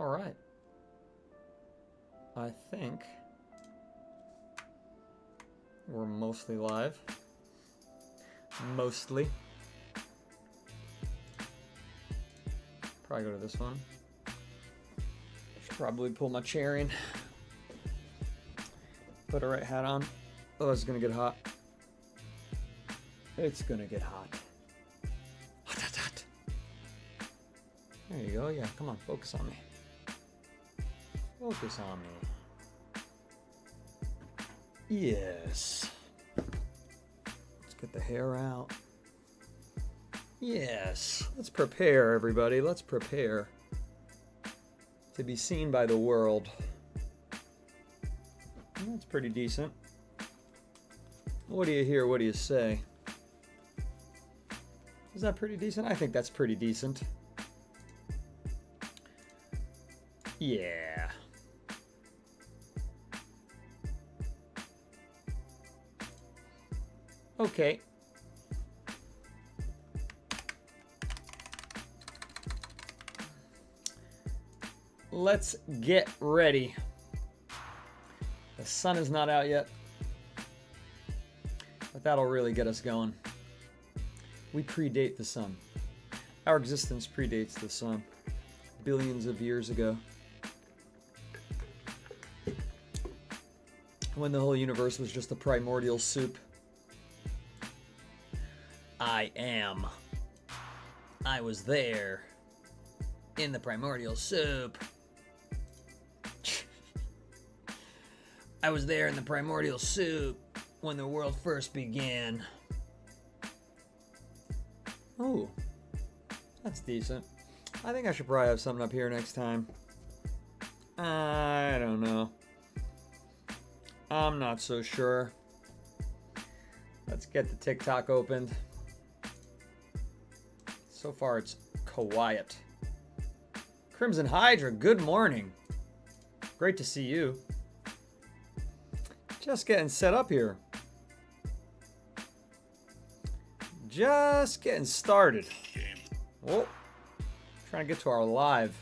Alright. I think we're mostly live. Mostly. Probably go to this one. Should probably pull my chair in. Put a right hat on. Oh, it's gonna get hot. It's gonna get hot. Hot, hot, hot. There you go. Yeah, come on, focus on me. Focus on me. Yes. Let's get the hair out. Yes. Let's prepare, everybody. Let's prepare to be seen by the world. That's pretty decent. What do you hear? What do you say? Is that pretty decent? I think that's pretty decent. Yeah. Okay. Let's get ready. The sun is not out yet, but that'll really get us going. We predate the sun. Our existence predates the sun. Billions of years ago. When the whole universe was just a primordial soup. I am. I was there. In the primordial soup. I was there in the primordial soup when the world first began. Oh, that's decent. I think I should probably have something up here next time. I don't know. I'm not so sure. Let's get the TikTok opened. So far it's quiet. Crimson Hydra, good morning. Great to see you. Just getting set up here. Just getting started. Whoa. Trying to get to our live.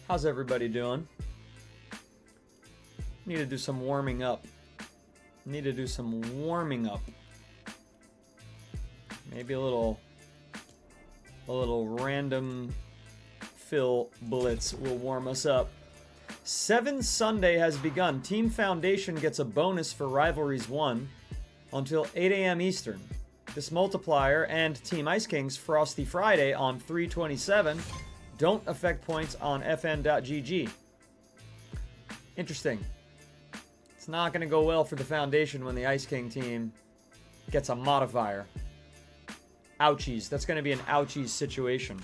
How's everybody doing? Need to do some warming up. Need to do some warming up. Maybe a little random fill blitz will warm us up. 7 Sunday has begun. Team Foundation gets a bonus for Rivalries 1 until 8 a.m. Eastern. This multiplier and Team Ice Kings Frosty Friday on 3/27 don't affect points on fn.gg. Interesting. It's not going to go well for the Foundation when the Ice King team gets a modifier. Ouchies. That's going to be an ouchies situation.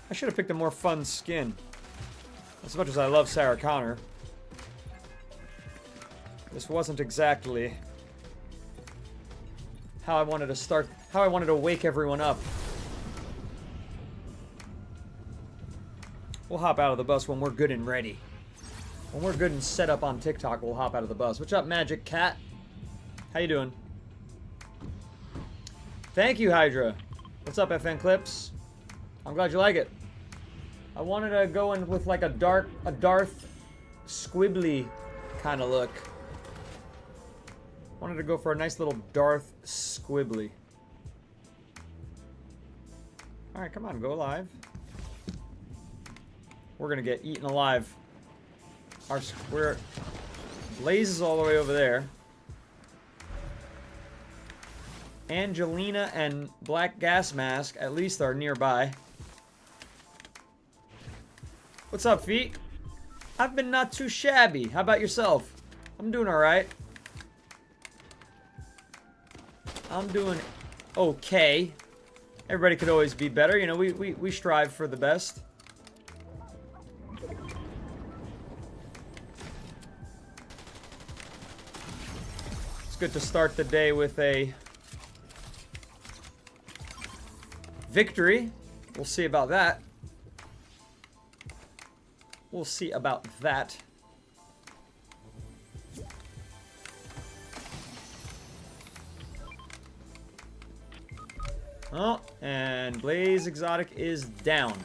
I should have picked a more fun skin. As much as I love Sarah Connor, this wasn't exactly how I wanted to start, how I wanted to wake everyone up. We'll hop out of the bus when we're good and ready. When we're good and set up on TikTok, we'll hop out of the bus. What's up, Magic Cat? How you doing? Thank you, Hydra. What's up, FN Clips? I'm glad you like it. I wanted to go in with like a Darth squibbly kind of look. Wanted to go for a nice little Darth squibbly. Alright, come on, go live. We're gonna get eaten alive. We're Blaze is all the way over there. Angelina and Black Gas Mask at least are nearby. What's up, Feet? I've been not too shabby. How about yourself? I'm doing alright. I'm doing okay. Everybody could always be better. You know, we strive for the best. It's good to start the day with a victory. We'll see about that. We'll see about that. Oh, and Blaze Exotic is down,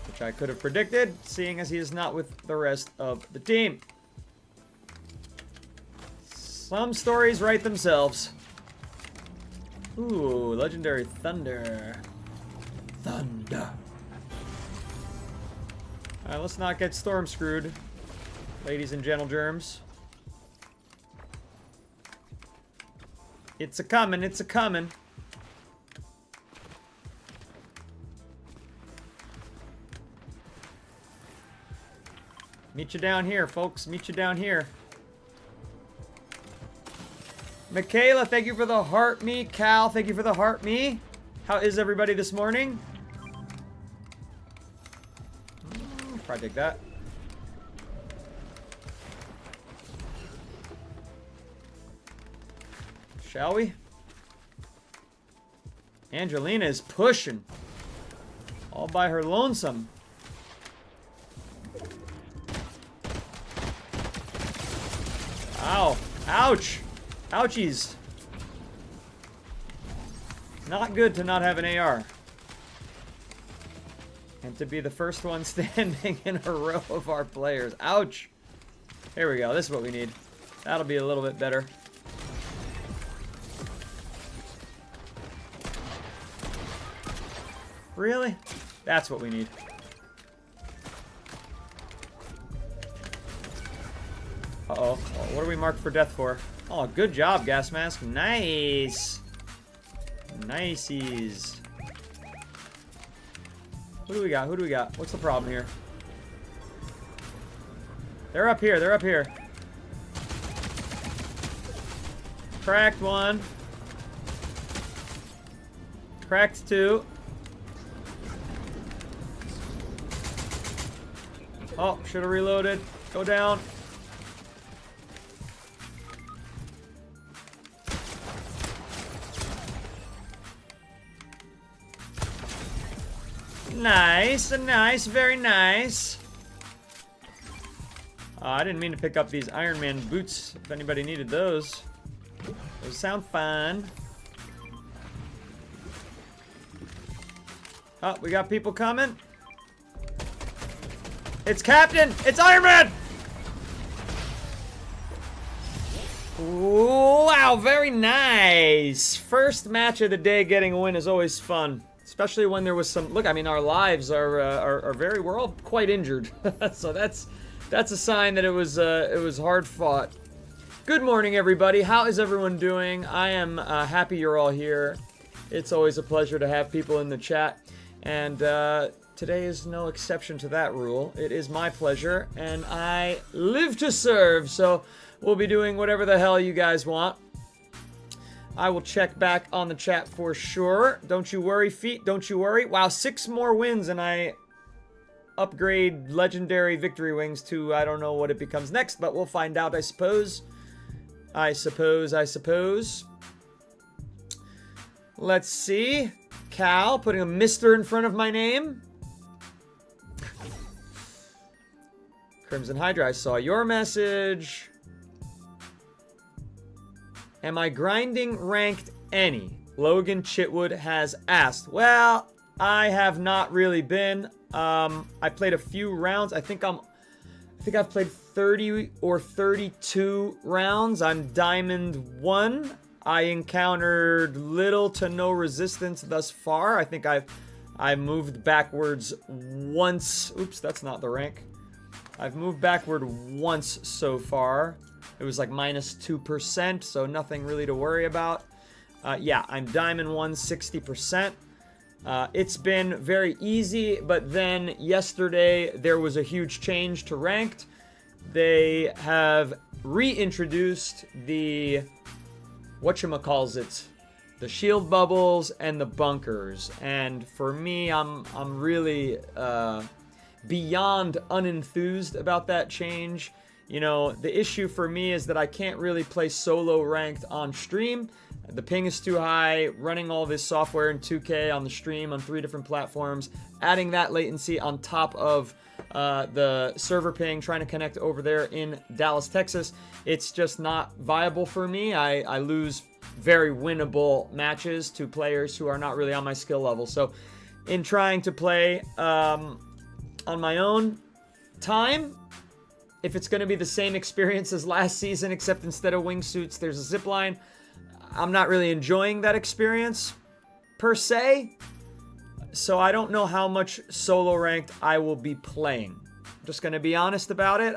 which I could have predicted, seeing as he is not with the rest of the team. Some stories write themselves. Ooh, Legendary Thunder. Thunder. Alright, let's not get storm screwed, ladies and gentle germs. It's a-comin', it's a-comin'. Meet you down here, folks. Meet you down here. Michaela, thank you for the heart me. Cal, thank you for the heart me. How is everybody this morning? Probably take that. Shall we? Angelina is pushing. All by her lonesome. Ow. Ouch. Ouchies. Not good to not have an AR. And to be the first one standing in a row of our players. Ouch. Here we go. This is what we need. That'll be a little bit better. Really? That's what we need. Uh-oh. What are we marked for death for? Oh, good job, Gas Mask. Nice. Niceys. Who do we got? Who do we got? What's the problem here? They're up here. They're up here. Cracked one. Cracked two. Oh, should have reloaded. Go down. Nice, nice, very nice. I didn't mean to pick up these Iron Man boots, if anybody needed those. Those sound fun. Oh, we got people coming. It's Captain! It's Iron Man! Wow, very nice. First match of the day getting a win is always fun. Especially when there was some... Look, I mean, our lives are very... We're all quite injured. So that's a sign that it was hard fought. Good morning, everybody. How is everyone doing? I am happy you're all here. It's always a pleasure to have people in the chat. And today is no exception to that rule. It is my pleasure, and I live to serve. So we'll be doing whatever the hell you guys want. I will check back on the chat for sure. Don't you worry, feet. Don't you worry. Wow, 6 more wins, and I upgrade legendary victory wings to I don't know what it becomes next, but we'll find out, I suppose. I suppose. Let's see. Cal, putting a Mr. in front of my name. Crimson Hydra, I saw your message. Am I grinding ranked any? Logan Chitwood has asked. Well, I have not really been. I played a few rounds. I think I've played 30 or 32 rounds. I'm Diamond 1. I encountered little to no resistance thus far. I think I moved backwards once. Oops, that's not the rank. I've moved backward once so far. It was like -2%, so nothing really to worry about. Yeah, I'm Diamond 1, 60%. It's been very easy, but then yesterday there was a huge change to ranked. They have reintroduced the whatchamacallit, the shield bubbles and the bunkers. And for me, I'm really beyond unenthused about that change. You know, the issue for me is that I can't really play solo ranked on stream. The ping is too high, running all this software in 2K on the stream on 3 different platforms, adding that latency on top of the server ping, trying to connect over there in Dallas, Texas. It's just not viable for me. I lose very winnable matches to players who are not really on my skill level. So in trying to play on my own time, if it's going to be the same experience as last season, except instead of wingsuits, there's a zip line, I'm not really enjoying that experience per se. So I don't know how much solo ranked I will be playing. I'm just going to be honest about it.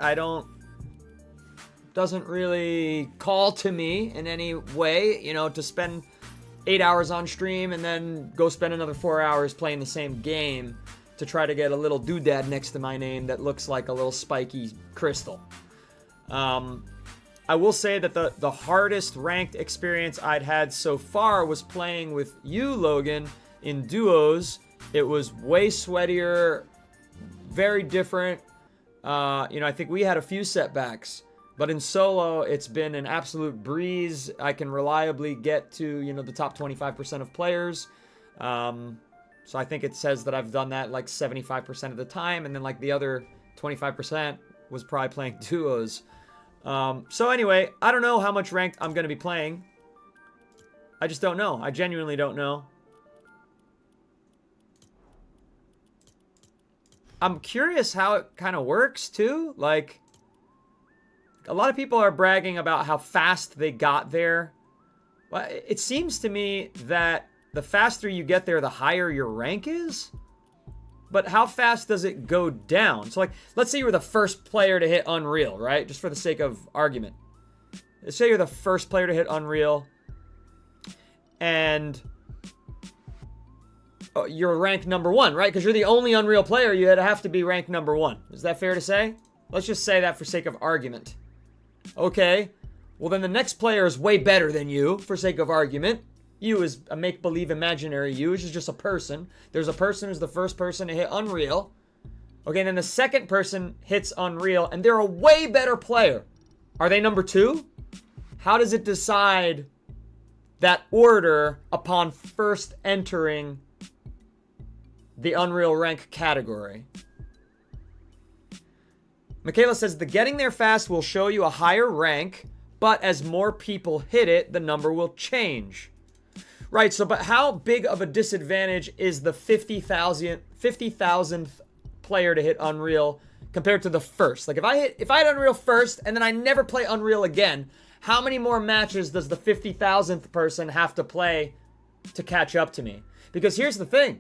Doesn't really call to me in any way, you know, to spend 8 hours on stream and then go spend another 4 hours playing the same game to try to get a little doodad next to my name that looks like a little spiky crystal. I will say that the hardest ranked experience I'd had so far was playing with you, Logan, in duos. It was way sweatier, very different. You know, I think we had a few setbacks. But in solo, it's been an absolute breeze. I can reliably get to, you know, the top 25% of players. So I think it says that I've done that like 75% of the time. And then like the other 25% was probably playing duos. So anyway, I don't know how much ranked I'm going to be playing. I just don't know. I genuinely don't know. I'm curious how it kind of works too. Like, a lot of people are bragging about how fast they got there. Well, it seems to me that the faster you get there, the higher your rank is. But how fast does it go down? So, like, let's say you were the first player to hit Unreal, right? Just for the sake of argument. Let's say you're the first player to hit Unreal. And you're ranked number 1, right? Because you're the only Unreal player. You have to be ranked number 1. Is that fair to say? Let's just say that for sake of argument. Okay, well then the next player is way better than you, for sake of argument. You is a make-believe imaginary you, which is just a person. There's a person who's the first person to hit Unreal. Okay, and then the second person hits Unreal, and they're a way better player. Are they number 2? How does it decide that order upon first entering the Unreal rank category? Michaela says, the getting there fast will show you a higher rank, but as more people hit it, the number will change. Right, so but how big of a disadvantage is the 50,000th player to hit Unreal compared to the first? Like if I had Unreal first and then I never play Unreal again, how many more matches does the 50,000th person have to play to catch up to me? Because here's the thing.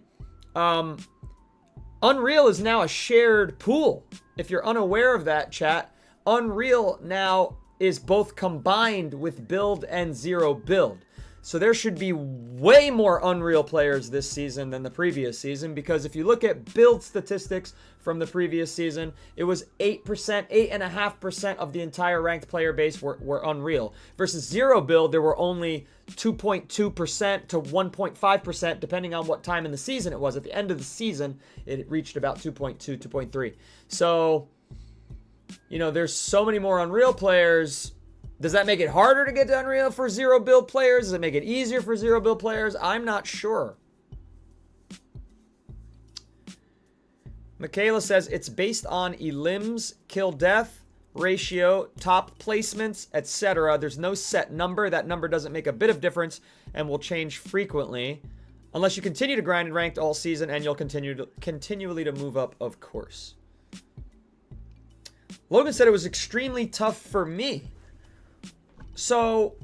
Unreal is now a shared pool. If you're unaware of that, chat, Unreal now is both combined with build and zero build. So there should be way more Unreal players this season than the previous season, because if you look at build statistics from the previous season, it was 8%, 8.5% of the entire ranked player base were Unreal. Versus zero build, there were only 2.2% to 1.5%, depending on what time in the season it was. At the end of the season, it reached about 2.2, 2.3. So, you know, there's so many more Unreal players. Does that make it harder to get to Unreal for zero build players? Does it make it easier for zero build players? I'm not sure. Michaela says it's based on elims, kill death ratio, top placements, etc. There's no set number. That number doesn't make a bit of difference and will change frequently. Unless you continue to grind in ranked all season, and you'll continually to move up, of course. Logan said it was extremely tough for me. So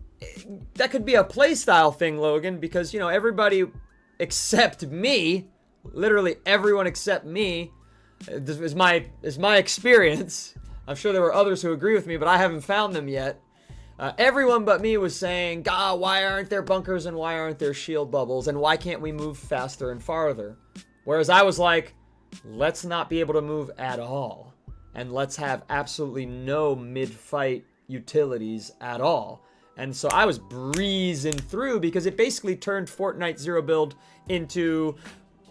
that could be a playstyle thing, Logan, because, you know, everybody except me, literally everyone except me, this is my experience. I'm sure there were others who agree with me, but I haven't found them yet. Everyone but me was saying, God, why aren't there bunkers and why aren't there shield bubbles and why can't we move faster and farther? Whereas I was like, let's not be able to move at all. And let's have absolutely no mid-fight utilities at all. And so I was breezing through because it basically turned Fortnite Zero Build into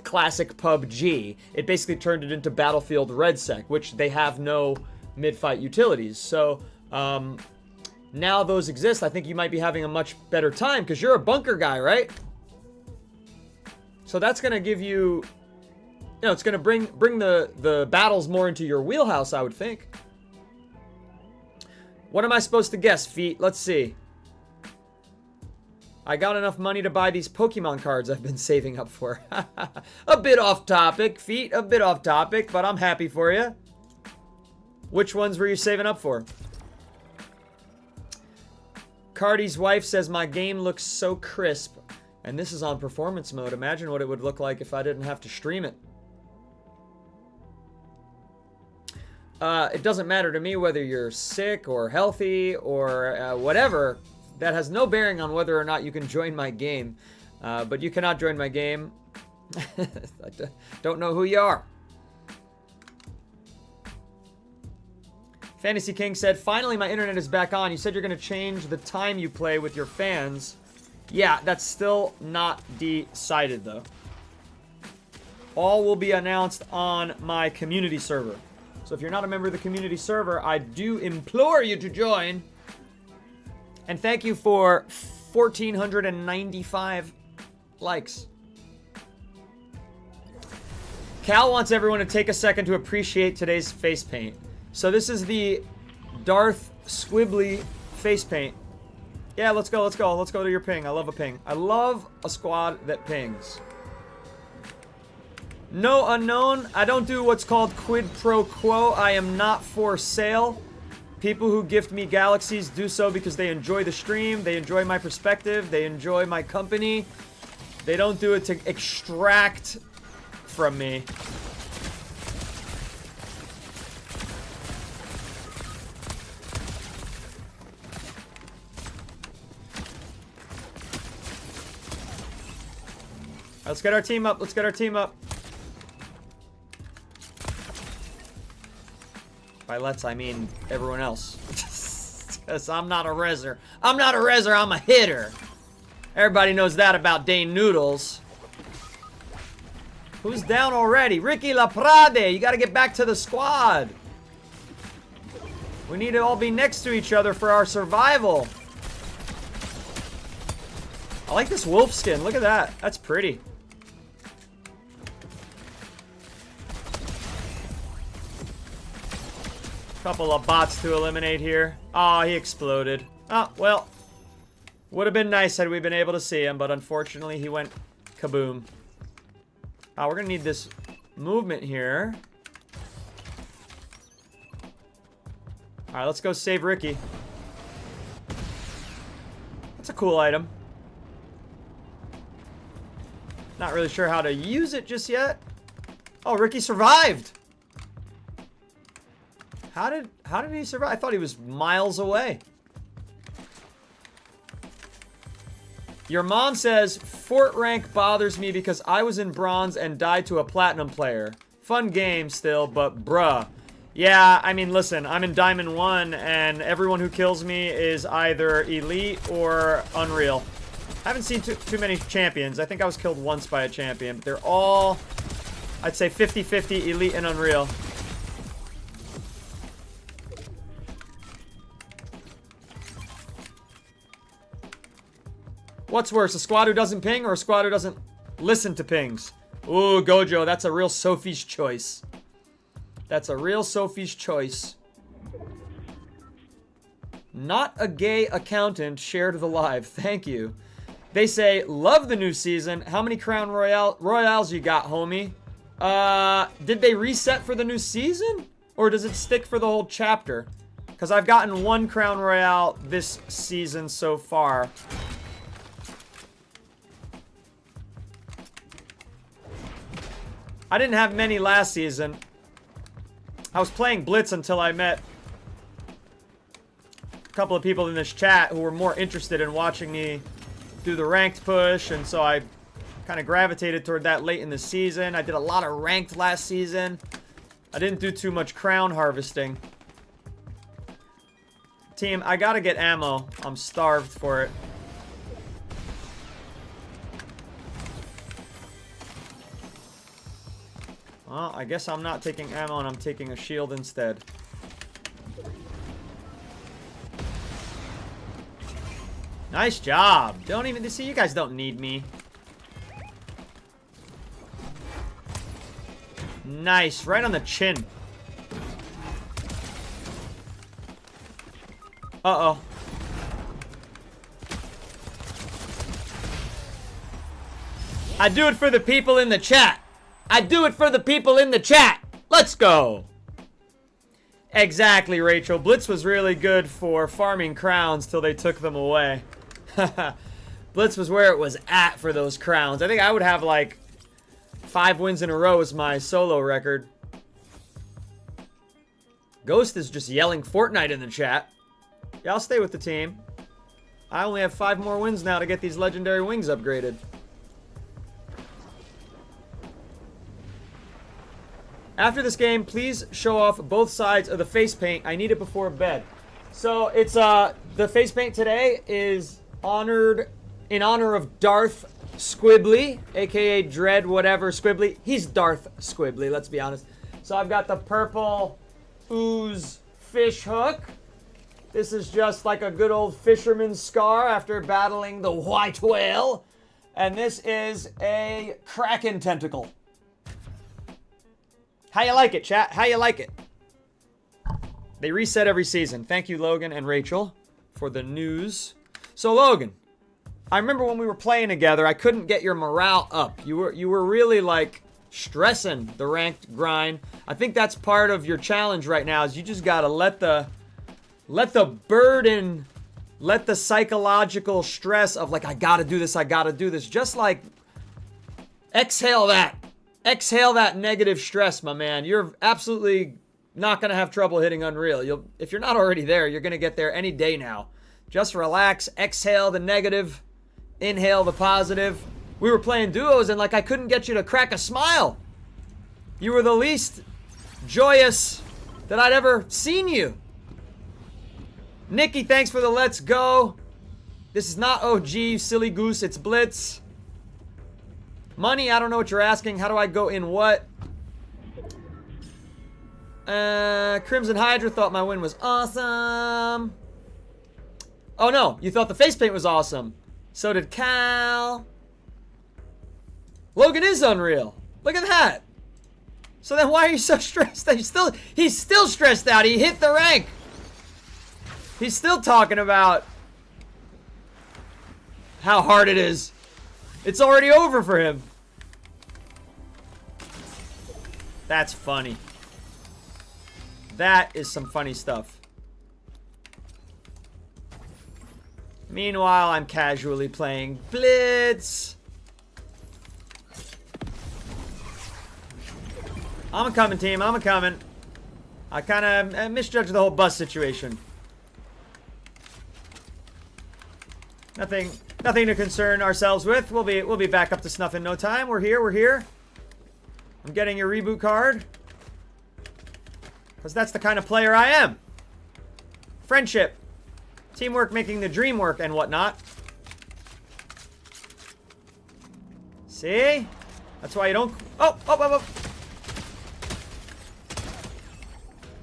classic PUBG. It basically turned it into Battlefield RedSec, which they have no mid-fight utilities. So, now those exist. I think you might be having a much better time because you're a bunker guy, right? So that's going to give you, you know, it's going to bring the battles more into your wheelhouse, I would think. What am I supposed to guess, Feet? Let's see. I got enough money to buy these Pokemon cards I've been saving up for. A bit off topic, Feet. A bit off topic, but I'm happy for you. Which ones were you saving up for? Cardi's wife says, my game looks so crisp. And this is on performance mode. Imagine what it would look like if I didn't have to stream it. It doesn't matter to me whether you're sick or healthy or whatever. That has no bearing on whether or not you can join my game. But you cannot join my game. I don't know who you are. Fantasy King said, finally my internet is back on. You said you're going to change the time you play with your fans. Yeah, that's still not decided though. All will be announced on my community server. So if you're not a member of the community server, I do implore you to join. And thank you for 1,495 likes. Cal wants everyone to take a second to appreciate today's face paint. So this is the Darth Squibbly face paint. Yeah, let's go, let's go. Let's go to your ping. I love a ping. I love a squad that pings. No unknown. I don't do what's called quid pro quo. I am not for sale. People who gift me galaxies do so because they enjoy the stream, they enjoy my perspective, they enjoy my company. They don't do it to extract from me. Let's get our team up. Let's get our team up. By let's, I mean everyone else. Because I'm not a reser. I'm not a reser, I'm a hitter. Everybody knows that about Dane Noodles. Who's down already? Ricky Laprade. You got to get back to the squad. We need to all be next to each other for our survival. I like this wolf skin. Look at that. That's pretty. Couple of bots to eliminate here. Oh, he exploded. Oh, well. Would have been nice had we been able to see him, but unfortunately he went kaboom. Oh, we're gonna need this movement here. Alright, let's go save Ricky. That's a cool item. Not really sure how to use it just yet. Oh, Ricky survived! How did he survive? I thought he was miles away. Your mom says, Fort rank bothers me because I was in bronze and died to a platinum player. Fun game still, but bruh. Yeah, I mean, listen, I'm in Diamond 1 and everyone who kills me is either elite or unreal. I haven't seen too many champions. I think I was killed once by a champion, but they're all, I'd say 50-50 elite and unreal. What's worse, a squad who doesn't ping or a squad who doesn't listen to pings? Ooh, Gojo, that's a real Sophie's choice. That's a real Sophie's choice. Not a gay accountant shared the live. Thank you. They say, love the new season. How many Crown Royales you got, homie? Did they reset for the new season? Or does it stick for the whole chapter? Because I've gotten 1 Crown Royale this season so far. I didn't have many last season. I was playing Blitz until I met a couple of people in this chat who were more interested in watching me do the ranked push, and so I kind of gravitated toward that late in the season. I did a lot of ranked last season. I didn't do too much crown harvesting. Team, I gotta get ammo. I'm starved for it. Well, I guess I'm not taking ammo and I'm taking a shield instead. Nice job. Don't even see, you guys don't need me. Nice, right on the chin. Uh-oh. I do it for the people in the chat. I do it for the people in the chat. Let's go. Exactly, Rachel. Blitz was really good for farming crowns till they took them away. Blitz was where it was at for those crowns. I think I would have like 5 wins in a row as my solo record. Ghost is just yelling Fortnite in the chat. Yeah, I'll stay with the team. I only have 5 more wins now to get these legendary wings upgraded. After this game, please show off both sides of the face paint. I need it before bed. So it's the face paint today is in honor of Darth Squibbly, aka Dread whatever Squibbly. He's Darth Squibbly, let's be honest. So I've got the purple ooze fish hook. This is just like a good old fisherman's scar after battling the white whale. And this is a kraken tentacle. How you like it, chat? How you like it? They reset every season. Thank you, Logan and Rachel, for the news. So, Logan, I remember when we were playing together, I couldn't get your morale up. You were really, like, stressing the ranked grind. I think that's part of your challenge right now, is you just gotta let the burden, let the psychological stress of, like, I gotta do this, just, like, exhale that. Exhale that negative stress, my man. You're absolutely not going to have trouble hitting Unreal. If you're not already there, you're going to get there any day now. Just relax, exhale the negative, inhale the positive. We were playing duos and like I couldn't get you to crack a smile. You were the least joyous that I'd ever seen you. Nikki, thanks for the let's go. This is not OG, you silly goose. It's Blitz. Money, I don't know what you're asking. How do I go in what? Crimson Hydra thought my win was awesome. Oh no, you thought the face paint was awesome. So did Cal. Logan is unreal. Look at that. So then why are you so stressed? He's still stressed out. He hit the rank. He's still talking about how hard it is. It's already over for him. That's funny. That is some funny stuff. Meanwhile, I'm casually playing Blitz. I'm a coming, team. I'm a coming. I kind of misjudged the whole bus situation. Nothing to concern ourselves with. We'll be back up to snuff in no time. We're here. I'm getting your reboot card. Because that's the kind of player I am. Friendship. Teamwork making the dream work and whatnot. See? That's why you don't... Oh.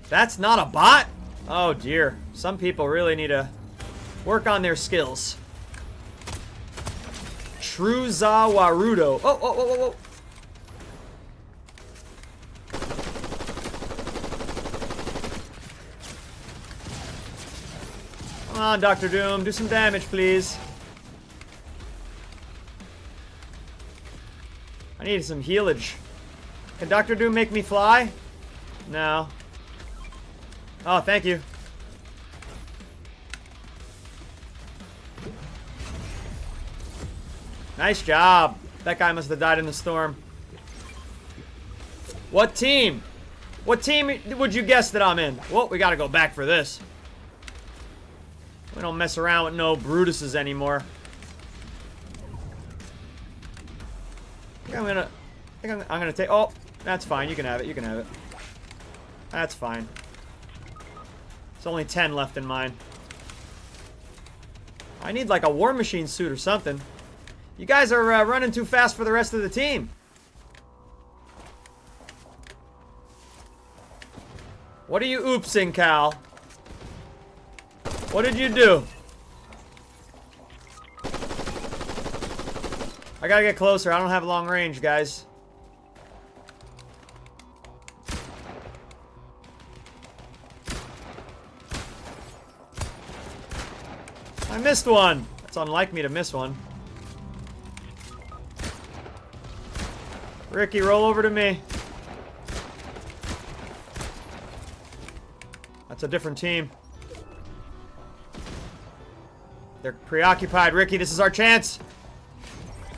That's not a bot? Oh dear. Some people really need to work on their skills. Truzawarudo. Oh. Come on, Dr. Doom. Do some damage, please. I need some healage. Can Dr. Doom make me fly? No. Oh, thank you. Nice job. That guy must have died in the storm. What team? What team would you guess that I'm in? Well, we gotta go back for this. We don't mess around with no Brutuses anymore. I'm gonna take... Oh, that's fine. You can have it. That's fine. There's only 10 left in mine. I need like a War Machine suit or something. You guys are running too fast for the rest of the team. What are you oopsing, Cal? What did you do? I gotta get closer. I don't have long range, guys. I missed one. That's unlike me to miss one. Ricky, roll over to me. That's a different team. They're preoccupied. Ricky, this is our chance.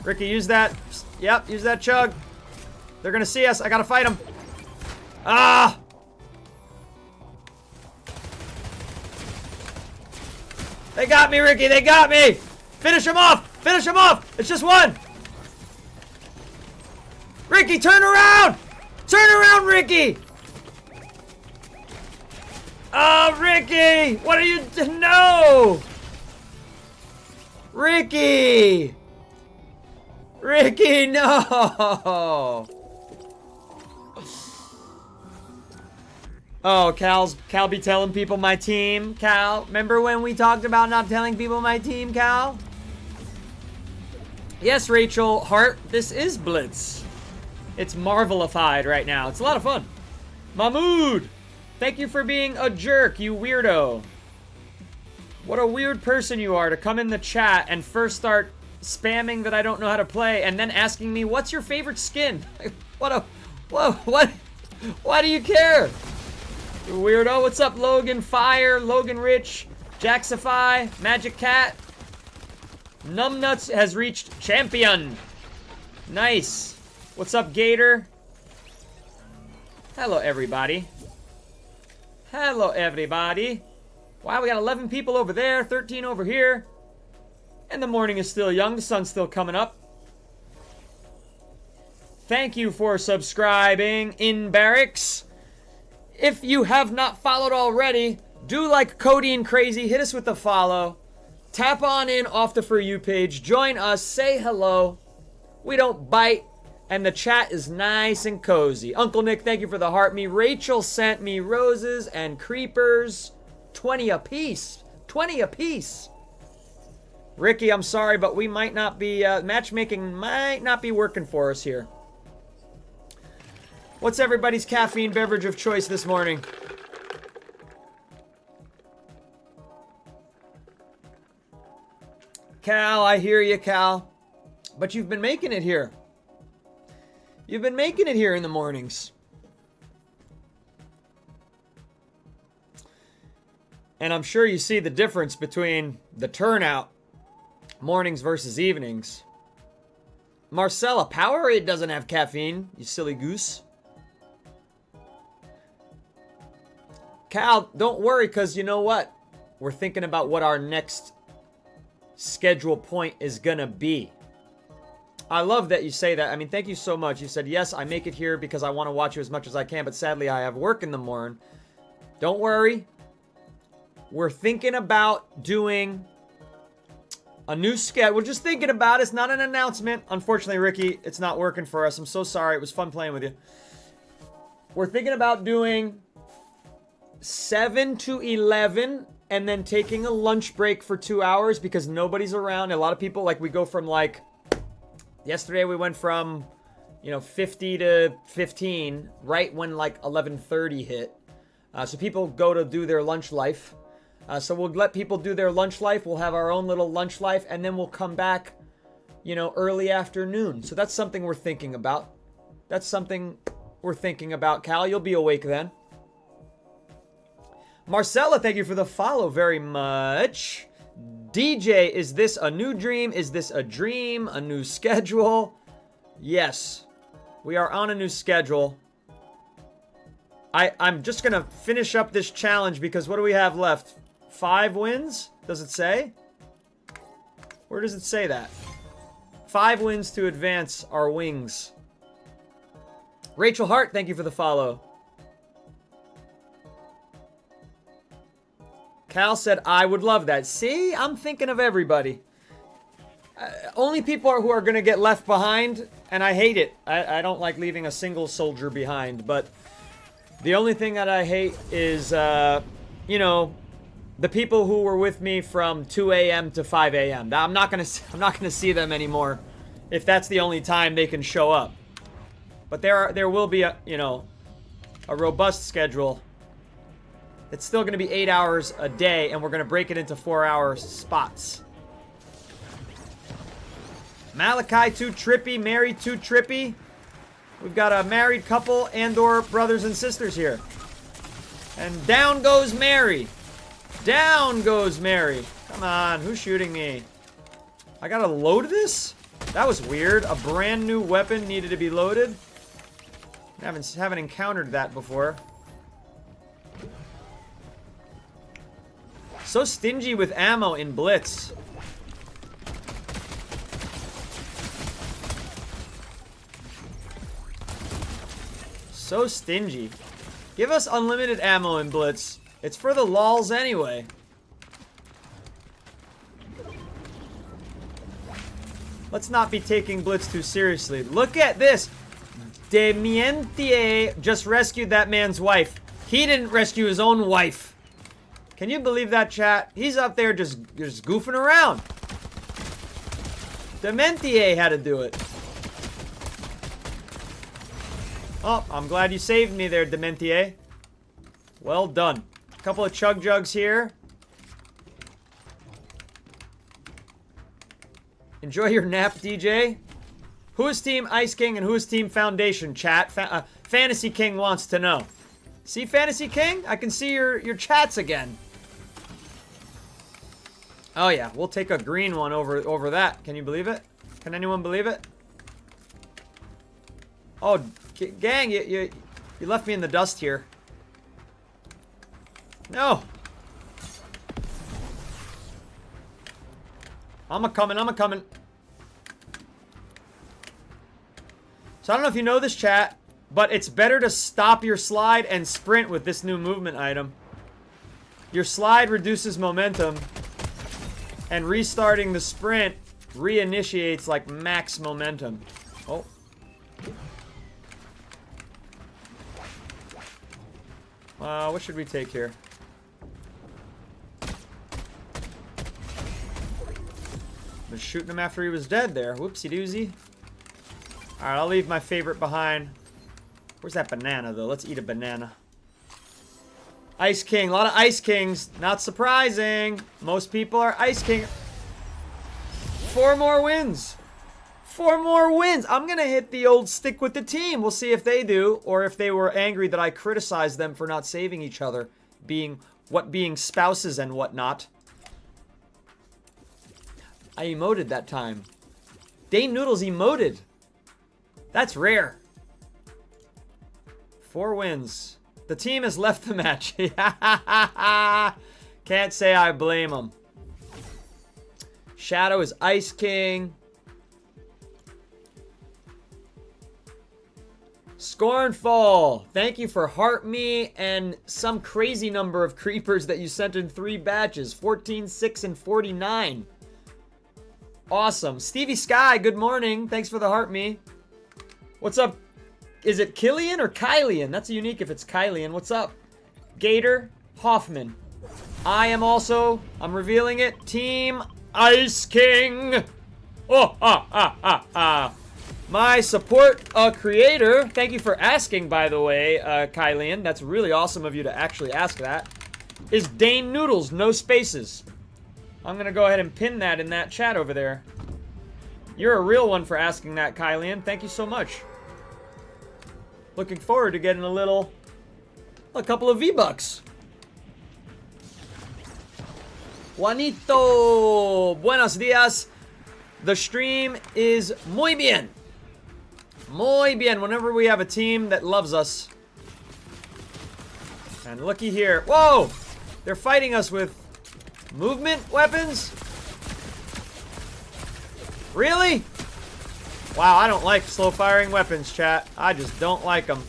Ricky, use that. Yep, use that chug. They're gonna see us. I gotta fight them. Ah! They got me, Ricky. They got me. Finish him off. Finish him off. It's just one. Ricky, turn around. Turn around, Ricky. Oh, Ricky. What are you... No. Ricky. Ricky, no. Oh, Cal be telling people my team. Cal, remember when we talked about not telling people my team, Cal? Yes, Rachel Hart, this is Blitz. It's Marvelified right now. It's a lot of fun. Mahmood, thank you for being a jerk, you weirdo. What a weird person you are to come in the chat and first start spamming that I don't know how to play and then asking me, what's your favorite skin? What? Why do you care? You weirdo. What's up, Logan Fire, Logan Rich, Jacksify, Magic Cat? Numbnuts has reached champion. Nice. What's up, Gator? Hello, everybody. Hello, everybody. Wow, we got 11 people over there, 13 over here. And the morning is still young. The sun's still coming up. Thank you for subscribing in barracks. If you have not followed already, do like Cody and Crazy. Hit us with a follow. Tap on in off the For You page. Join us. Say hello. We don't bite. And the chat is nice and cozy. Uncle Nick, thank you for the heart me. Rachel sent me roses and creepers. 20 apiece. 20 apiece. Ricky, I'm sorry, but we might not be... matchmaking might not be working for us here. What's everybody's caffeine beverage of choice this morning? Cal, I hear you, Cal. But you've been making it here. You've been making it here in the mornings. And I'm sure you see the difference between the turnout, mornings versus evenings. Marcella, Powerade doesn't have caffeine, you silly goose. Cal, don't worry, because you know what? We're thinking about what our next schedule point is going to be. I love that you say that. I mean, thank you so much. You said, yes, I make it here because I want to watch you as much as I can, but sadly, I have work in the morning. Don't worry. We're thinking about doing a new schedule. We're just thinking about it. It's not an announcement. Unfortunately, Ricky, it's not working for us. I'm so sorry. It was fun playing with you. We're thinking about doing 7 to 11 and then taking a lunch break for 2 hours because nobody's around. A lot of people, like, we go from, like, yesterday we went from, 50 to 15 right when, like, 11:30 hit. So people go to do their lunch life. So we'll let people do their lunch life. We'll have our own little lunch life, and then we'll come back, early afternoon. So that's something we're thinking about. Cal. You'll be awake then. Marcella, thank you for the follow very much. DJ, is this a new dream? Is this a dream? A new schedule? Yes. We are on a new schedule. I'm just going to finish up this challenge because what do we have left? 5 wins? Does it say? Where does it say that? 5 wins to advance our wings. Rachel Hart, thank you for the follow. Cal said, I would love that. See? I'm thinking of everybody. Only people who are going to get left behind, and I hate it. I don't like leaving a single soldier behind, but the only thing that I hate is, the people who were with me from 2 a.m. to 5 a.m. I'm not gonna see them anymore if that's the only time they can show up. But there will be a robust schedule. It's still going to be 8 hours a day, and we're going to break it into 4-hour spots. Malachi too trippy, Mary too trippy. We've got a married couple and or brothers and sisters here. And down goes Mary. Down goes Mary. Come on, who's shooting me? I gotta load this? That was weird. A brand new weapon needed to be loaded. Haven't encountered that before. So stingy with ammo in Blitz. So stingy. Give us unlimited ammo in Blitz. It's for the lols anyway. Let's not be taking Blitz too seriously. Look at this. Demientier just rescued that man's wife. He didn't rescue his own wife. Can you believe that, chat? He's up there just goofing around. Dementier had to do it. Oh, I'm glad you saved me there, Dementier. Well done. A couple of chug jugs here. Enjoy your nap, DJ. Who is Team Ice King and who is Team Foundation, chat? Fantasy King wants to know. See, Fantasy King? I can see your chats again. Oh, yeah. We'll take a green one over that. Can you believe it? Can anyone believe it? Oh, gang, you left me in the dust here. No. I'm a-coming. So I don't know if you know this, chat, but it's better to stop your slide and sprint with this new movement item. Your slide reduces momentum, and restarting the sprint reinitiates like max momentum. Oh. What should we take here? Was shooting him after he was dead there. Whoopsie doozy. Alright, I'll leave my favorite behind. Where's that banana, though? Let's eat a banana. Ice King. A lot of Ice Kings. Not surprising. Most people are Ice King. 4 more wins. 4 more wins. I'm going to hit the old stick with the team. We'll see if they do, or if they were angry that I criticized them for not saving each other. Being spouses and whatnot. I emoted that time. Dane Noodles emoted. That's rare. 4 wins. The team has left the match. Can't say I blame them. Shadow is Ice King. Scornful. Thank you for Heart Me and some crazy number of creepers that you sent in 3 batches. 14, 6, and 49. Awesome. Stevie Sky, good morning. Thanks for the Heart Me. What's up? Is it Killian or Kylian? That's unique if it's Kylian. What's up? Gator Hoffman. I'm revealing it, Team Ice King. My support creator, thank you for asking, by the way, Kylian. That's really awesome of you to actually ask that. Is Dane Noodles, no spaces. I'm going to go ahead and pin that in that chat over there. You're a real one for asking that, Kylian. Thank you so much. Looking forward to getting a couple of V-Bucks. Juanito, buenos dias. The stream is muy bien. Muy bien. Whenever we have a team that loves us. And looky here. Whoa! They're fighting us with movement weapons? Really? Wow, I don't like slow-firing weapons, chat. I just don't like them.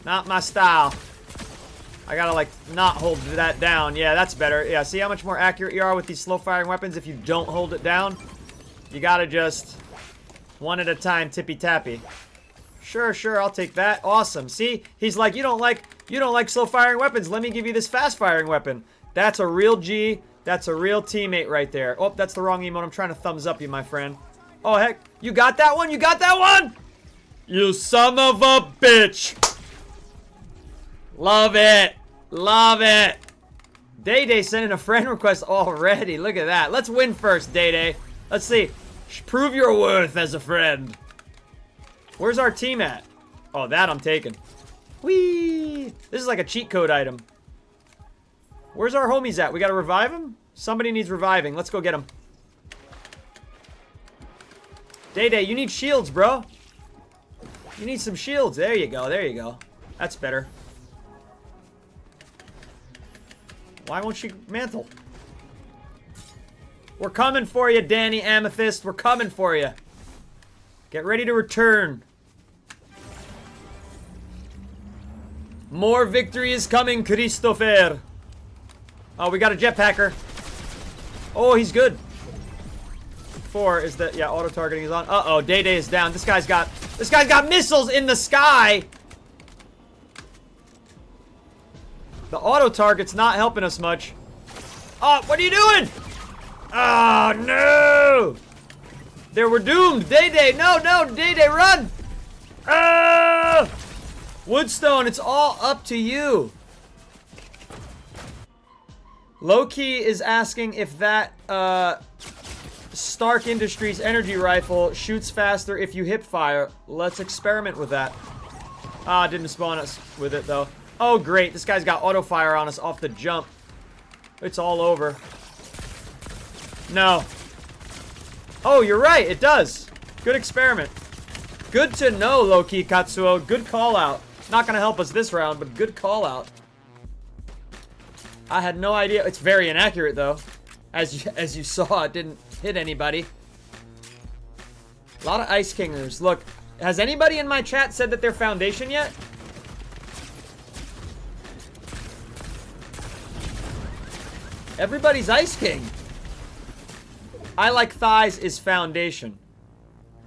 Not my style. I gotta, like, not hold that down. Yeah, that's better. Yeah, see how much more accurate you are with these slow-firing weapons if you don't hold it down? You gotta just one at a time, tippy-tappy. Sure, I'll take that. Awesome. See? He's like, you don't like slow-firing weapons. Let me give you this fast-firing weapon. That's a real G. That's a real teammate right there. Oh, that's the wrong emote. I'm trying to thumbs up you, my friend. Oh, heck. You got that one? You got that one? You son of a bitch. Love it. Love it. Day sent in a friend request already. Look at that. Let's win first, Day. Let's see. Prove your worth as a friend. Where's our team at? Oh, that I'm taking. Whee! This is like a cheat code item. Where's our homies at? We gotta revive him? Somebody needs reviving. Let's go get him. Day, you need shields, bro. You need some shields. There you go. There you go. That's better. Why won't she mantle? We're coming for you, Danny Amethyst. We're coming for you. Get ready to return. More victory is coming, Christopher. Oh, we got a jetpacker. Oh, he's good. 4 is that, yeah, auto targeting is on. Uh-oh, Day is down. This guy's got missiles in the sky. The auto target's not helping us much. Oh, what are you doing? Oh, no. There, we're doomed. Day. No, Day, run. Oh! Woodstone, it's all up to you. Loki is asking if that Stark Industries energy rifle shoots faster if you hip fire. Let's experiment with that. Ah, didn't spawn us with it though. Oh great, this guy's got auto fire on us off the jump. It's all over. No. Oh, you're right, it does. Good experiment. Good to know, Loki Katsuo. Good call out. Not gonna help us this round, but good call out. I had no idea. It's very inaccurate though. As you saw, it didn't hit anybody. A lot of Ice Kingers. Look, has anybody in my chat said that they're Foundation yet? Everybody's Ice King. I Like Thighs is Foundation.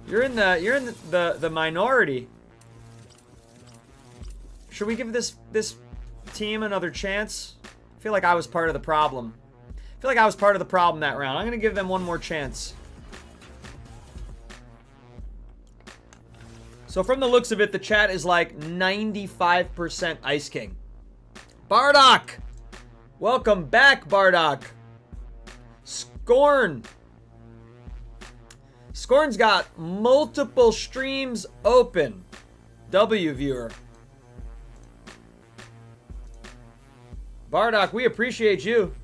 You're in the minority. Should we give this team another chance? I feel like I was part of the problem. I feel like I was part of the problem that round. I'm gonna give them one more chance. So from the looks of it, the chat is like 95% Ice King. Bardock! Welcome back, Bardock. Scorn. Scorn's got multiple streams open. W viewer. Bardock, we appreciate you.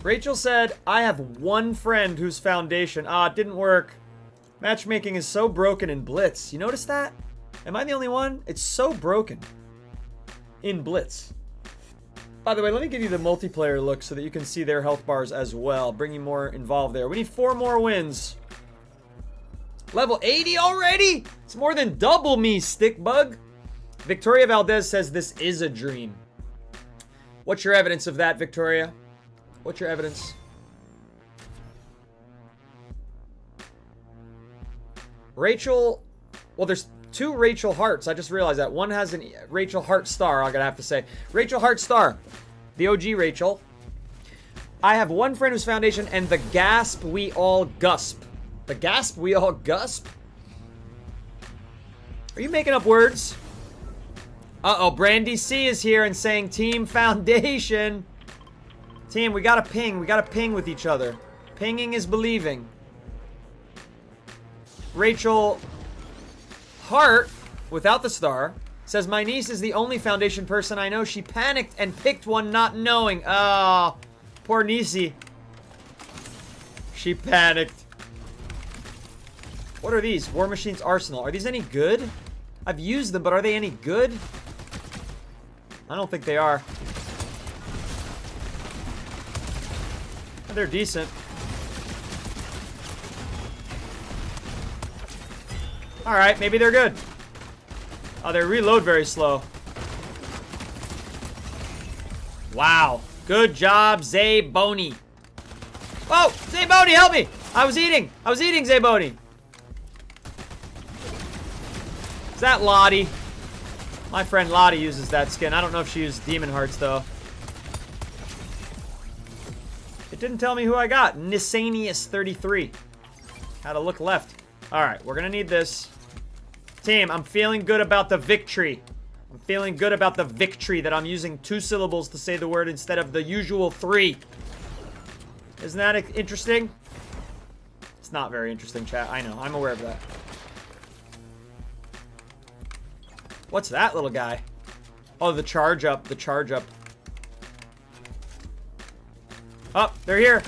Rachel said, I have one friend who's Foundation. Ah, it didn't work. Matchmaking is so broken in Blitz. You notice that? Am I the only one? It's so broken in Blitz. By the way, let me give you the multiplayer look so that you can see their health bars as well. Bring you more involved there. We need 4 more wins. Level 80 already? It's more than double me, Stickbug. Victoria Valdez says this is a dream. What's your evidence of that, Victoria? What's your evidence? Rachel, well, there's 2 Rachel Hearts. I just realized that. One has a Rachel Heart Star, I'm gonna have to say. Rachel Heart Star. The OG Rachel. I have one friend who's Foundation, and the gasp we all gusp. The gasp we all gusp? Are you making up words? Uh-oh, Brandy C is here and saying Team Foundation. Team, we gotta ping. We gotta ping with each other. Pinging is believing. Rachel Hart, without the star, says, my niece is the only Foundation person I know. She panicked and picked one not knowing. Oh, poor niecey. She panicked. What are these? War Machine's Arsenal. Are these any good? I've used them, but are they any good? I don't think they are. They're decent. Alright, maybe they're good. Oh, they reload very slow. Wow. Good job, Zayboni. Oh, Zayboni, help me! I was eating, Zayboni. Is that Lottie? My friend Lottie uses that skin. I don't know if she used Demon Hearts, though. It didn't tell me who I got. Nisanius33. Had to look left. Alright, we're gonna need this. Team, I'm feeling good about the victory. I'm feeling good about the victory that I'm using 2 syllables to say the word instead of the usual 3. Isn't that interesting? It's not very interesting, chat. I know. I'm aware of that. What's that little guy? Oh, the charge up. The charge up. Oh, they're here.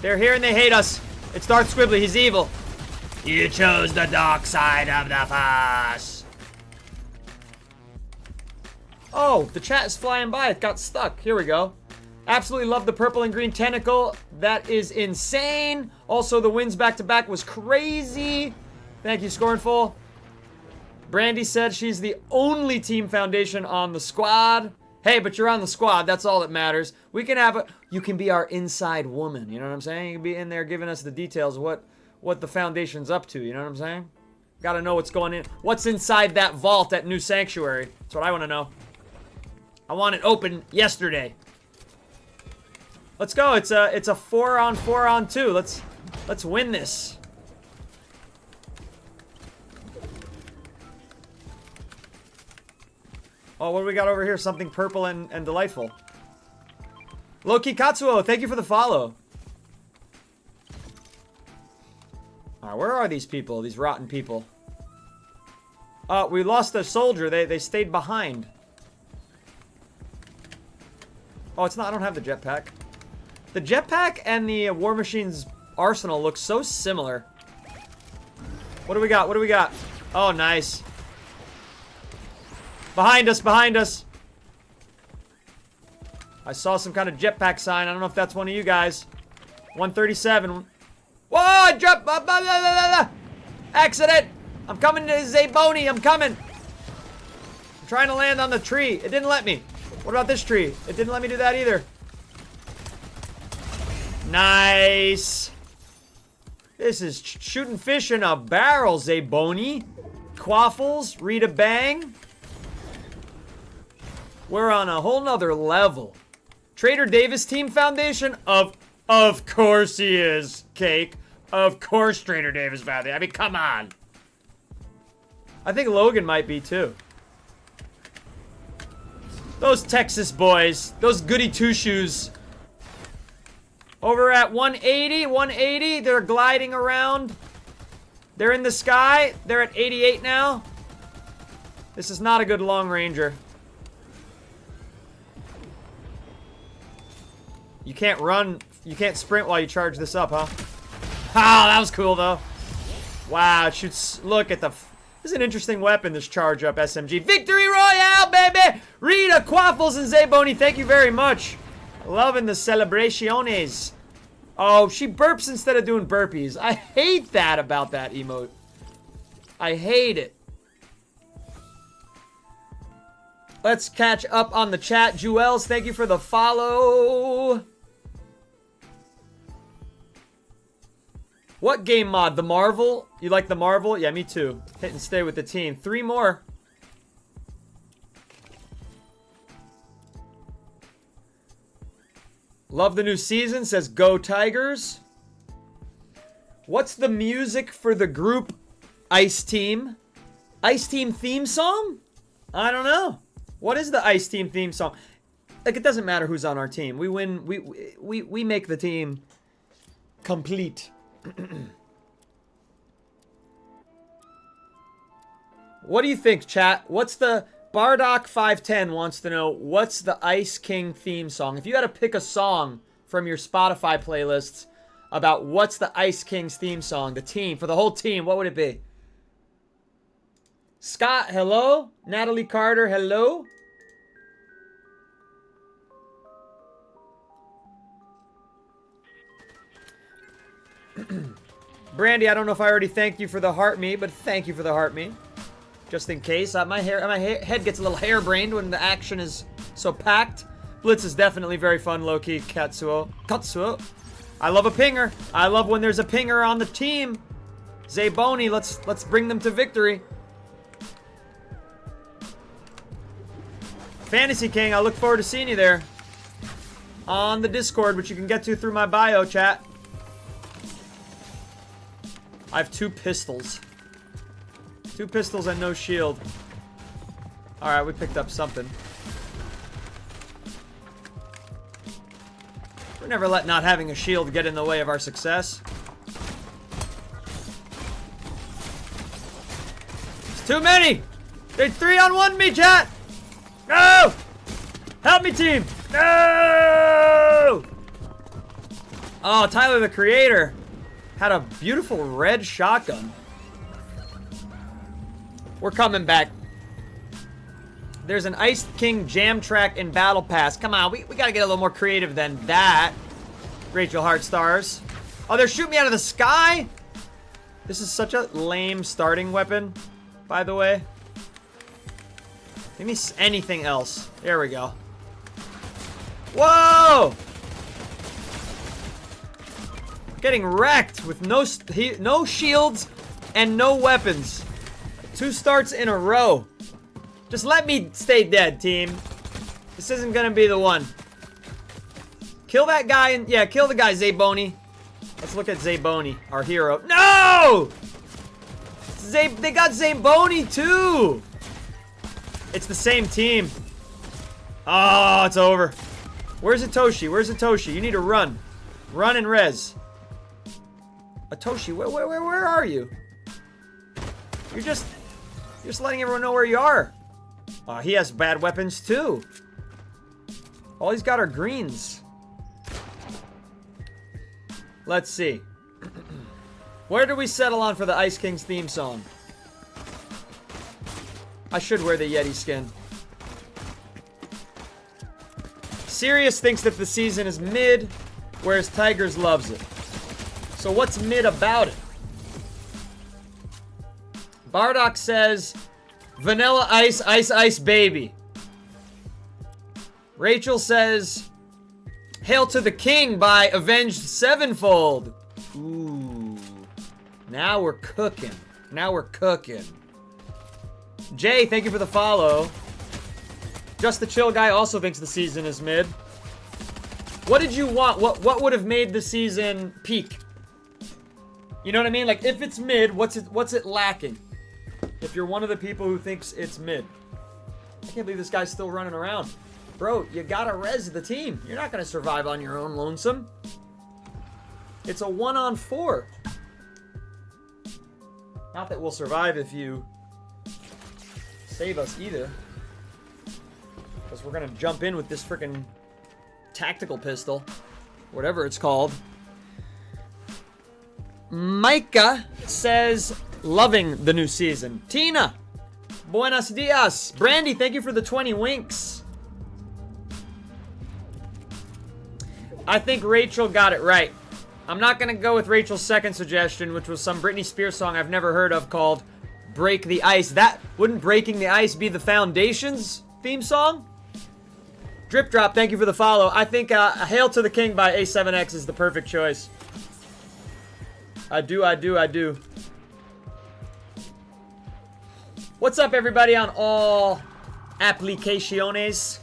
They're here and they hate us. It's Darth Squibbly. He's evil. You chose the dark side of the Force. Oh, the chat is flying by. It got stuck. Here we go. Absolutely love the purple and green tentacle. That is insane. Also, the wins back-to-back was crazy. Thank you, Scornful. Brandy said she's the only Team Foundation on the squad. Hey, but you're on the squad. That's all that matters. We can have a... You can be our inside woman. You know what I'm saying? You can be in there giving us the details of what the Foundation's up to. You know what I'm saying? Gotta know what's going in. What's inside that vault at New Sanctuary. That's what I want to know. I want it open yesterday. Let's go. It's a 4-on-4-on-2. Let's win this. Oh, what do we got over here? Something purple and delightful. Loki Katsuo, thank you for the follow. Alright, where are these people? These rotten people. We lost a soldier. They stayed behind. Oh, it's not. I don't have the jetpack. The jetpack and the War Machine's arsenal look so similar. What do we got? What do we got? Oh, nice. Behind us, behind us. I saw some kind of jetpack sign. I don't know if that's one of you guys. 137. Whoa, I dropped. Accident. I'm coming to Zaboni. I'm coming. I'm trying to land on the tree. It didn't let me. What about this tree? It didn't let me do that either. Nice. This is shooting fish in a barrel, Zaboni. Quaffles, Rita Bang. We're on a whole nother level. Trader Davis Team Foundation? Of course he is, Cake. Of course Trader Davis Foundation. I mean, come on. I think Logan might be too. Those Texas boys. Those goody two-shoes. Over at 180, 180. They're gliding around. They're in the sky. They're at 88 now. This is not a good long ranger. You can't run. You can't sprint while you charge this up, huh? Oh, that was cool, though. Wow, it shoots. Look at the... This is an interesting weapon, this charge up SMG. Victory Royale, baby! Rita, Quaffles, and Zaboni, thank you very much. Loving the celebraciones. Oh, she burps instead of doing burpees. I hate that about that emote. I hate it. Let's catch up on the chat. Jewels, thank you for the follow. What game mod? The Marvel? You like the Marvel? Yeah, me too. Hit and stay with the team. 3 more. Love the new season, says Go Tigers. What's the music for the group Ice Team? Ice Team theme song? I don't know. What is the Ice Team theme song? Like, it doesn't matter who's on our team. We win. We make the team complete. What do you think, chat? What's the... Bardock510 wants to know, what's the Ice King theme song? If you had to pick a song from your Spotify playlists about what's the Ice King's theme song, the team, for the whole team, what would it be? Scott, hello? Natalie Carter, hello? Brandy, I don't know if I already thanked you for the heart me, but thank you for the heart me. Just in case. My head gets a little harebrained when the action is so packed. Blitz is definitely very fun, low-key. Katsuo. I love a pinger. I love when there's a pinger on the team. Zaboni, let's bring them to victory. Fantasy King, I look forward to seeing you there. On the Discord, which you can get to through my bio, chat. I have 2 pistols. 2 pistols and no shield. Alright, we picked up something. We're never let not having a shield get in the way of our success. Too many! They 3-on-1 me, chat! No! Help me, team! No! Oh, Tyler the Creator had a beautiful red shotgun. We're coming back. There's an Ice King jam track in Battle Pass. Come on, we gotta get a little more creative than that. Rachel Heartstars. Oh, they're shooting me out of the sky? This is such a lame starting weapon, by the way. Give me anything else. There we go. Whoa! Getting wrecked with no shields and no weapons. 2 starts in a row. Just let me stay dead, team. This isn't gonna be the one. Kill that guy and yeah, kill the guy, Zayboni. Let's look at Zayboni, our hero. No! They got Zayboni too. It's the same team. Oh, it's over. Where's Atoshi? Where's Atoshi? You need to run. Run and res. Atoshi, where are you? You're just letting everyone know where you are. He has bad weapons too. All he's got are greens. Let's see. Where do we settle on for the Ice King's theme song? I should wear the Yeti skin. Sirius thinks that the season is mid, whereas Tigers loves it. So what's mid about it? Bardock says, Vanilla Ice, Ice Ice Baby. Rachel says, Hail to the King by Avenged Sevenfold. Ooh. Now we're cooking. Now we're cooking. Jay, thank you for the follow. Just the Chill Guy also thinks the season is mid. What did you want? What would have made the season peak? You know what I mean? Like, if it's mid, what's it lacking? If you're one of the people who thinks it's mid. I can't believe this guy's still running around. Bro, you gotta res the team. You're not gonna survive on your own lonesome. It's a 1-on-4. Not that we'll survive if you save us either. Because we're gonna jump in with this freaking tactical pistol. Whatever it's called. Micah says, loving the new season. Tina, buenos dias. Brandy, thank you for the 20 winks. I think Rachel got it right. I'm not going to go with Rachel's second suggestion, which was some Britney Spears song I've never heard of called Break the Ice. That wouldn't Breaking the Ice be the Foundation's theme song? Drip Drop, thank you for the follow. I think Hail to the King by A7X is the perfect choice. I do. What's up, everybody, on all applicaciones?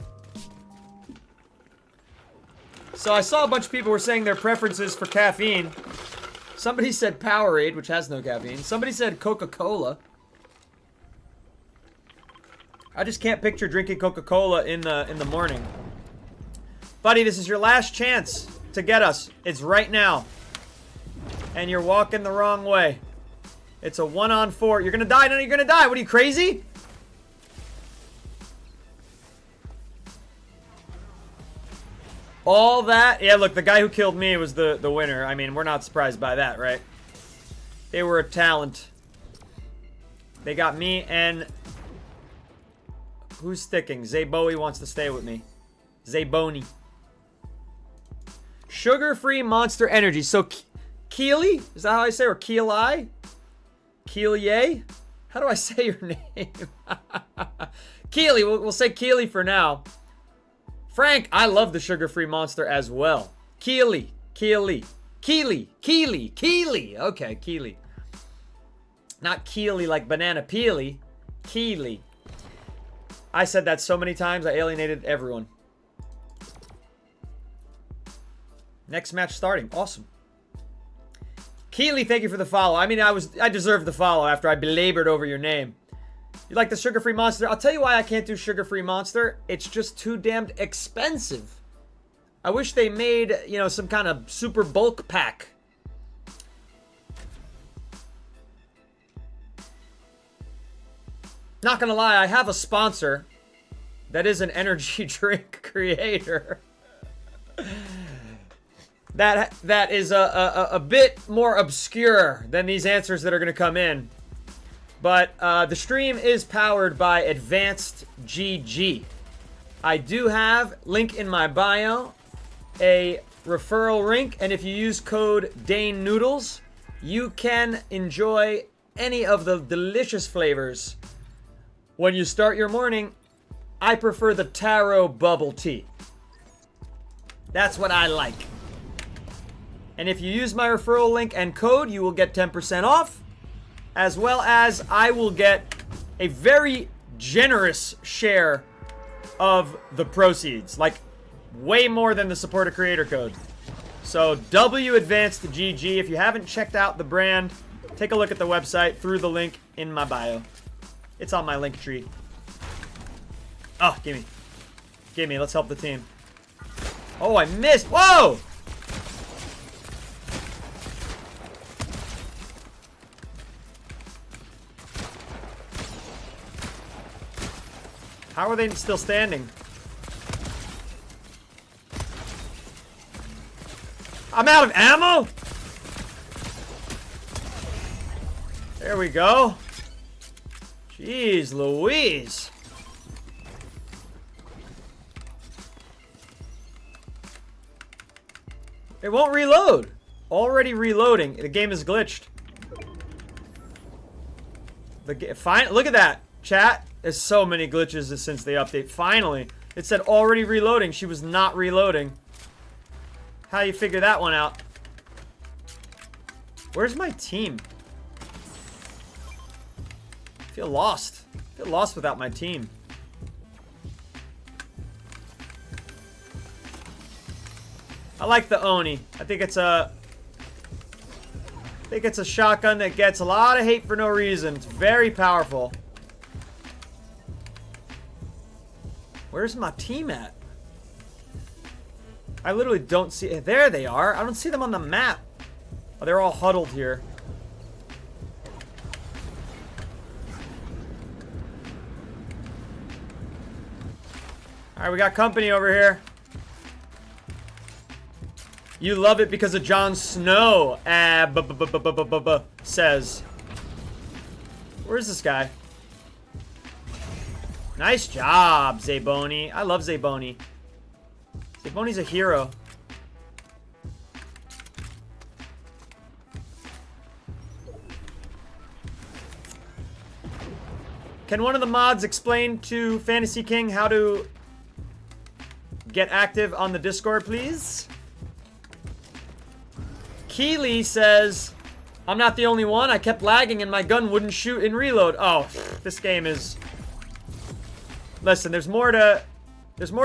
So I saw a bunch of people were saying their preferences for caffeine. Somebody said Powerade, which has no caffeine. Somebody said Coca-Cola. I just can't picture drinking Coca-Cola in the morning. Buddy, this is your last chance to get us. It's right now. And you're walking the wrong way. It's a 1-on-4. You're gonna die. No, you're gonna die. What are you, crazy? All that? Yeah, look, the guy who killed me was the winner. I mean, we're not surprised by that, right? They were a talent. They got me and... Who's sticking? Zaybowie wants to stay with me. Zayboni. Sugar-free Monster Energy. So, Keely? Is that how I say it? Or Keely? Keely? How do I say your name? Keely. We'll say Keely for now. Frank, I love the sugar-free Monster as well. Keely. Okay, Keely. Not Keely like banana peely. Keely. I said that so many times, I alienated everyone. Next match starting. Awesome. Keely, thank you for the follow. I mean, I deserved the follow after I belabored over your name. You like the sugar-free Monster? I'll tell you why I can't do sugar-free Monster. It's just too damned expensive. I wish they made, you know, some kind of super bulk pack. Not gonna lie, I have a sponsor that is an energy drink creator. That is a bit more obscure than these answers that are gonna come in. But the stream is powered by Advanced GG. I do have, link in my bio, a referral link, and if you use code Dane Noodles, you can enjoy any of the delicious flavors. When you start your morning, I prefer the taro bubble tea. That's what I like. And if you use my referral link and code, you will get 10% off, as well as I will get a very generous share of the proceeds, like way more than the supporter creator code. So W Advanced GG. If you haven't checked out the brand, take a look at the website through the link in my bio. It's on my link tree. Oh, gimme. Gimme, let's help the team. Oh, I missed. Whoa! How are they still standing? I'm out of ammo? There we go. Jeez Louise. It won't reload. Already reloading. The game is glitched. Fine. Look at that. Chat. There's so many glitches since the update. Finally. It said already reloading. She was not reloading. How you figure that one out? Where's my team? I feel lost. I feel lost without my team. I like the Oni. I think it's a shotgun that gets a lot of hate for no reason. It's very powerful. Where's my team at? I literally don't see... There they are. I don't see them on the map. Oh, they're all huddled here. Alright, we got company over here. You love it because of Jon Snow, says. Where's this guy? Nice job, Zaboni. I love Zaboni. Zaboni's a hero. Can one of the mods explain to Fantasy King how to get active on the Discord, please? Keely says, I'm not the only one. I kept lagging and my gun wouldn't shoot in reload. Oh, this game is... Listen, there's more to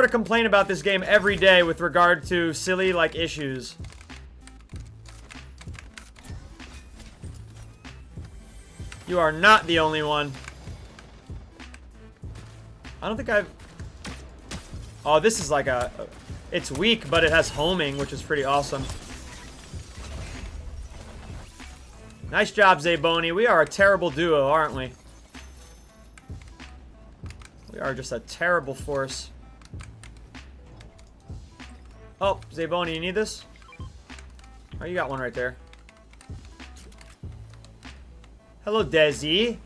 complain about this game every day with regard to silly, like, issues. You are not the only one. I don't think I've... Oh, this is like a... It's weak, but it has homing, which is pretty awesome. Nice job, Zaboni. We are a terrible duo, aren't we? We are just a terrible force. Oh, Zaboni, you need this? Oh, you got one right there. Hello, Desi.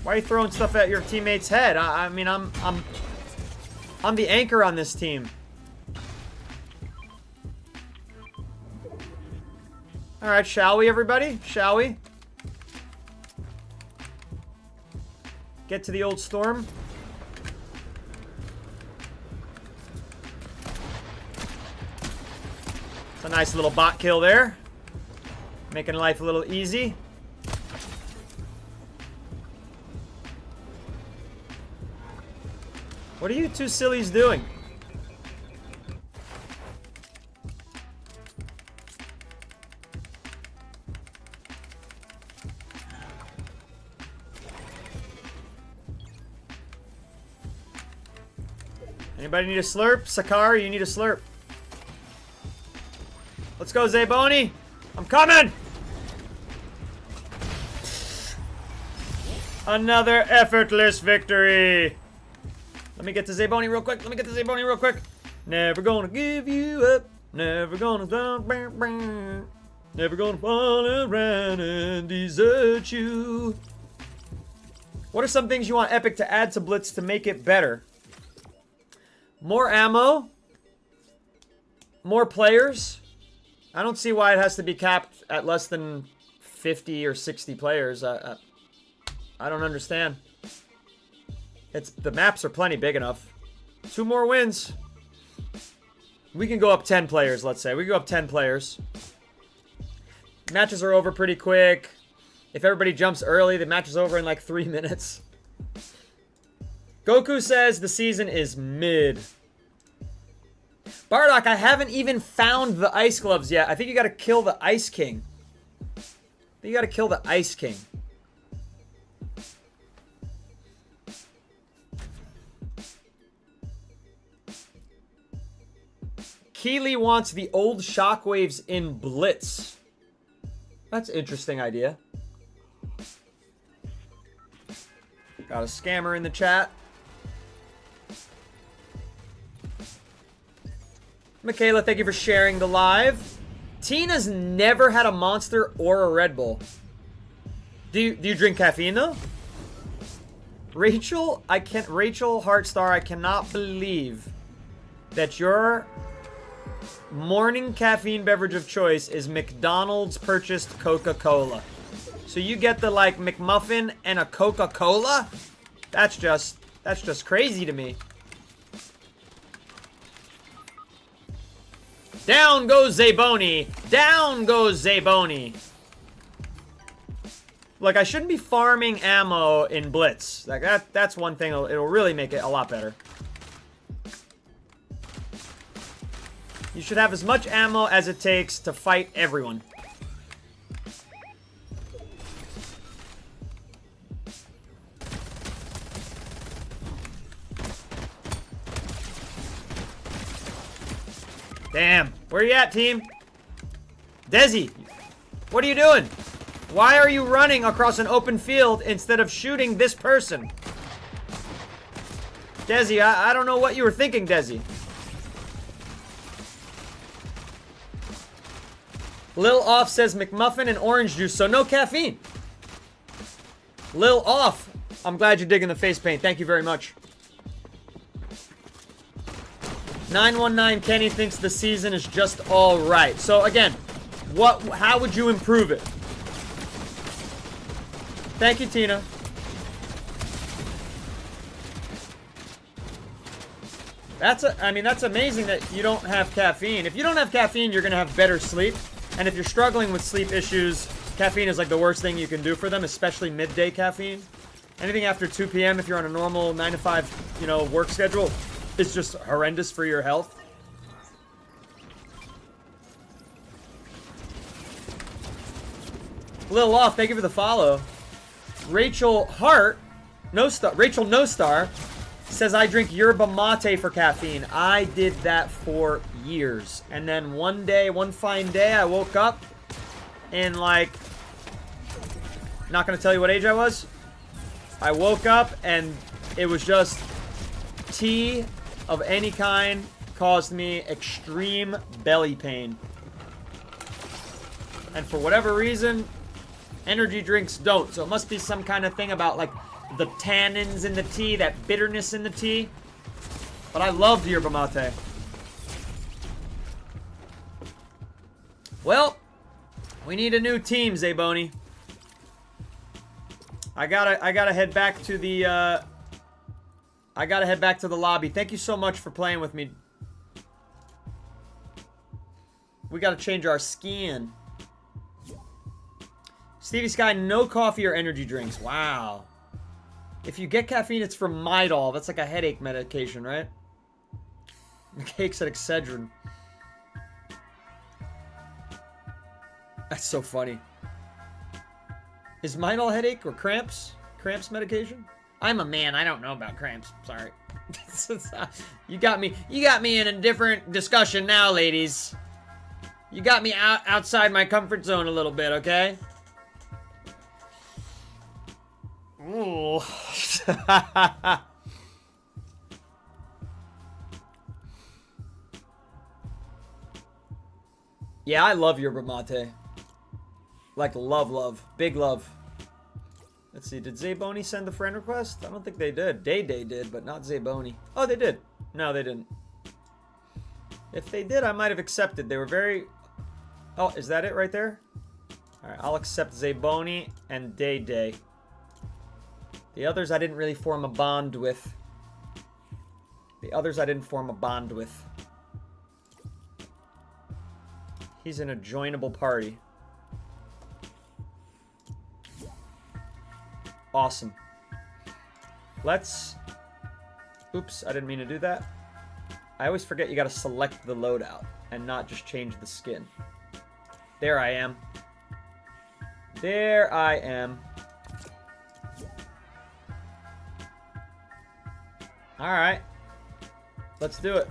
Why are you throwing stuff at your teammate's head? I mean, I'm the anchor on this team. All right, shall we, everybody? Shall we? Get to the old storm. It's a nice little bot kill there. Making life a little easy. What are you two sillies doing? Anybody need a slurp? Sakari, you need a slurp. Let's go, Zaboni. I'm coming! Another effortless victory. Let me get to Zaboni real quick. Never gonna give you up. Never gonna stop. Never gonna fall around and desert you. What are some things you want Epic to add to Blitz to make it better? More ammo. More players. I don't see why it has to be capped at less than 50 or 60 players. I don't understand. The maps are plenty big enough. 2 more wins. We can go up 10 players, let's say. We can go up 10 players. Matches are over pretty quick. If everybody jumps early, the match is over in like 3 minutes. Goku says the season is mid. Bardock, I haven't even found the ice gloves yet. I think you gotta kill the Ice King. Keeley wants the old shockwaves in Blitz. That's an interesting idea. Got a scammer in the chat. Michaela, thank you for sharing the live. Tina's never had a Monster or a Red Bull. Do you drink caffeine though? Rachel Heartstar, I cannot believe that your morning caffeine beverage of choice is McDonald's purchased Coca-Cola. So you get the like McMuffin and a Coca-Cola? That's just crazy to me. Down goes Zaboni. Down goes Zaboni. Like, I shouldn't be farming ammo in Blitz. Like that's one thing. It'll really make it a lot better. You should have as much ammo as it takes to fight everyone. Damn. Where you at, team? Desi, what are you doing? Why are you running across an open field instead of shooting this person? Desi, I don't know what you were thinking, Desi. Lil Off says McMuffin and orange juice, so no caffeine. Lil Off, I'm glad you're digging the face paint. Thank you very much. 919 Kenny thinks the season is just all right. So again, how would you improve it? Thank you, Tina. I mean, that's amazing that you don't have caffeine. If you don't have caffeine, you're gonna have better sleep. And if you're struggling with sleep issues, caffeine is like the worst thing you can do for them, especially midday caffeine. Anything after 2 p.m. if you're on a normal 9 to 5, work schedule, it's just horrendous for your health. Lil Off, thank you for the follow. Rachel Hart, Rachel No Star, says I drink yerba mate for caffeine. I did that for years. And then one fine day, I woke up and not gonna tell you what age I was. I woke up and it was just tea of any kind caused me extreme belly pain. And for whatever reason, energy drinks don't. So it must be some kind of thing about the tannins in the tea, that bitterness in the tea. But I loved yerba mate. Well, we need a new team, Zaboni. I gotta head back to the lobby. Thank you so much for playing with me. We gotta change our skin. Stevie Sky, no coffee or energy drinks. Wow. If you get caffeine, it's from Midol. That's like a headache medication, right? Cake said Excedrin. That's so funny. Is Midol headache or cramps? Cramps medication? I'm a man. I don't know about cramps. Sorry. You got me in a different discussion now, ladies. You got me outside my comfort zone a little bit, okay? Ooh. Yeah, I love yerba mate. Like, love. Big love. Let's see, did Zayboni send the friend request? I don't think they did. Day did, but not Zayboni. Oh, they did. No, they didn't. If they did, I might have accepted. They were very... Oh, is that it right there? Alright, I'll accept Zayboni and Day. The others I didn't really form a bond with. He's in a joinable party. Awesome. Let's... Oops, I didn't mean to do that. I always forget you gotta select the loadout and not just change the skin. There I am. There I am. Alright. Let's do it.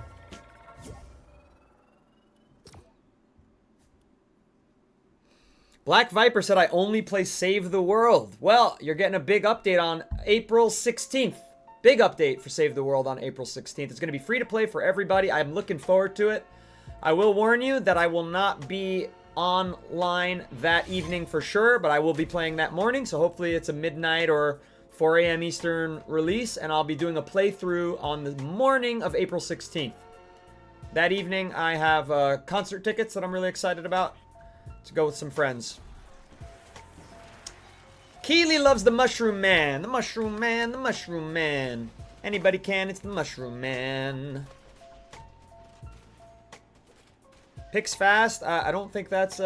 Black Viper said I only play Save the World. Well, you're getting a big update on April 16th. Big update for Save the World on April 16th. It's going to be free to play for everybody. I'm looking forward to it. I will warn you that I will not be online that evening for sure, but I will be playing that morning, so hopefully it's a midnight or 4 a.m. Eastern release, and I'll be doing a playthrough on the morning of April 16th. That evening, I have concert tickets that I'm really excited about to go with some friends. Keely loves the Mushroom Man. The Mushroom Man, the Mushroom Man. Anybody can, it's the Mushroom Man. Picks fast. I don't think that's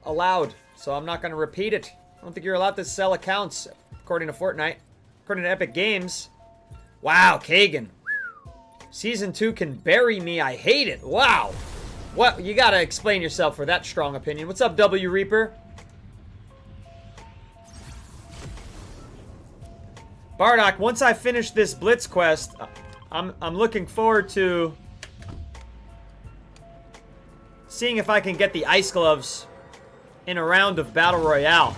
allowed, so I'm not going to repeat it. I don't think you're allowed to sell accounts, according to Fortnite. According to Epic Games. Wow, Kagan. Season 2 can bury me. I hate it. Wow. What? You got to explain yourself for that strong opinion. What's up, W Reaper? Bardock, once I finish this Blitz quest, I'm looking forward to seeing if I can get the Ice Gloves in a round of Battle Royale.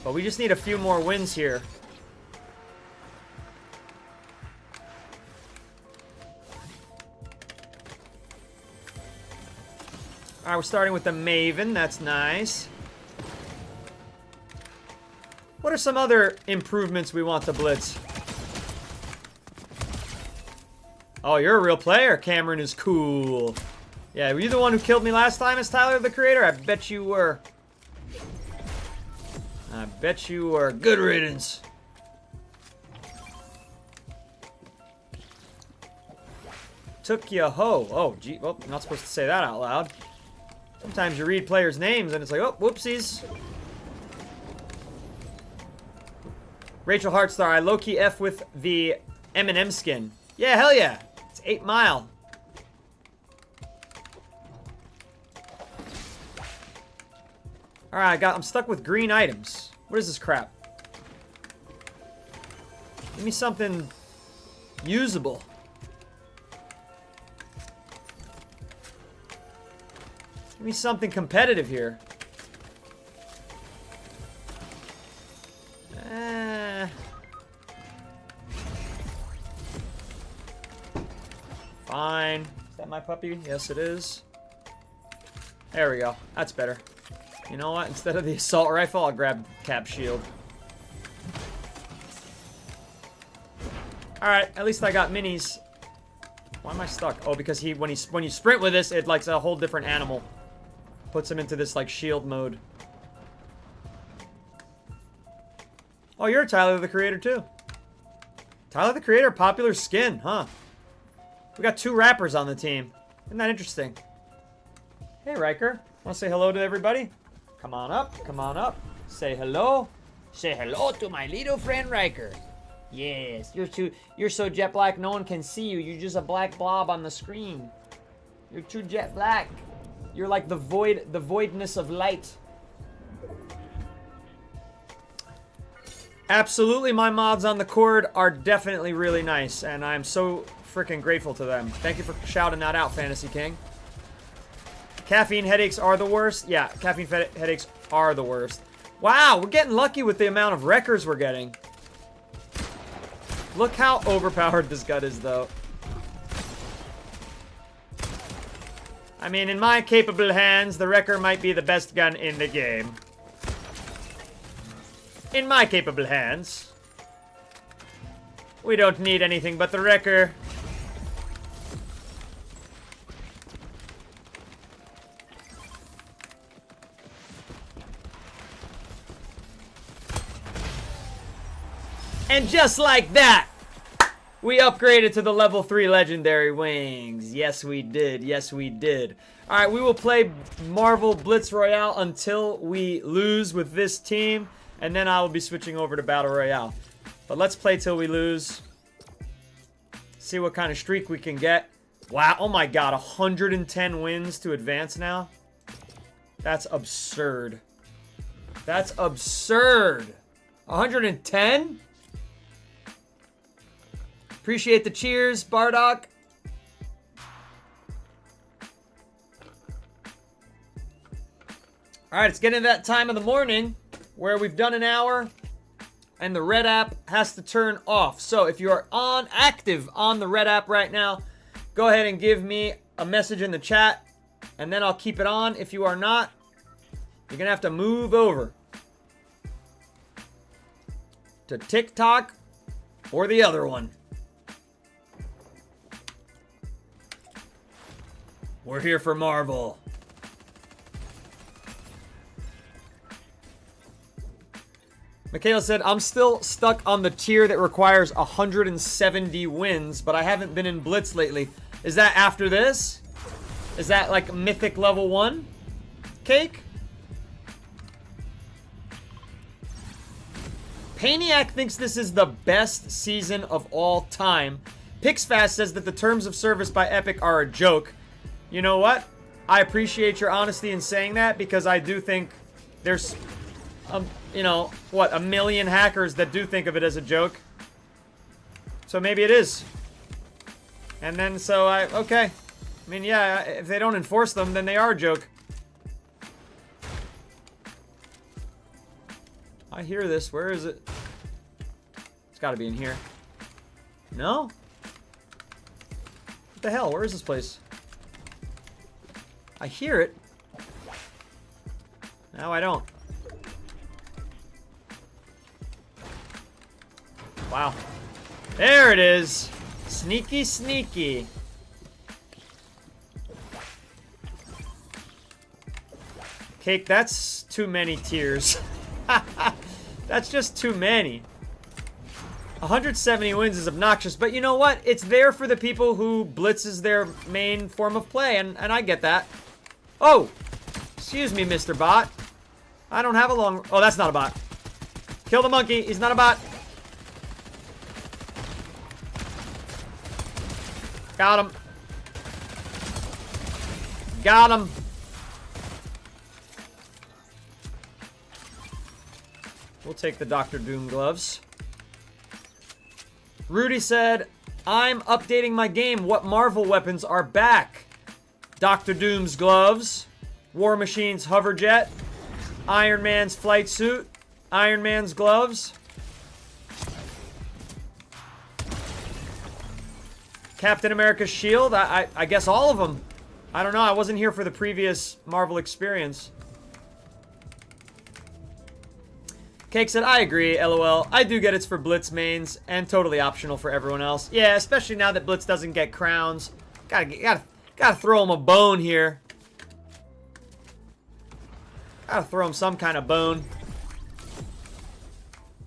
But we just need a few more wins here. Alright, we're starting with the Maven. That's nice. What are some other improvements we want to Blitz? Oh, you're a real player. Cameron is cool. Yeah, were you the one who killed me last time as Tyler the Creator? I bet you were. I bet you were. Good riddance. Took ya ho. Oh, gee. Well, I'm not supposed to say that out loud. Sometimes you read players' names and it's like, oh, whoopsies. Rachel Hartstar, I low-key F with the M&M skin. Yeah, hell yeah. It's 8 Mile. Alright, I'm stuck with green items. What is this crap? Give me something usable. Give me something competitive here. Fine. Is that my puppy? Yes, it is. There we go. That's better. You know what? Instead of the assault rifle, I'll grab Cap Shield. Alright, at least I got minis. Why am I stuck? Oh, because when you sprint with this, it likes a whole different animal. Puts him into this like shield mode. Oh, you're Tyler the Creator too. Tyler the Creator, popular skin, huh? We got 2 rappers on the team. Isn't that interesting? Hey, Riker. Want to say hello to everybody? Come on up. Come on up. Say hello. Say hello to my little friend Riker. Yes, you're so jet black no one can see you. You're just a black blob on the screen. You're too jet black. You're like the voidness of light. Absolutely, my mods on the Cord are definitely really nice, and I'm so freaking grateful to them. Thank you for shouting that out, Fantasy King. Caffeine headaches are the worst. Yeah, caffeine headaches are the worst. Wow, we're getting lucky with the amount of wreckers we're getting. Look how overpowered this gun is, though. I mean, in my capable hands, the wrecker might be the best gun in the game. In my capable hands. We don't need anything but the wrecker. And just like that, we upgraded to the level 3 legendary wings. Yes, we did. Yes, we did. All right, we will play Marvel Blitz Royale until we lose with this team, and then I will be switching over to Battle Royale. But let's play till we lose. See what kind of streak we can get. Wow, oh my god, 110 wins to advance now? That's absurd. That's absurd. 110? Appreciate the cheers, Bardock. All right, it's getting to that time of the morning where we've done an hour and the red app has to turn off. So if you are active on the red app right now, go ahead and give me a message in the chat and then I'll keep it on. If you are not, you're gonna have to move over to TikTok or the other one. We're here for Marvel. Michaela said, I'm still stuck on the tier that requires 170 wins, but I haven't been in Blitz lately. Is that after this? Is that like Mythic level 1? Cake? Paniac thinks this is the best season of all time. Pixfast says that the terms of service by Epic are a joke. You know what? I appreciate your honesty in saying that because I do think there's, you know, what, 1 million hackers that do think of it as a joke. So maybe it is. And then okay. I mean, yeah, if they don't enforce them, then they are a joke. I hear this. Where is it? It's got to be in here. No? What the hell? Where is this place? I hear it. No, I don't. Wow. There it is. Sneaky, sneaky. Cake, that's too many tiers. That's just too many. 170 wins is obnoxious, but you know what? It's there for the people who Blitz is their main form of play, and I get that. Oh! Excuse me, Mr. Bot. I don't have a long... Oh, that's not a bot. Kill the monkey. He's not a bot. Got him. Got him. We'll take the Dr. Doom gloves. Rudy said, I'm updating my game. What Marvel weapons are back? Dr. Doom's gloves. War Machine's hoverjet. Iron Man's flight suit. Iron Man's gloves. Captain America's shield. I guess all of them. I don't know. I wasn't here for the previous Marvel experience. Cake said, I agree, LOL. I do get it's for Blitz mains and totally optional for everyone else. Yeah, especially now that Blitz doesn't get crowns. Gotta throw him a bone here. Gotta throw him some kind of bone.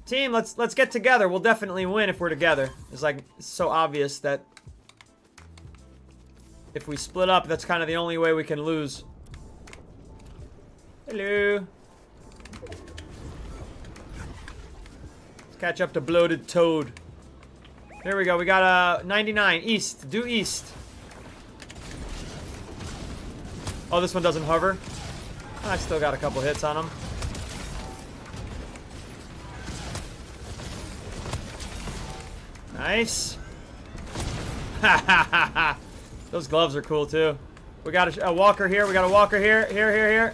Team, let's get together. We'll definitely win if we're together. It's so obvious that if we split up, that's kind of the only way we can lose. Hello. Let's catch up to Bloated Toad. There we go. We got 99. East. Due east. Oh, this one doesn't hover. I still got a couple hits on him. Nice. Ha ha ha ha. Those gloves are cool too. We got a walker here. We got a walker here. Here.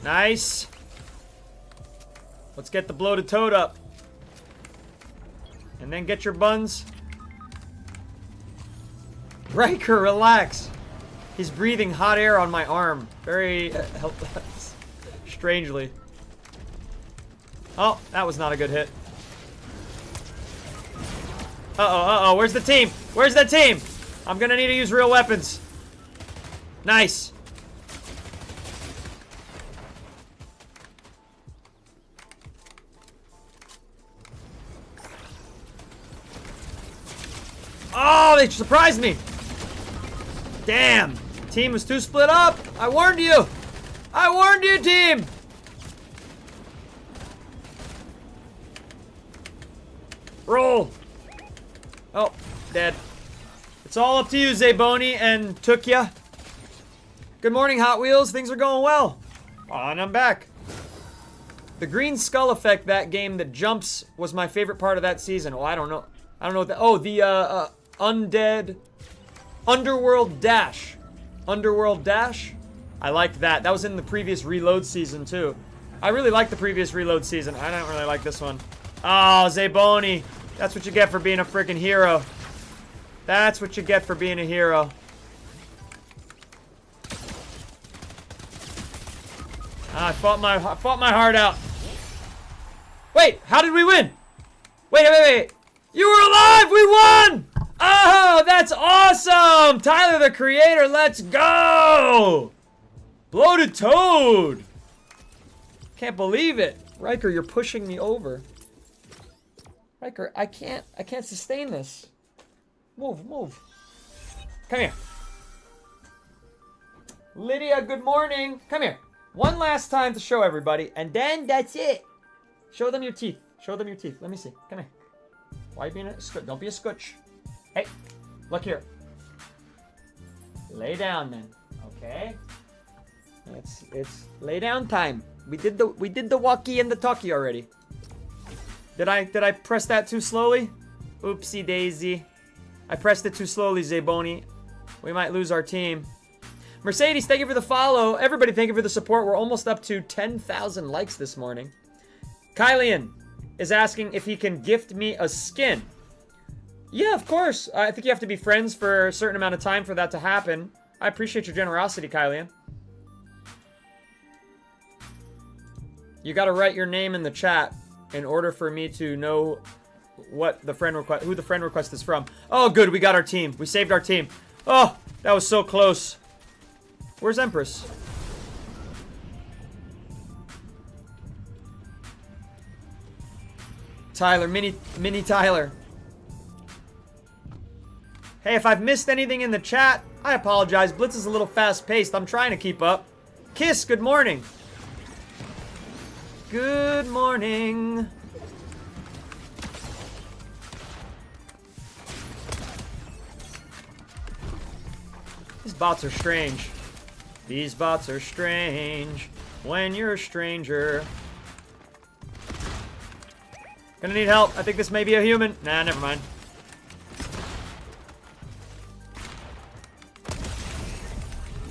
Nice. Let's get the bloated toad up. And then get your buns. Riker, relax. He's breathing hot air on my arm. Very helpless. Strangely. Oh, that was not a good hit. Uh-oh. Where's the team? Where's the team? I'm gonna need to use real weapons. Nice. Oh, they surprised me. Damn. Team was too split up. I warned you. I warned you, team. Roll. Oh, dead. It's all up to you, Zayboni and Tukya. Good morning, Hot Wheels. Things are going well. And I'm back. The green skull effect, that game that jumps, was my favorite part of that season. Oh, I don't know. I don't know what that... Oh, the, Undead... Underworld Dash. Underworld Dash? I liked that. That was in the previous Reload season, too. I really liked the previous Reload season. I don't really like this one. Oh, Zayboni. That's what you get for being a freaking hero. That's what you get for being a hero. I fought my heart out. Wait, how did we win? Wait. You were alive! We won! Oh, that's awesome! Tyler, the creator, let's go! Bloated Toad! Can't believe it. Riker, you're pushing me over. Riker, I can't sustain this. Move. Come here. Lydia, good morning. Come here. One last time to show everybody, and then that's it. Show them your teeth. Show them your teeth. Let me see. Come here. Why are you being a scooch? Don't be a scooch. Hey, look here. Lay down then. Okay. It's lay down time. We did the walkie and the talkie already. Did I press that too slowly? Oopsie daisy. I pressed it too slowly, Zayboni. We might lose our team. Mercedes, thank you for the follow. Everybody, thank you for the support. We're almost up to 10,000 likes this morning. Kylian is asking if he can gift me a skin. Yeah, of course. I think you have to be friends for a certain amount of time for that to happen. I appreciate your generosity, Kylian. You got to write your name in the chat in order for me to know what the friend request, who the friend request is from. Oh, good. We got our team. We saved our team. Oh, that was so close. Where's Empress? Tyler, mini Tyler. Hey, if I've missed anything in the chat, I apologize. Blitz is a little fast-paced. I'm trying to keep up. Kiss, good morning. Good morning. These bots are strange. These bots are strange when you're a stranger. Gonna need help. I think this may be a human. Nah, never mind.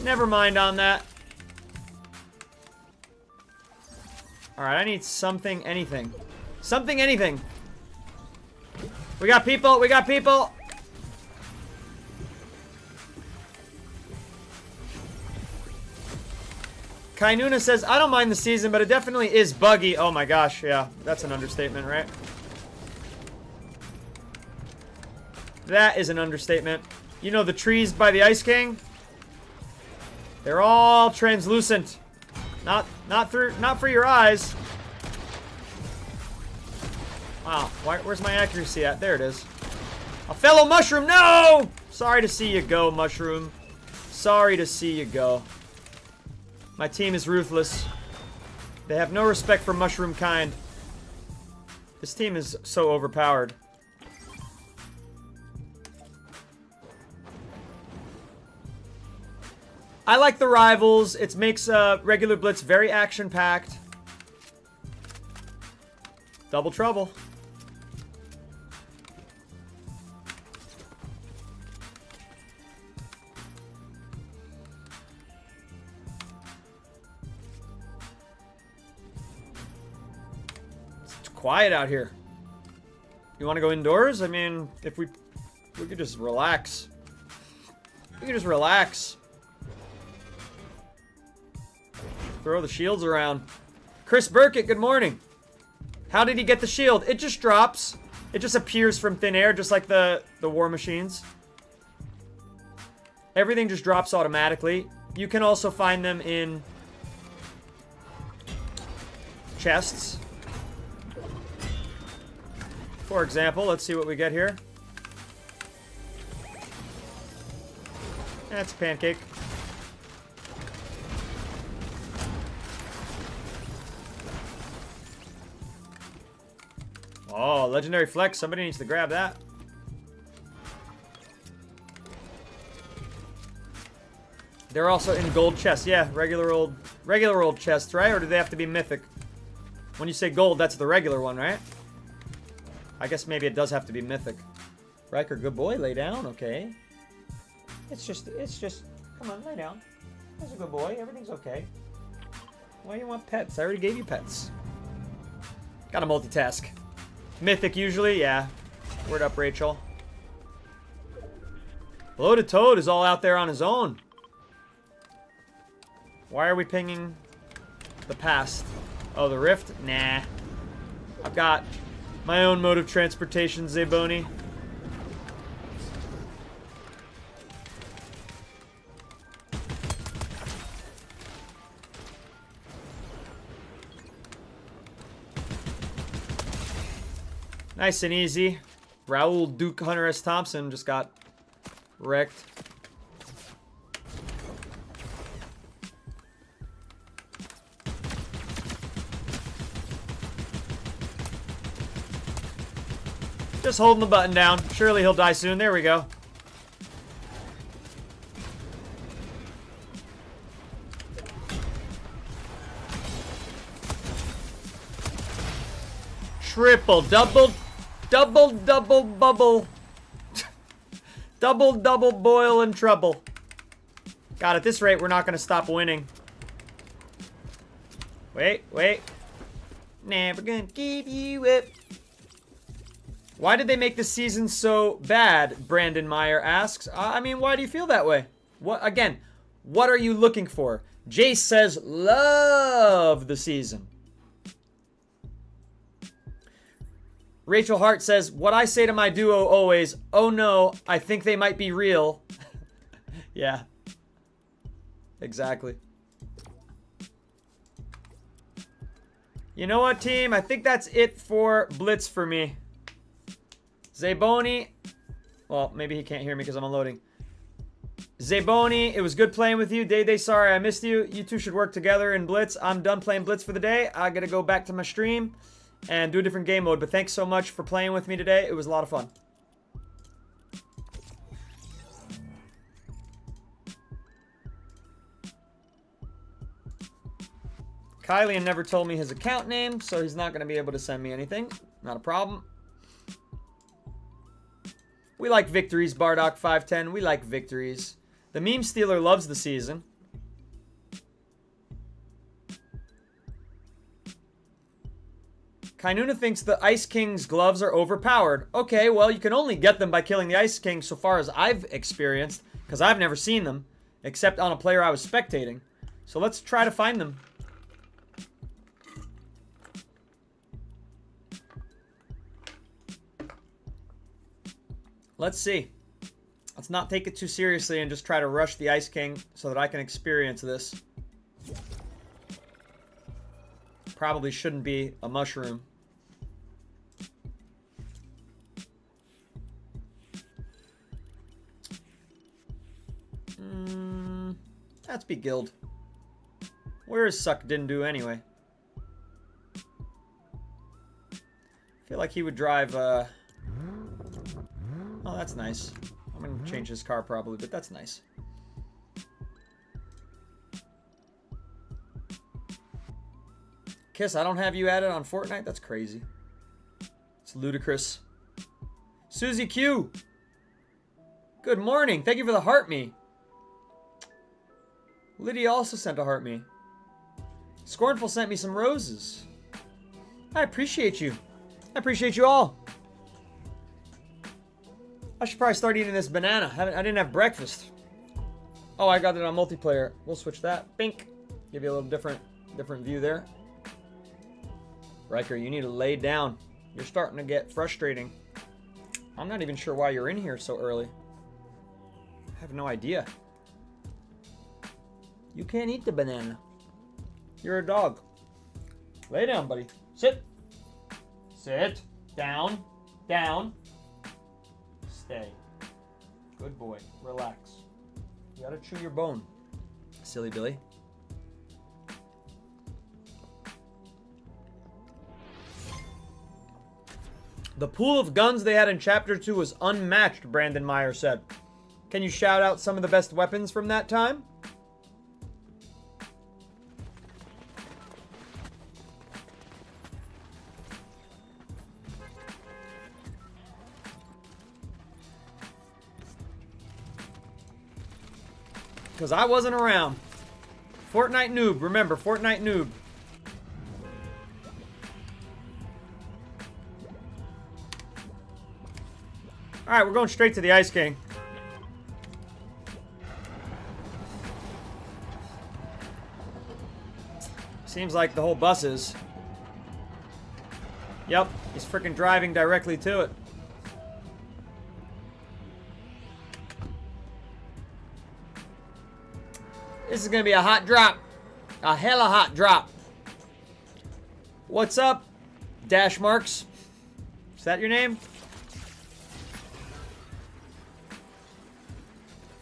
Never mind on that. Alright, I need something, anything. Something, anything. We got people, we got people. Kainuna says, I don't mind the season, but it definitely is buggy. Oh my gosh, yeah. That's an understatement, right? That is an understatement. You know the trees by the Ice King? They're all translucent. Not for your eyes. Wow, where's my accuracy at? There it is. A fellow mushroom, no! Sorry to see you go, mushroom. Sorry to see you go. My team is ruthless. They have no respect for mushroom kind. This team is so overpowered. I like the rivals. It makes regular Blitz very action-packed. Double trouble. quiet out here. You want to go indoors? I mean, if we could just relax. We could just relax. Throw the shields around. Chris Burkett, good morning. How did he get the shield? It just drops. It just appears from thin air, just like the war machines. Everything just drops automatically. You can also find them in chests. For example, let's see what we get here. That's a pancake. Oh, legendary flex. Somebody needs to grab that. They're also in gold chests. Yeah, regular old chests, right? Or do they have to be mythic? When you say gold, that's the regular one, right? I guess maybe it does have to be mythic. Riker, good boy. Lay down. Okay. It's just, come on, lay down. That's a good boy. Everything's okay. Why do you want pets? I already gave you pets. Gotta multitask. Mythic usually, yeah. Word up, Rachel. Loaded Toad is all out there on his own. Why are we pinging the past? Oh, the rift? Nah. I've got my own mode of transportation, Zaboni. Nice and easy. Raul Duke Hunter S. Thompson just got wrecked. Just holding the button down. Surely he'll die soon. There we go. Triple, double bubble. double boil and trouble. God, at this rate, we're not going to stop winning. Wait. Never gonna give you up. Why did they make this season so bad? Brandon Meyer asks. I mean, why do you feel that way? What again? What are you looking for? Jace says, love the season. Rachel Hart says, what I say to my duo always, oh no, I think they might be real. Yeah. Exactly. You know what, team? I think that's it for Blitz for me. Zaboni. Well, maybe he can't hear me because I'm unloading. Zaboni, it was good playing with you. Day, sorry I missed you. You two should work together in Blitz. I'm done playing Blitz for the day. I gotta go back to my stream and do a different game mode. But thanks so much for playing with me today. It was a lot of fun. Kylian never told me his account name, so he's not going to be able to send me anything. Not a problem. We like victories, Bardock510. We like victories. The meme stealer loves the season. Kainuna thinks the Ice King's gloves are overpowered. Okay, well, you can only get them by killing the Ice King so far as I've experienced, because I've never seen them, except on a player I was spectating. So let's try to find them. Let's see. Let's not take it too seriously and just try to rush the Ice King so that I can experience this. Probably shouldn't be a mushroom. That's be Guild. Where is Suck Dindu anyway? I feel like he would drive, Oh, that's nice. I'm gonna change his car probably, but that's nice. Kiss, I don't have you added on Fortnite? That's crazy. It's ludicrous. Susie Q. Good morning. Thank you for the heart me. Lydia also sent a heart me. Scornful sent me some roses. I appreciate you. I appreciate you all. I should probably start eating this banana. I didn't have breakfast. Oh, I got it on multiplayer. We'll switch that. Bink. Give you a little different view there. Riker, you need to lay down. You're starting to get frustrating. I'm not even sure why you're in here so early. I have no idea. You can't eat the banana. You're a dog. Lay down, buddy. Sit. Sit. Down. Down. Stay. Good boy. Relax. You gotta chew your bone. Silly Billy. The pool of guns they had in Chapter 2 was unmatched, Brandon Meyer said. Can you shout out some of the best weapons from that time? Because I wasn't around. Fortnite noob. Remember, Fortnite noob. Alright, we're going straight to the Ice King. Seems like the whole bus is. Yep, he's freaking driving directly to it. This is gonna be a hot drop. A hella hot drop. What's up, Dash Marks? Is that your name?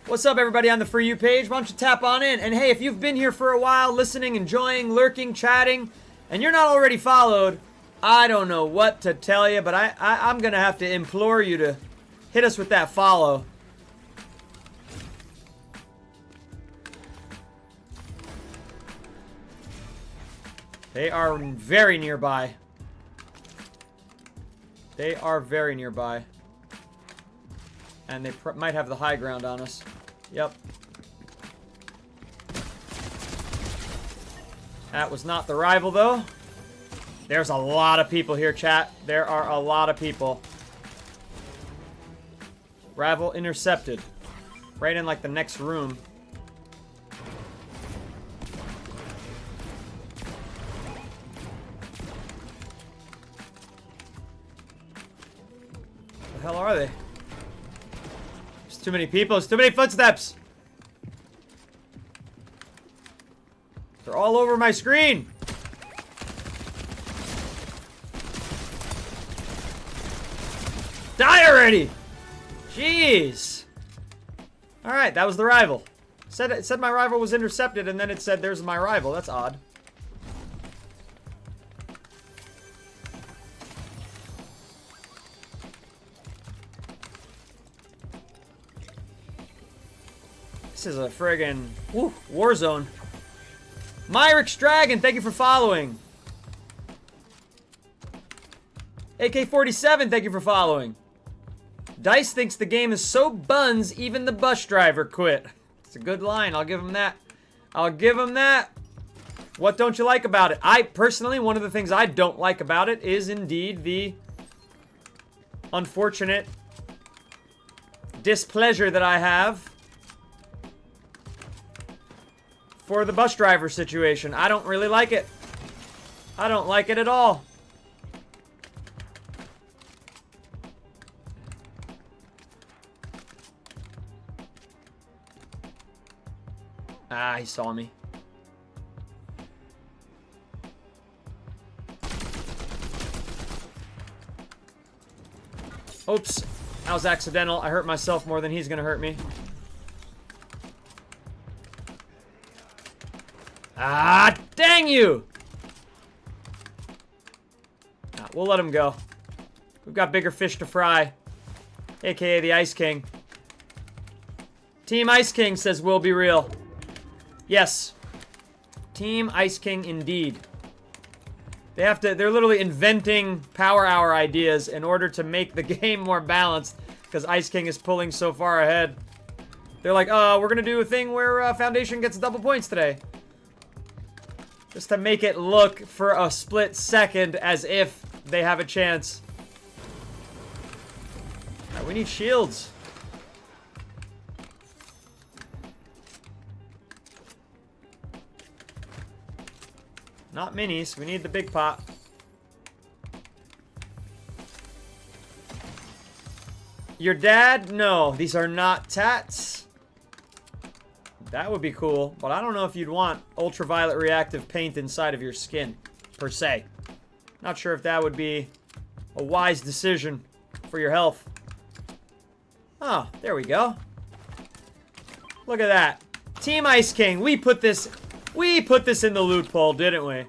What's up, everybody on the For You page? Why don't you tap on in? And hey, if you've been here for a while, listening, enjoying, lurking, chatting, and you're not already followed, I don't know what to tell you, but I'm gonna have to implore you to hit us with that follow. They are very nearby. They are very nearby. And they might have the high ground on us. Yep. That was not the rival, though. There's a lot of people here, chat. There are a lot of people. Rival intercepted. Right in, like, the next room. The hell are they? There's too many people. There's too many footsteps. They're all over my screen. Die already! Jeez. Alright, that was the rival. It said my rival was intercepted, and then it said there's my rival. That's odd. This is a friggin' war zone. Myrix Dragon, thank you for following. AK-47, thank you for following. Dice thinks the game is so buns, even the bus driver quit. It's a good line. I'll give him that. I'll give him that. What don't you like about it? Personally, one of the things I don't like about it is indeed the unfortunate displeasure that I have for the bus driver situation. I don't really like it. I don't like it at all. Ah, he saw me. Oops. That was accidental. I hurt myself more than he's gonna hurt me. Ah, dang you! Nah, we'll let him go. We've got bigger fish to fry. AKA the Ice King. Team Ice King says we'll be real. Yes. Team Ice King indeed. They're literally inventing power hour ideas in order to make the game more balanced because Ice King is pulling so far ahead. They're like, we're gonna do a thing where Foundation gets double points today. Just to make it look for a split second as if they have a chance. We need shields. Not minis. We need the big pot. Your dad? No, these are not tats. That would be cool, but I don't know if you'd want ultraviolet reactive paint inside of your skin, per se. Not sure if that would be a wise decision for your health. Oh, there we go. Look at that. Team Ice King, we put this in the loot pool, didn't we?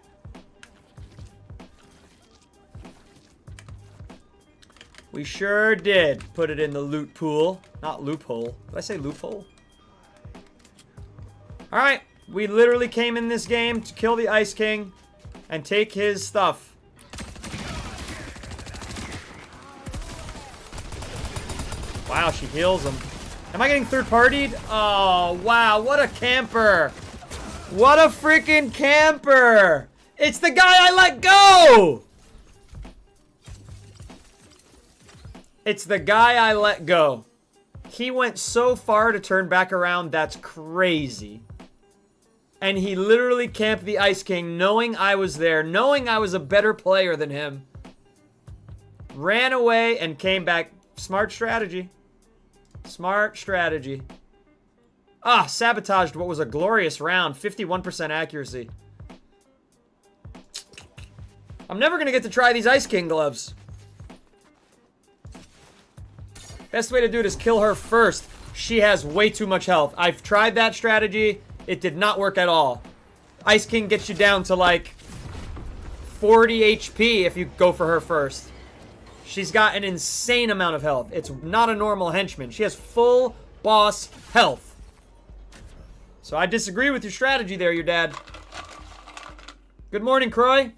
We sure did put it in the loot pool. Not loophole. Did I say loophole? Alright. We literally came in this game to kill the Ice King and take his stuff. Wow, she heals him. Am I getting third-partied? Oh, wow. What a camper. What a freaking camper. It's the guy I let go. It's the guy I let go. He went so far to turn back around, that's crazy. And he literally camped the Ice King knowing I was there, knowing I was a better player than him. Ran away and came back. Smart strategy. Smart strategy. Ah, sabotaged what was a glorious round. 51% accuracy. I'm never going to get to try these Ice King gloves. Best way to do it is kill her first. She has way too much health. I've tried that strategy. It did not work at all. Ice King gets you down to like 40 HP if you go for her first. She's got an insane amount of health. It's not a normal henchman. She has full boss health. So I disagree with your strategy there, your dad. Good morning, Croy.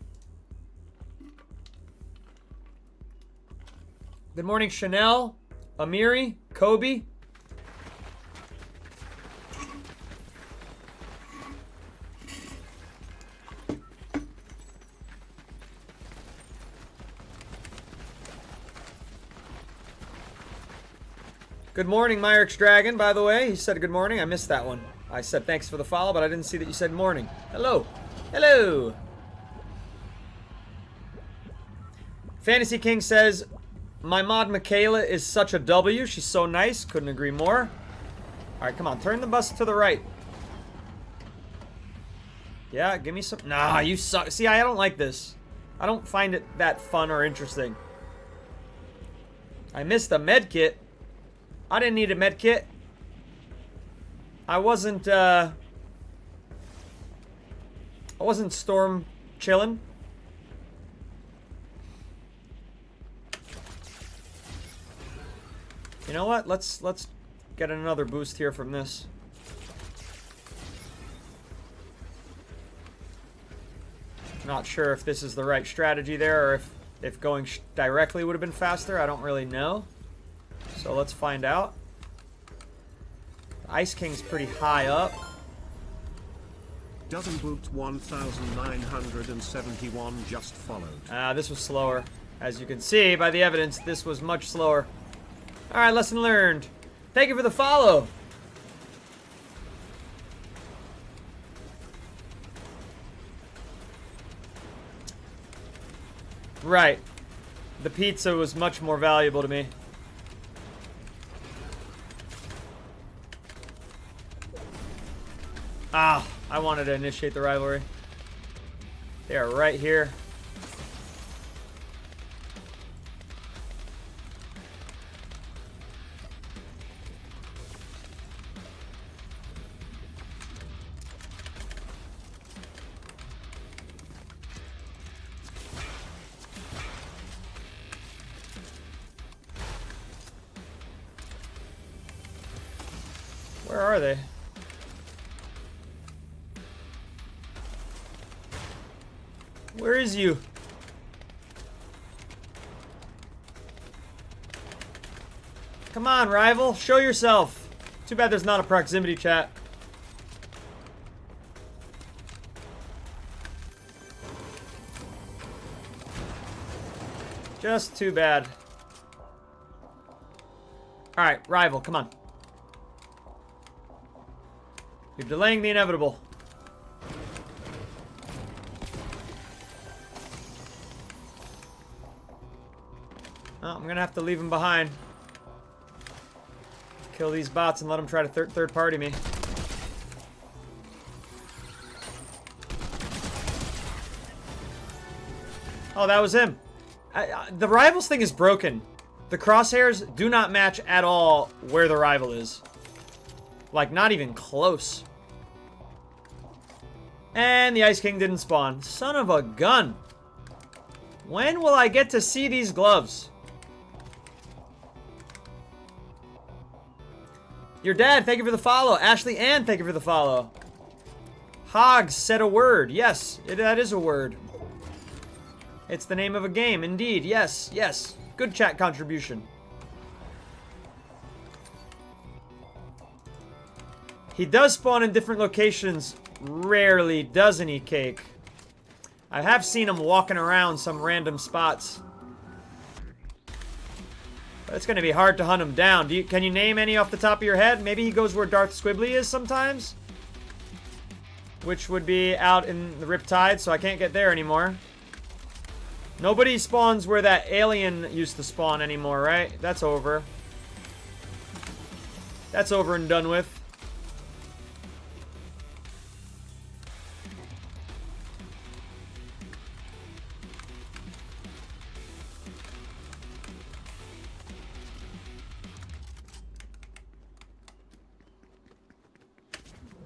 Good morning, Chanel. Amiri, Kobe. Good morning, Myrix Dragon, by the way. He said good morning. I missed that one. I said thanks for the follow, but I didn't see that you said morning. Hello. Hello. Fantasy King says, my mod Michaela is such a W. She's so nice. Couldn't agree more. Alright, come on. Turn the bus to the right. Yeah, give me some... Nah, you suck. See, I don't like this. I don't find it that fun or interesting. I missed a med kit. I didn't need a med kit. I wasn't storm chilling. You know what? Let's get another boost here from this. Not sure if this is the right strategy there, or if going directly would have been faster. I don't really know. So let's find out. Ice King's pretty high up. Doesn't boot 1971 just followed. This was slower. As you can see by the evidence, this was much slower. Alright, lesson learned. Thank you for the follow. Right. The pizza was much more valuable to me. Ah, I wanted to initiate the rivalry. They are right here. Where are they? Where is you? Come on, rival. Show yourself. Too bad there's not a proximity chat. Just too bad. Alright, rival, come on. You're delaying the inevitable. Oh, I'm gonna have to leave him behind. Kill these bots and let them try to third party me. Oh, that was him. The rivals thing is broken. The crosshairs do not match at all where the rival is. Like, not even close. And the Ice King didn't spawn. Son of a gun. When will I get to see these gloves? Your dad, thank you for the follow. Ashley Ann, thank you for the follow. Hogs said a word. Yes, that is a word. It's the name of a game, indeed. Yes, yes. Good chat contribution. He does spawn in different locations rarely, doesn't he, Cake? I have seen him walking around some random spots. But it's going to be hard to hunt him down. Can you name any off the top of your head? Maybe he goes where Darth Squibbly is sometimes? Which would be out in the Riptide, so I can't get there anymore. Nobody spawns where that alien used to spawn anymore, right? That's over. That's over and done with.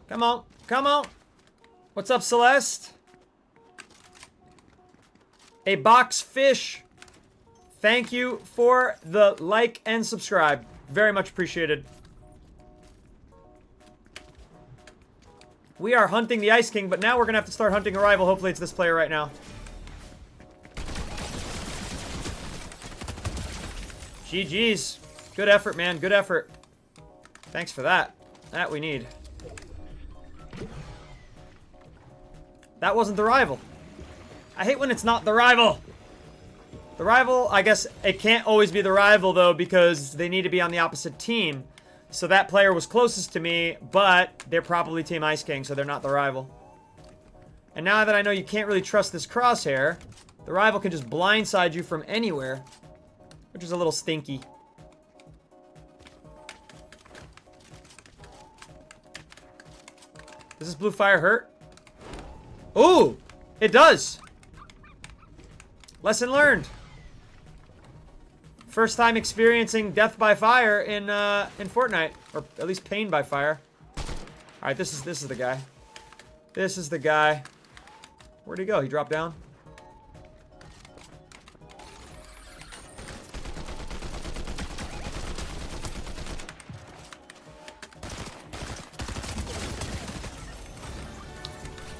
Come on, come on. What's up, Celeste? A box fish. Thank you for the like and subscribe. Very much appreciated. We are hunting the Ice King, but now we're going to have to start hunting a rival. Hopefully it's this player right now. GG's. Good effort, man. Good effort. Thanks for that. That we need. That wasn't the rival. I hate when it's not the rival. The rival, I guess it can't always be the rival, though, because they need to be on the opposite team. So that player was closest to me, but they're probably Team Ice King, so they're not the rival. And now that I know you can't really trust this crosshair, the rival can just blindside you from anywhere, which is a little stinky. Does this blue fire hurt? Ooh, it does. Lesson learned. First time experiencing death by fire in Fortnite, or at least pain by fire. All right, this is the guy. This is the guy. Where'd he go? He dropped down.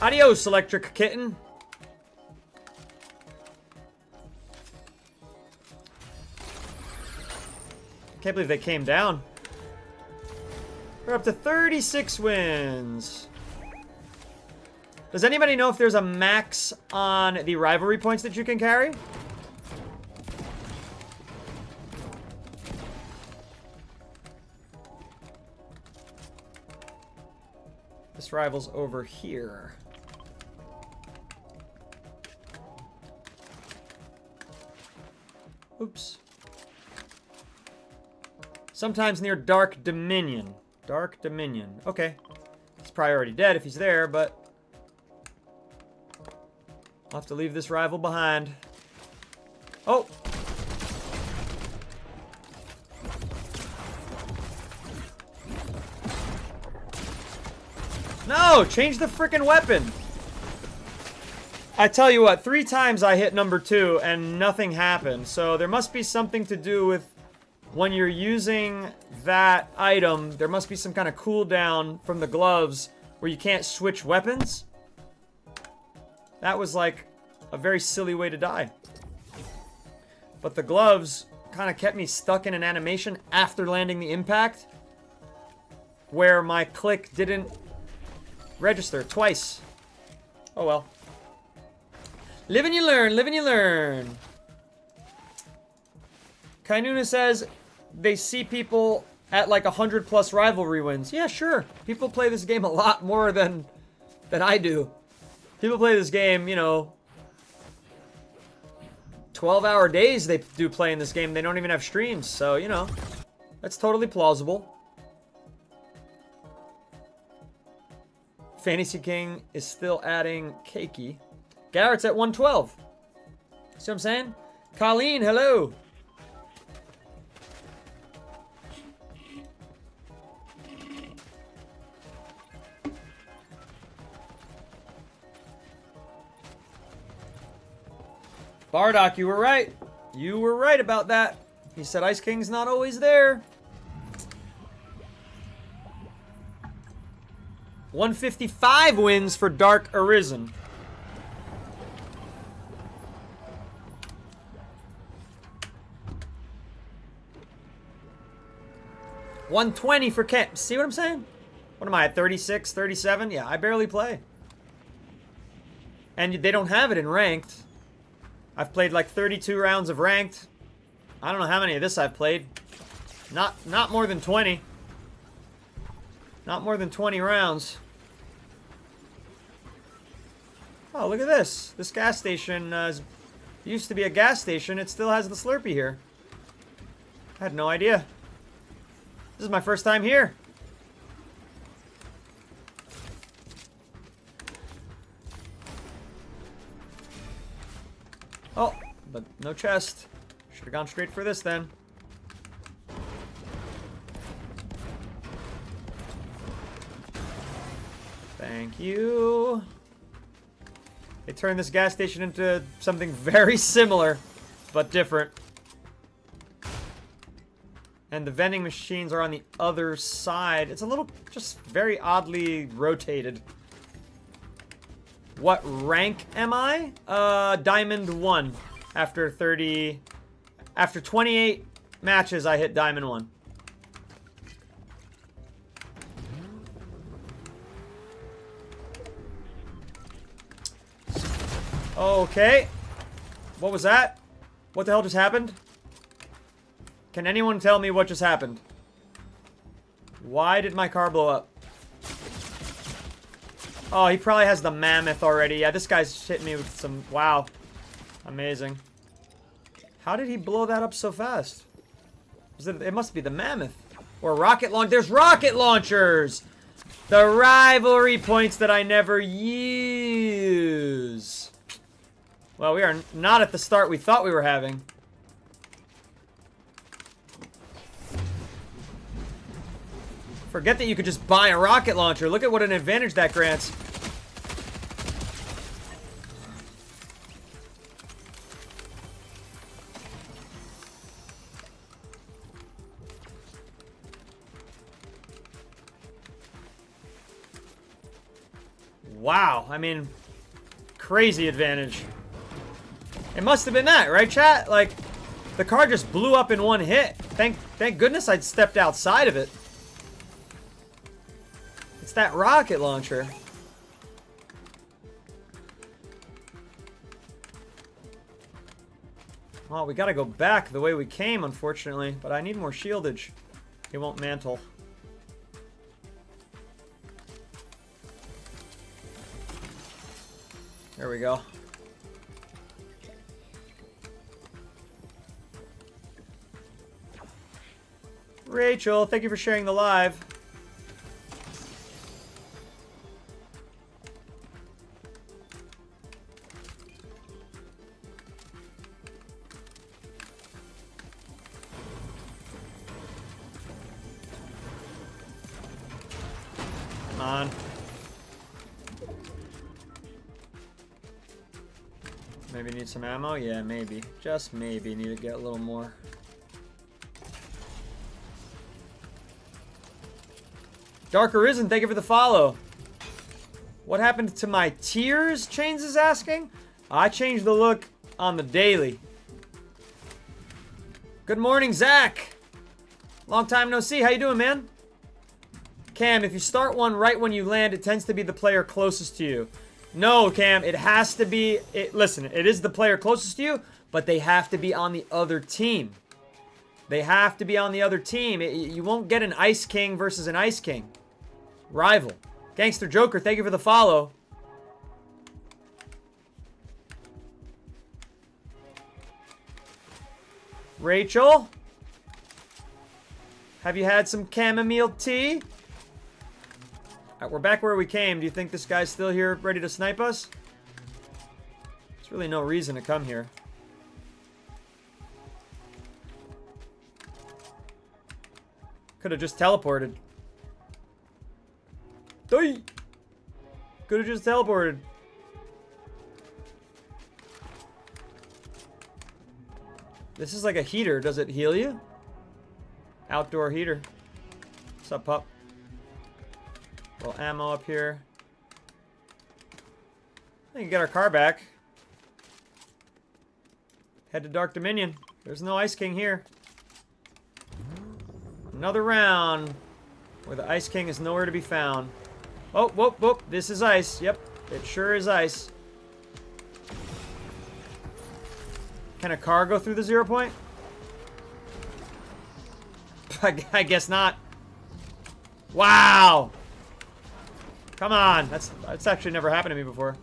Adios, Electric Kitten. Can't believe they came down. We're up to 36 wins. Does anybody know if there's a max on the rivalry points that you can carry? This rival's over here. Oops. Sometimes near Dark Dominion. Dark Dominion. Okay. He's probably already dead if he's there, but I'll have to leave this rival behind. Oh! No! Change the frickin' weapon! I tell you what, 3 times I hit number 2 and nothing happened. So there must be something to do with when you're using that item, there must be some kind of cooldown from the gloves where you can't switch weapons. That was like a very silly way to die. But the gloves kind of kept me stuck in an animation after landing the impact where my click didn't register twice. Oh well. Live and you learn, live and you learn. Kainuna says, they see people at like 100+ rivalry wins. Yeah, sure. People play this game a lot more than I do. People play this game, you know, 12-hour days they do play in this game. They don't even have streams. So, you know, that's totally plausible. Fantasy King is still adding Keiki. Garrett's at 112. See what I'm saying? Colleen, hello. Bardock, you were right. You were right about that. He said Ice King's not always there. 155 wins for Dark Arisen. $120 for Kent. See what I'm saying? What am I at, 36, 37? Yeah, I barely play. And they don't have it in ranked. I've played like 32 rounds of ranked. I don't know how many of this I've played. Not more than 20. Not more than 20 rounds. Oh, look at this. This gas station used to be a gas station. It still has the Slurpee here. I had no idea. This is my first time here. Oh, but no chest. Should have gone straight for this then. Thank you. They turned this gas station into something very similar, but different. And the vending machines are on the other side. It's a little, just very oddly rotated. What rank am I? Diamond 1. After 28 matches, I hit Diamond 1. Okay. What was that? What the hell just happened? Can anyone tell me what just happened? Why did my car blow up? Oh, he probably has the mammoth already. Yeah, this guy's hitting me with some... Wow. Amazing. How did he blow that up so fast? It must be the mammoth. Or rocket launch. There's rocket launchers! The rivalry points that I never use. Well, we are not at the start we thought we were having. Forget that you could just buy a rocket launcher. Look at what an advantage that grants. Wow, I mean, crazy advantage. It must have been that, right, chat? Like, the car just blew up in one hit. Thank goodness I'd stepped outside of it. It's that rocket launcher. Well, we gotta go back the way we came, unfortunately. But I need more shieldage. He won't mantle. There we go. Rachel, thank you for sharing the live. Come on. Maybe need some ammo? Yeah, maybe. Just maybe need to get a little more. Dark Arisen, thank you for the follow. What happened to my tiers? Chains is asking. I changed the look on the daily. Good morning, Zach. Long time no see. How you doing, man? Cam, if you start one right when you land, it tends to be the player closest to you. No, Cam, it has to be... Listen, it is the player closest to you, but they have to be on the other team. They have to be on the other team. You won't get an Ice King versus an Ice King. Rival. Gangster Joker, thank you for the follow. Rachel? Have you had some chamomile tea? All right, we're back where we came. Do you think this guy's still here ready to snipe us? There's really no reason to come here. Could have just teleported. Could have just teleported. This is like a heater. Does it heal you? Outdoor heater. What's up, pup? A little ammo up here. I think we get our car back. Head to Dark Dominion. There's no Ice King here. Another round where the Ice King is nowhere to be found. Oh, whoop, whoop. This is ice. Yep, it sure is ice. Can a car go through the 0 point? I guess not. Wow. Come on. That's actually never happened to me before.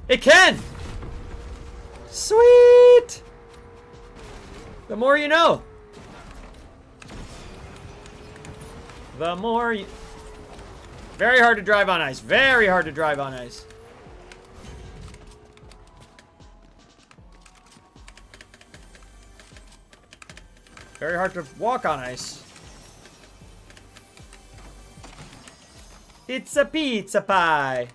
It can! Sweet! The more you know. The more you... Very hard to drive on ice. Very hard to drive on ice. Very hard to walk on ice. It's a pizza pie.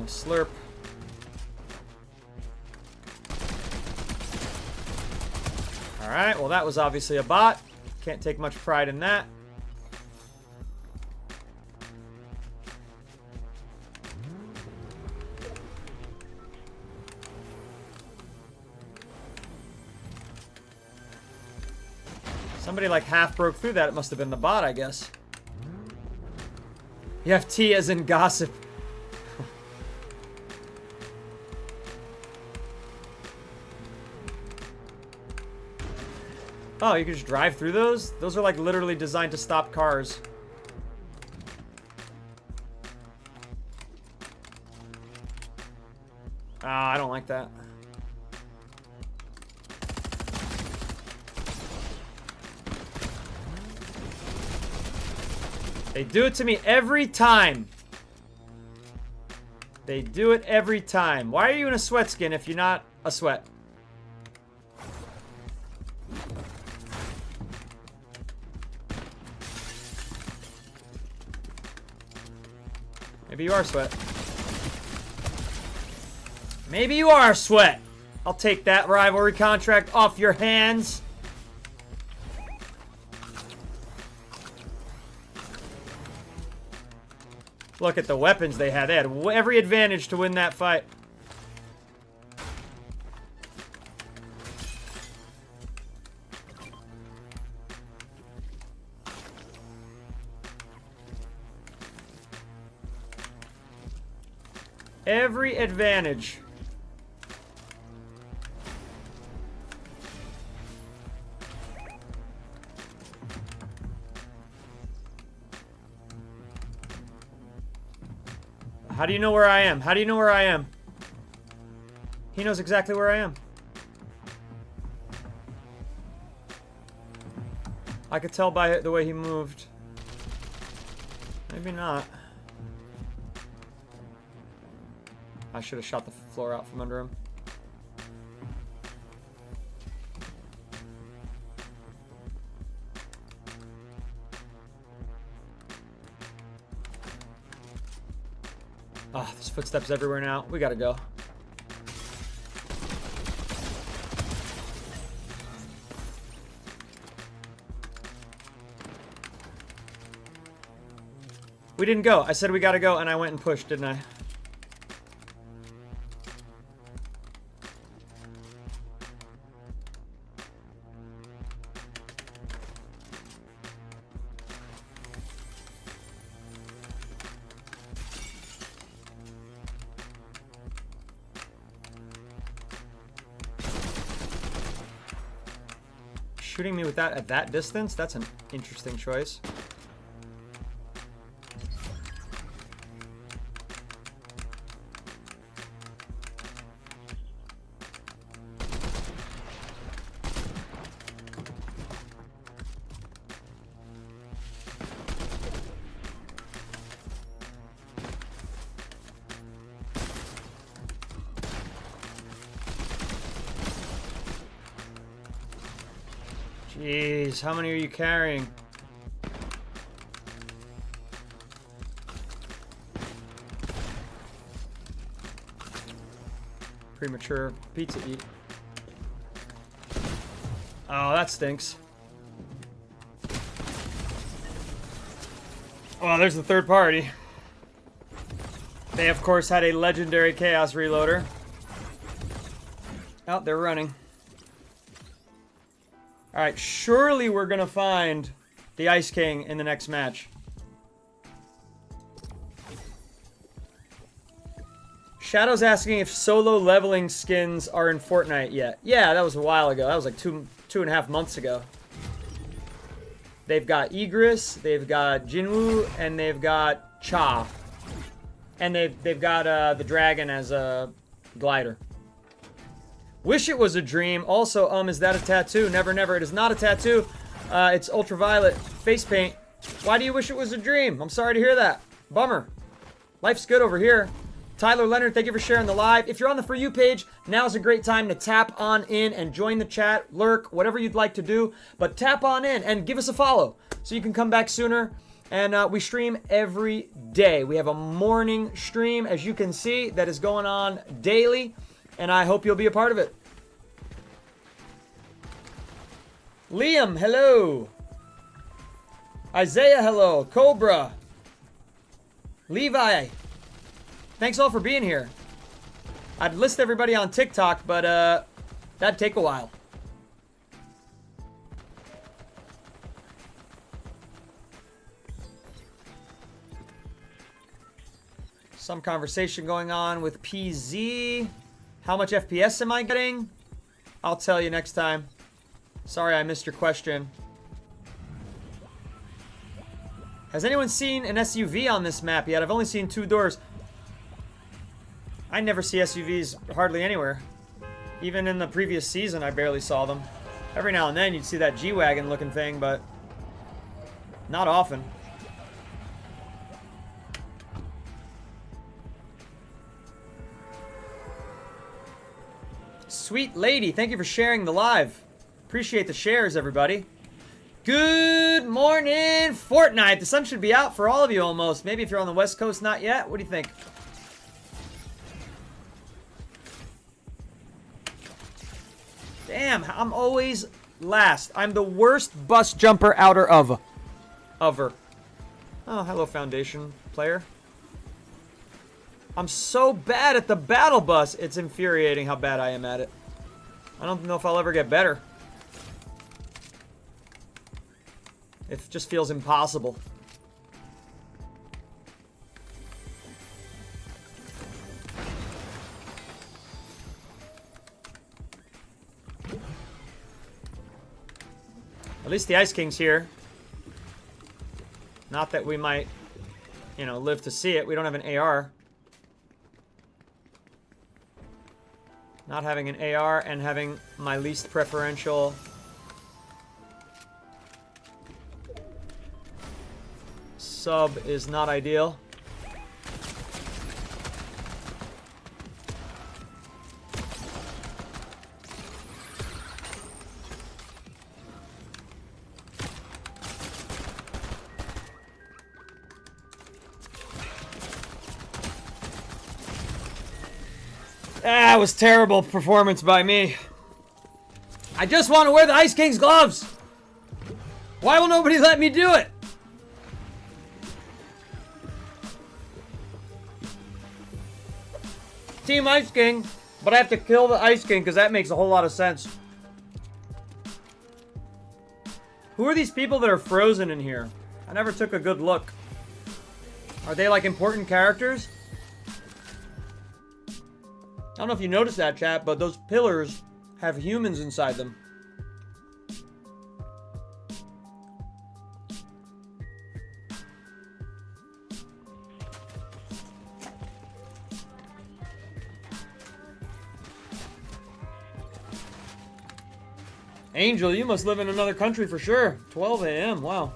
Slurp. Alright, well that was obviously a bot. Can't take much pride in that. Somebody like half broke through that. It must have been the bot, I guess. You have T as in gossip. Oh, you can just drive through those? Those are like literally designed to stop cars. Ah, I don't like that. They do it to me every time. They do it every time. Why are you in a sweat skin if you're not a sweat? Maybe you are sweat. Maybe you are sweat. I'll take that rivalry contract off your hands. Look at the weapons they had. They had every advantage to win that fight. Every advantage. How do you know where I am? How do you know where I am? He knows exactly where I am. I could tell by the way he moved. Maybe not. I should have shot the floor out from under him. Ah, there's footsteps everywhere now. We gotta go. We didn't go. I said we gotta go, and I went and pushed, didn't I? Shooting me with that at that distance? That's an interesting choice. Jeez, how many are you carrying? Premature pizza eat. Oh, that stinks. Oh, there's the third party. They, of course, had a legendary Chaos Reloader. Oh, they're running. Alright, surely we're gonna find the Ice King in the next match. Shadow's asking if solo leveling skins are in Fortnite yet. Yeah, that was a while ago. That was like two and a half months ago. They've got Igris, they've got Jinwoo, and they've got Cha. And they've got the dragon as a glider. Wish it was a dream. Also, is that a tattoo? Never, never. It is not a tattoo. It's ultraviolet face paint. Why do you wish it was a dream? I'm sorry to hear that. Bummer. Life's good over here. Tyler Leonard, thank you for sharing the live. If you're on the For You page, now's a great time to tap on in and join the chat, lurk, whatever you'd like to do. But tap on in and give us a follow so you can come back sooner. And we stream every day. We have a morning stream, as you can see, that is going on daily. And I hope you'll be a part of it. Liam, hello. Isaiah, hello. Cobra. Levi. Thanks all for being here. I'd list everybody on TikTok, but that'd take a while. Some conversation going on with PZ. How much FPS am I getting? I'll tell you next time. Sorry I missed your question. Has anyone seen an SUV on this map yet? I've only seen 2 doors. I never see SUVs hardly anywhere. Even in the previous season, I barely saw them. Every now and then you'd see that G-Wagon looking thing, but not often. Sweet lady, thank you for sharing the live. Appreciate the shares, everybody. Good morning, Fortnite. The sun should be out for all of you almost. Maybe if you're on the West Coast, not yet. What do you think? Damn, I'm always last. I'm the worst bus jumper outer of. Ever. Oh, hello, Foundation player. I'm so bad at the battle bus. It's infuriating how bad I am at it. I don't know if I'll ever get better. It just feels impossible. At least the Ice King's here. Not that we might, you know, live to see it. We don't have an AR. Not having an AR and having my least preferential sub is not ideal. That was terrible performance by me. I just want to wear the Ice King's gloves. Why will nobody let me do it? Team Ice King, but I have to kill the Ice King because that makes a whole lot of sense. Who are these people that are frozen in here? I never took a good look. Are they like important characters? I don't know if you noticed that, chat, but those pillars have humans inside them. Angel, you must live in another country for sure. 12 a.m. Wow.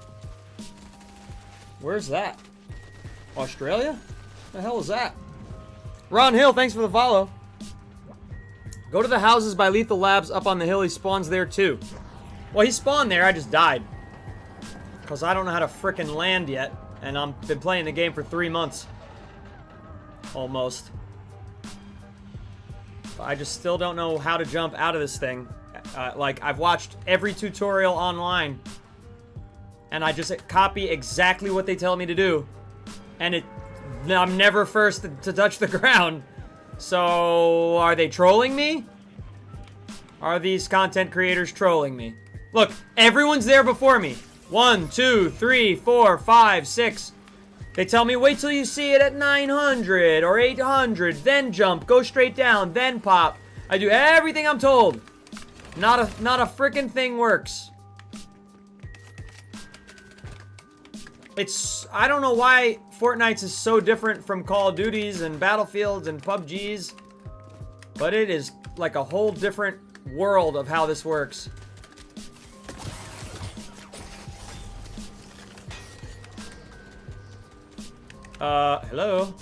Where's that? Australia? The hell is that? Ron Hill, thanks for the follow. Go to the houses by Lethal Labs up on the hill. He spawns there too. Well, he spawned there. I just died. Because I don't know how to frickin' land yet. And I've been playing the game for 3 months. Almost. I just still don't know how to jump out of this thing. Like, I've watched every tutorial online. And I just copy exactly what they tell me to do. And I'm never first to touch the ground. So, are they trolling me? Are these content creators trolling me? Look, everyone's there before me. 1, 2, 3, 4, 5, 6. They tell me, wait till you see it at 900 or 800, then jump, go straight down, then pop. I do everything I'm told. Not a freaking thing works. I don't know why Fortnite's is so different from Call of Duties and Battlefields and PUBG's, but it is like a whole different world of how this works. Hello?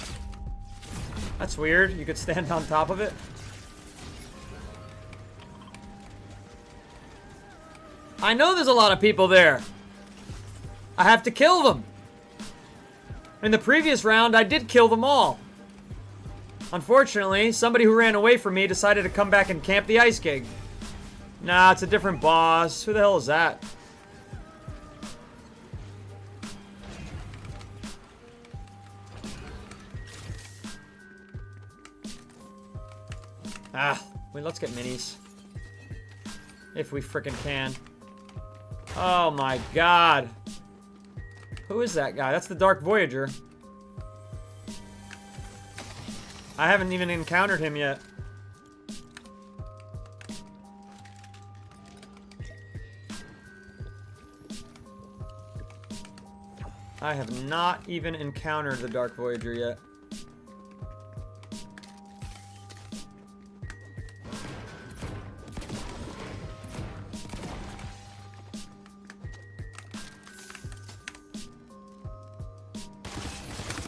That's weird. You could stand on top of it. I know there's a lot of people there. I have to kill them. In the previous round, I did kill them all. Unfortunately, somebody who ran away from me decided to come back and camp the Ice King. Nah, it's a different boss. Who the hell is that? Wait, let's get minis. If we frickin' can. Oh my god. Who is that guy? That's the Dark Voyager. I haven't even encountered him yet. I have not even encountered the Dark Voyager yet.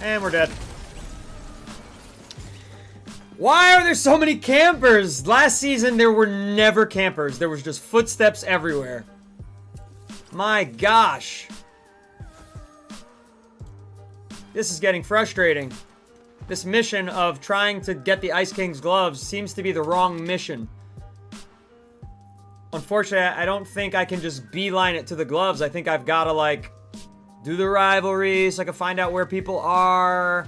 And we're dead. Why are there so many campers? Last season, there were never campers. There was just footsteps everywhere. My gosh. This is getting frustrating. This mission of trying to get the Ice King's gloves seems to be the wrong mission. Unfortunately, I don't think I can just beeline it to the gloves. I think I've got to, like, do the rivalry so I can find out where people are.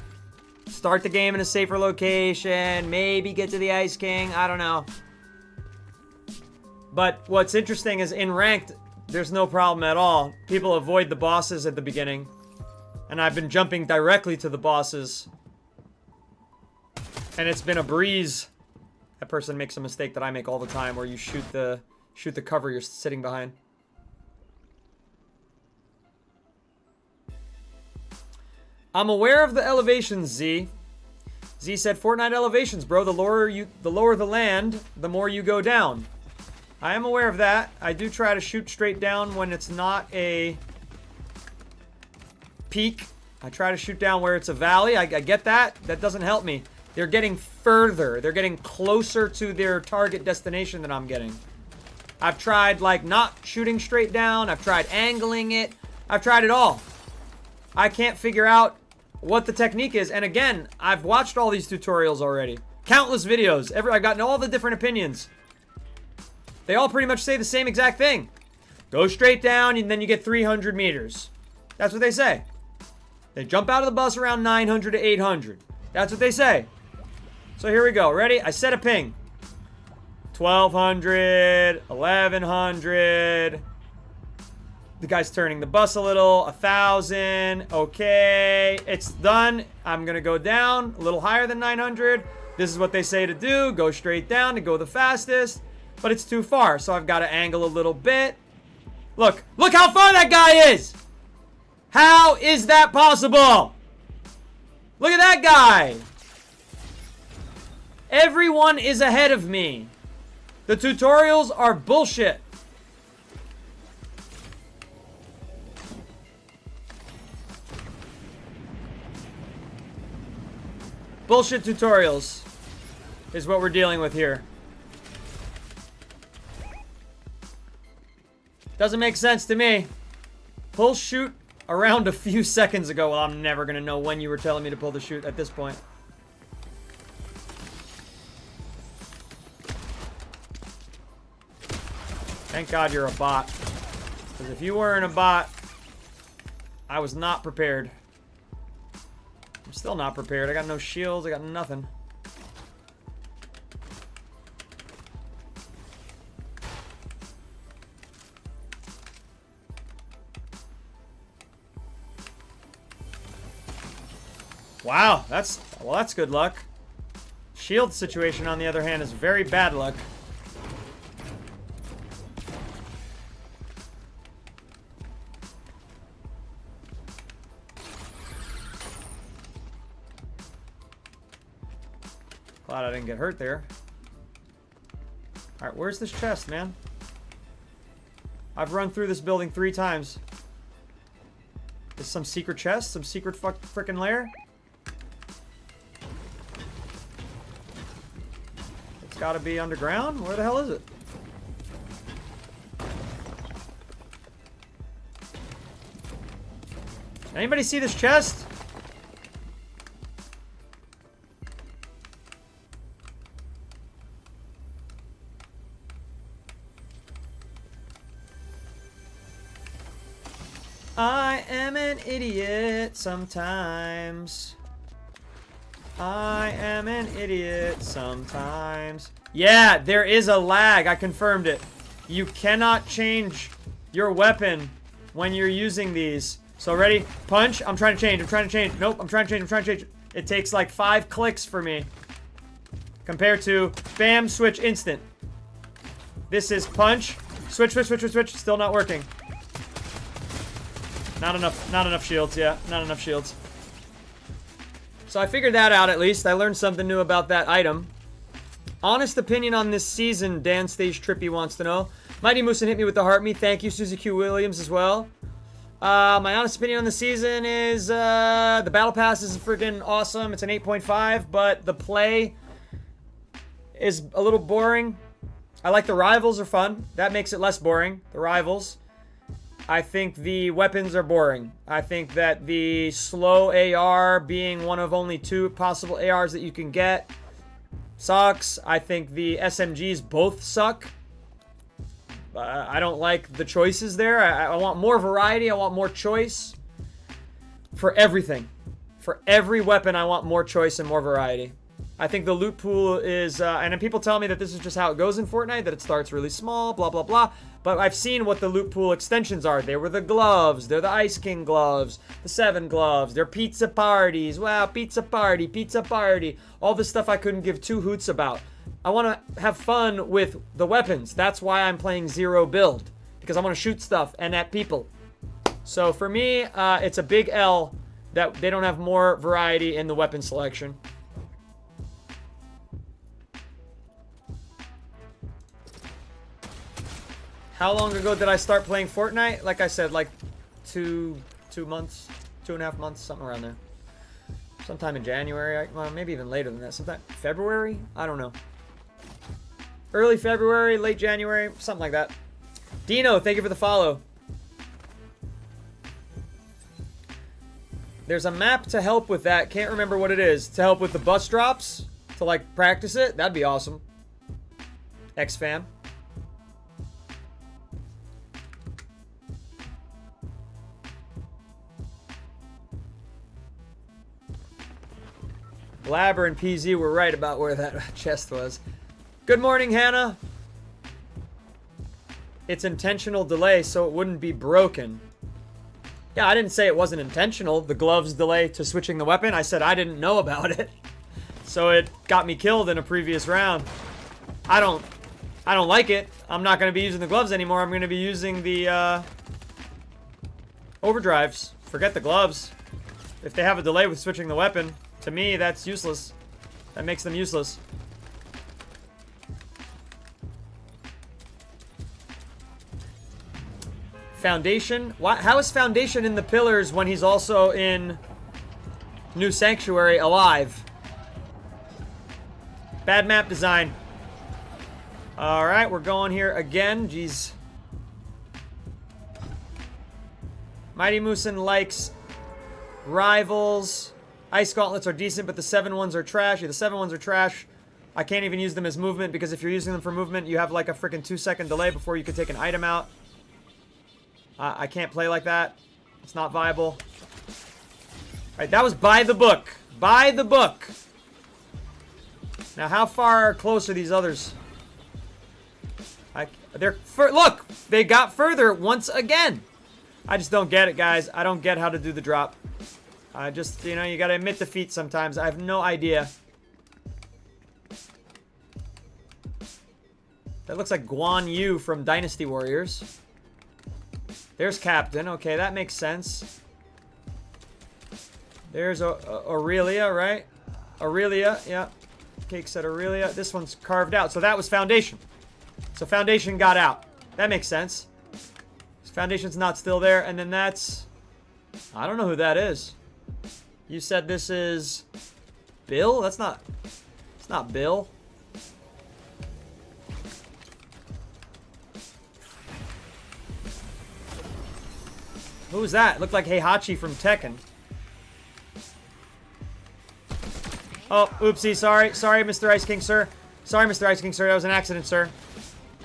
Start the game in a safer location. Maybe get to the Ice King. I don't know. But what's interesting is in ranked, there's no problem at all. People avoid the bosses at the beginning. And I've been jumping directly to the bosses. And it's been a breeze. That person makes a mistake that I make all the time where you shoot the cover you're sitting behind. I'm aware of the elevations, Z. Z said, Fortnite elevations, bro. The lower the land, the more you go down. I am aware of that. I do try to shoot straight down when it's not a peak. I try to shoot down where it's a valley. I get that. That doesn't help me. They're getting further. They're getting closer to their target destination than I'm getting. I've tried, like, not shooting straight down. I've tried angling it. I've tried it all. I can't figure out what the technique is. And again, I've watched all these tutorials already. Countless videos. I've gotten all the different opinions. They all pretty much say the same exact thing. Go straight down and then you get 300 meters. That's what they say. They jump out of the bus around 900 to 800. That's what they say. So here we go. Ready? I set a ping. 1200, 1100. The guy's turning the bus a little. 1,000. Okay. It's done. I'm going to go down a little higher than 900. This is what they say to do. Go straight down to go the fastest. But it's too far, so I've got to angle a little bit. Look. Look how far that guy is. How is that possible? Look at that guy. Everyone is ahead of me. The tutorials are bullshit. Bullshit tutorials is what we're dealing with here. Doesn't make sense to me. Pull shoot around a few seconds ago. Well, I'm never gonna know when you were telling me to pull the shoot at this point. Thank God you're a bot. Because if you weren't a bot, I was not prepared. I'm still not prepared. I got no shields. I got nothing. Wow, that's good luck. Shield situation, on the other hand, is very bad luck. Glad I didn't get hurt there. Alright, where's this chest, man? I've run through this building 3 times. Is some secret chest? Some secret frickin' lair? It's gotta be underground? Where the hell is it? Anybody see this chest? I am an idiot sometimes. I am an idiot sometimes. Yeah, there is a lag. I confirmed it. You cannot change your weapon when you're using these. So ready? Punch. I'm trying to change. I'm trying to change. Nope. I'm trying to change. I'm trying to change. It takes like 5 clicks for me. Compared to bam, switch, instant. This is punch. Switch, switch, switch, switch, switch. Still not working. Not enough shields, yeah. Not enough shields. So I figured that out at least. I learned something new about that item. Honest opinion on this season, Dan Stage Trippy wants to know. Mighty Moosin hit me with the heart me. Thank you, Susie Q. Williams as well. My honest opinion on the season is the Battle Pass is freaking awesome. It's an 8.5, but the play is a little boring. I like the rivals are fun. That makes it less boring. The rivals. I think the weapons are boring. I think that the slow AR being one of only 2 possible ARs that you can get sucks. I think the SMGs both suck. I don't like the choices there. I want more variety. I want more choice for everything. For every weapon, I want more choice and more variety. I think the loot pool is, and then people tell me that this is just how it goes in Fortnite, that it starts really small, blah, blah, blah. But I've seen what the loot pool extensions are. They were the gloves. They're the Ice King gloves. The 7 gloves. They're pizza parties. Wow, pizza party, pizza party. All this stuff I couldn't give 2 hoots about. I want to have fun with the weapons. That's why I'm playing zero build. Because I want to shoot stuff and at people. So for me, it's a big L that they don't have more variety in the weapon selection. How long ago did I start playing Fortnite? Like I said, like 2 months, 2.5 months, something around there. Sometime in January, well, maybe even later than that. Sometime February? I don't know. Early February, late January, something like that. Dino, thank you for the follow. There's a map to help with that. Can't remember what it is. To help with the bus drops? To like practice it? That'd be awesome. X-Fam. Blabber and PZ were right about where that chest was. Good morning, Hannah. It's intentional delay, so it wouldn't be broken. Yeah, I didn't say it wasn't intentional, the gloves delay to switching the weapon. I said I didn't know about it. So it got me killed in a previous round. I don't like it. I'm not going to be using the gloves anymore. I'm going to be using the overdrives. Forget the gloves. If they have a delay with switching the weapon, to me, that's useless. That makes them useless. Foundation? How is Foundation in the pillars when he's also in New Sanctuary alive? Bad map design. Alright, we're going here again. Jeez. Mighty Moosin likes Rivals. Ice Gauntlets are decent, but the 7 ones are trash. Yeah, the 7 ones are trash. I can't even use them as movement, because if you're using them for movement, you have like a freaking 2-second delay before you can take an item out. I can't play like that. It's not viable. Alright, that was by the book. By the book. Now, how far close are these others? Look! They got further once again. I just don't get it, guys. I don't get how to do the drop. I just, you know, you gotta admit defeat sometimes. I have no idea. That looks like Guan Yu from Dynasty Warriors. There's Captain. Okay, that makes sense. There's Aurelia, right? Aurelia, yeah. Cake said Aurelia. This one's carved out. So that was Foundation. So Foundation got out. That makes sense. Foundation's not still there. And then that's... I don't know who that is. You said this is... Bill? That's not... It's not Bill. Who was that? It looked like Heihachi from Tekken. Oh, oopsie, sorry. Sorry, Mr. Ice King, sir. Sorry, Mr. Ice King, sir. That was an accident, sir.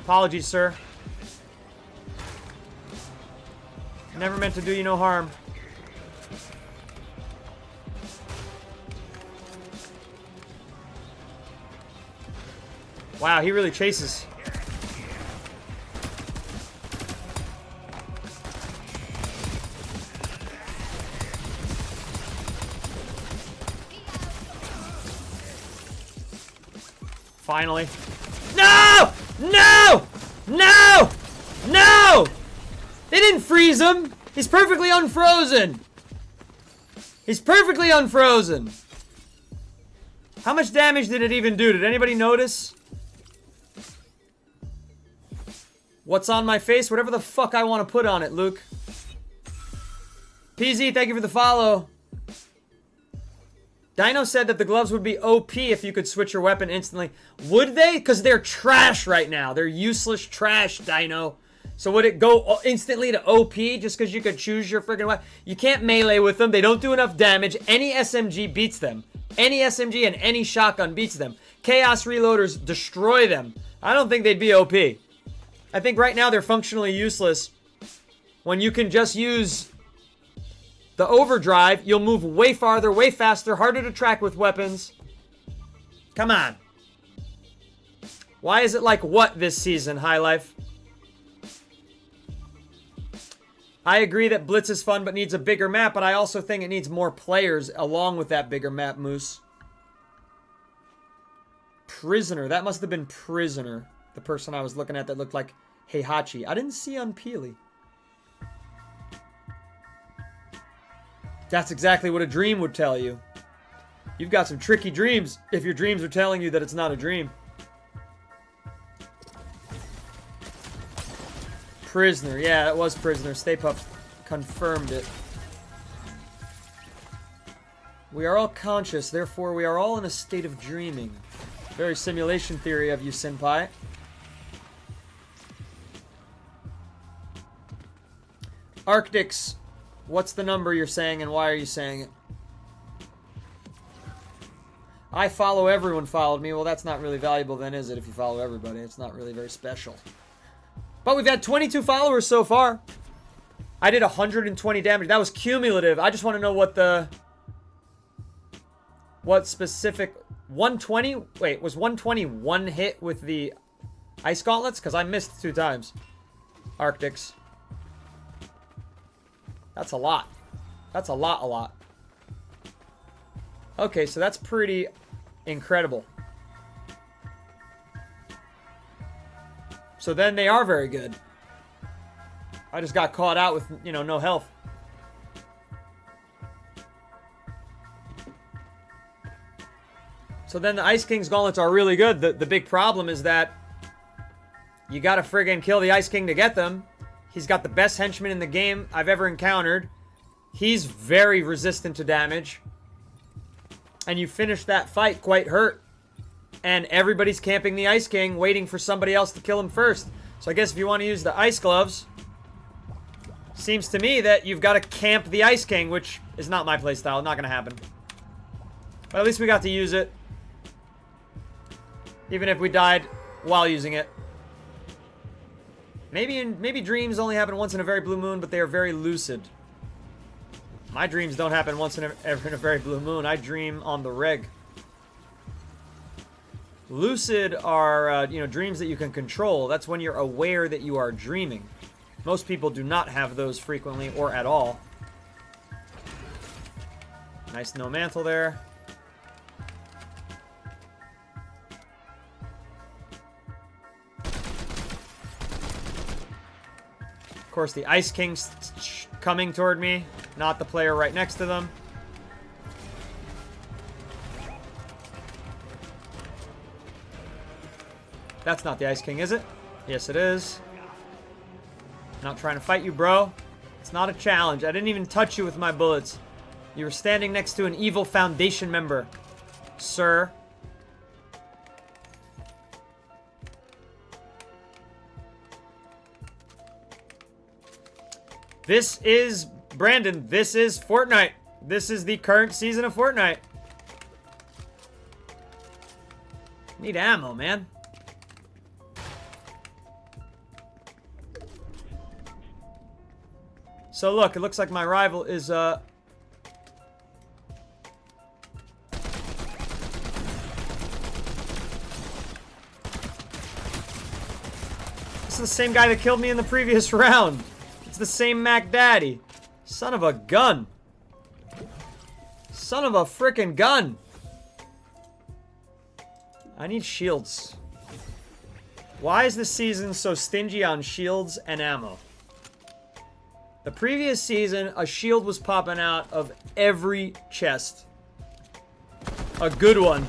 Apologies, sir. Never meant to do you no harm. Wow, he really chases. Finally. No! No! No! No! They didn't freeze him! He's perfectly unfrozen! He's perfectly unfrozen! How much damage did it even do? Did anybody notice? What's on my face? Whatever the fuck I want to put on it, Luke. PZ, thank you for the follow. Dino said that the gloves would be OP if you could switch your weapon instantly. Would they? Because they're trash right now. They're useless trash, Dino. So would it go instantly to OP just because you could choose your freaking weapon? You can't melee with them. They don't do enough damage. Any SMG beats them. Any SMG and any shotgun beats them. Chaos Reloaders destroy them. I don't think they'd be OP. I think right now they're functionally useless. When you can just use the overdrive, you'll move way farther, way faster, harder to track with weapons. Come on. Why is it like what this season, High Life? I agree that Blitz is fun but needs a bigger map, but I also think it needs more players along with that bigger map, Moose. Prisoner. That must have been Prisoner. The person I was looking at that looked like Heihachi. I didn't see Unpeely. That's exactly what a dream would tell you. You've got some tricky dreams if your dreams are telling you that it's not a dream. Prisoner. Yeah, that was Prisoner. Stay Puft confirmed it. We are all conscious, therefore we are all in a state of dreaming. Very simulation theory of you, Senpai. Arctics. What's the number you're saying and why are you saying it? I follow everyone followed me. Well, that's not really valuable then, is it, if you follow everybody? It's not really very special. But we've had 22 followers so far. I did 120 damage. That was cumulative. I just want to know what the... What specific... 120? Wait, was 120 one hit with the Ice Gauntlets? Because I missed 2 times. Arctics. That's a lot. That's a lot. Okay, so that's pretty incredible. So then they are very good. I just got caught out with, you know, no health. So then the Ice King's gauntlets are really good. The big problem is that you gotta friggin' kill the Ice King to get them. He's got the best henchman in the game I've ever encountered. He's very resistant to damage. And you finish that fight quite hurt. And everybody's camping the Ice King, waiting for somebody else to kill him first. So I guess if you want to use the Ice Gloves, seems to me that you've got to camp the Ice King, which is not my playstyle. Not going to happen. But at least we got to use it. Even if we died while using it. Maybe dreams only happen once in a very blue moon, but they are very lucid. My dreams don't happen once in a very blue moon. I dream on the reg. Lucid are, dreams that you can control. That's when you're aware that you are dreaming. Most people do not have those frequently or at all. Nice no mantle there. Of course, the Ice King's coming toward me, not the player right next to them. That's not the Ice King, is it? Yes, it is. Not trying to fight you, bro. It's not a challenge. I didn't even touch you with my bullets. You were standing next to an evil Foundation member, sir. This is, Brandon, this is Fortnite. This is the current season of Fortnite. Need ammo, man. So look, it looks like my rival is, This is the same guy that killed me in the previous round. It's the same Mac Daddy. Son of a gun. Son of a frickin' gun. I need shields. Why is this season so stingy on shields and ammo? The previous season, a shield was popping out of every chest. A good one.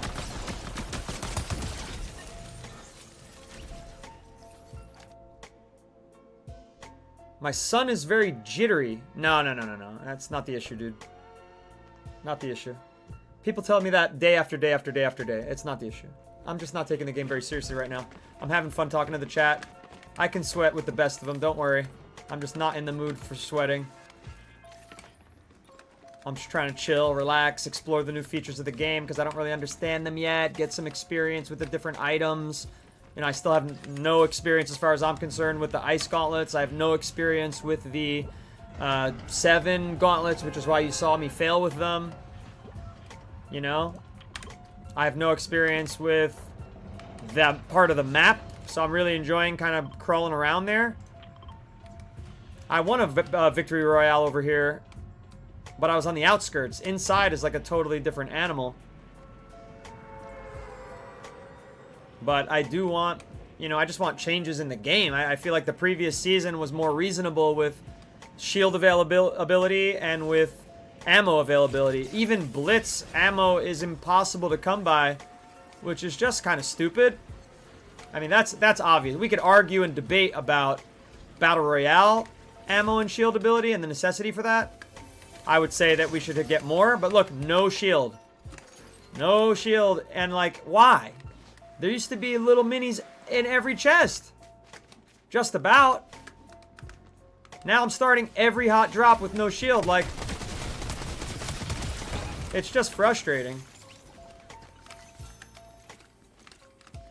My son is very jittery. No. That's not the issue, dude. Not the issue. People tell me that day after day after day after day. It's not the issue. I'm just not taking the game very seriously right now. I'm having fun talking to the chat. I can sweat with the best of them, don't worry. I'm just not in the mood for sweating. I'm just trying to chill, relax, explore the new features of the game because I don't really understand them yet. Get some experience with the different items. You know, I still have no experience as far as I'm concerned with the ice gauntlets. I have no experience with the 7 gauntlets, which is why you saw me fail with them. You know? I have no experience with that part of the map, so I'm really enjoying kind of crawling around there. I won a victory royale over here, but I was on the outskirts. Inside is like a totally different animal. But I do want, you know, I just want changes in the game. I feel like the previous season was more reasonable with shield availability and with ammo availability. Even Blitz ammo is impossible to come by, which is just kind of stupid. I mean, that's obvious. We could argue and debate about Battle Royale ammo and shield ability and the necessity for that. I would say that we should get more, but look, no shield. No shield, and like, why? There used to be little minis in every chest. Just about. Now I'm starting every hot drop with no shield, like, it's just frustrating.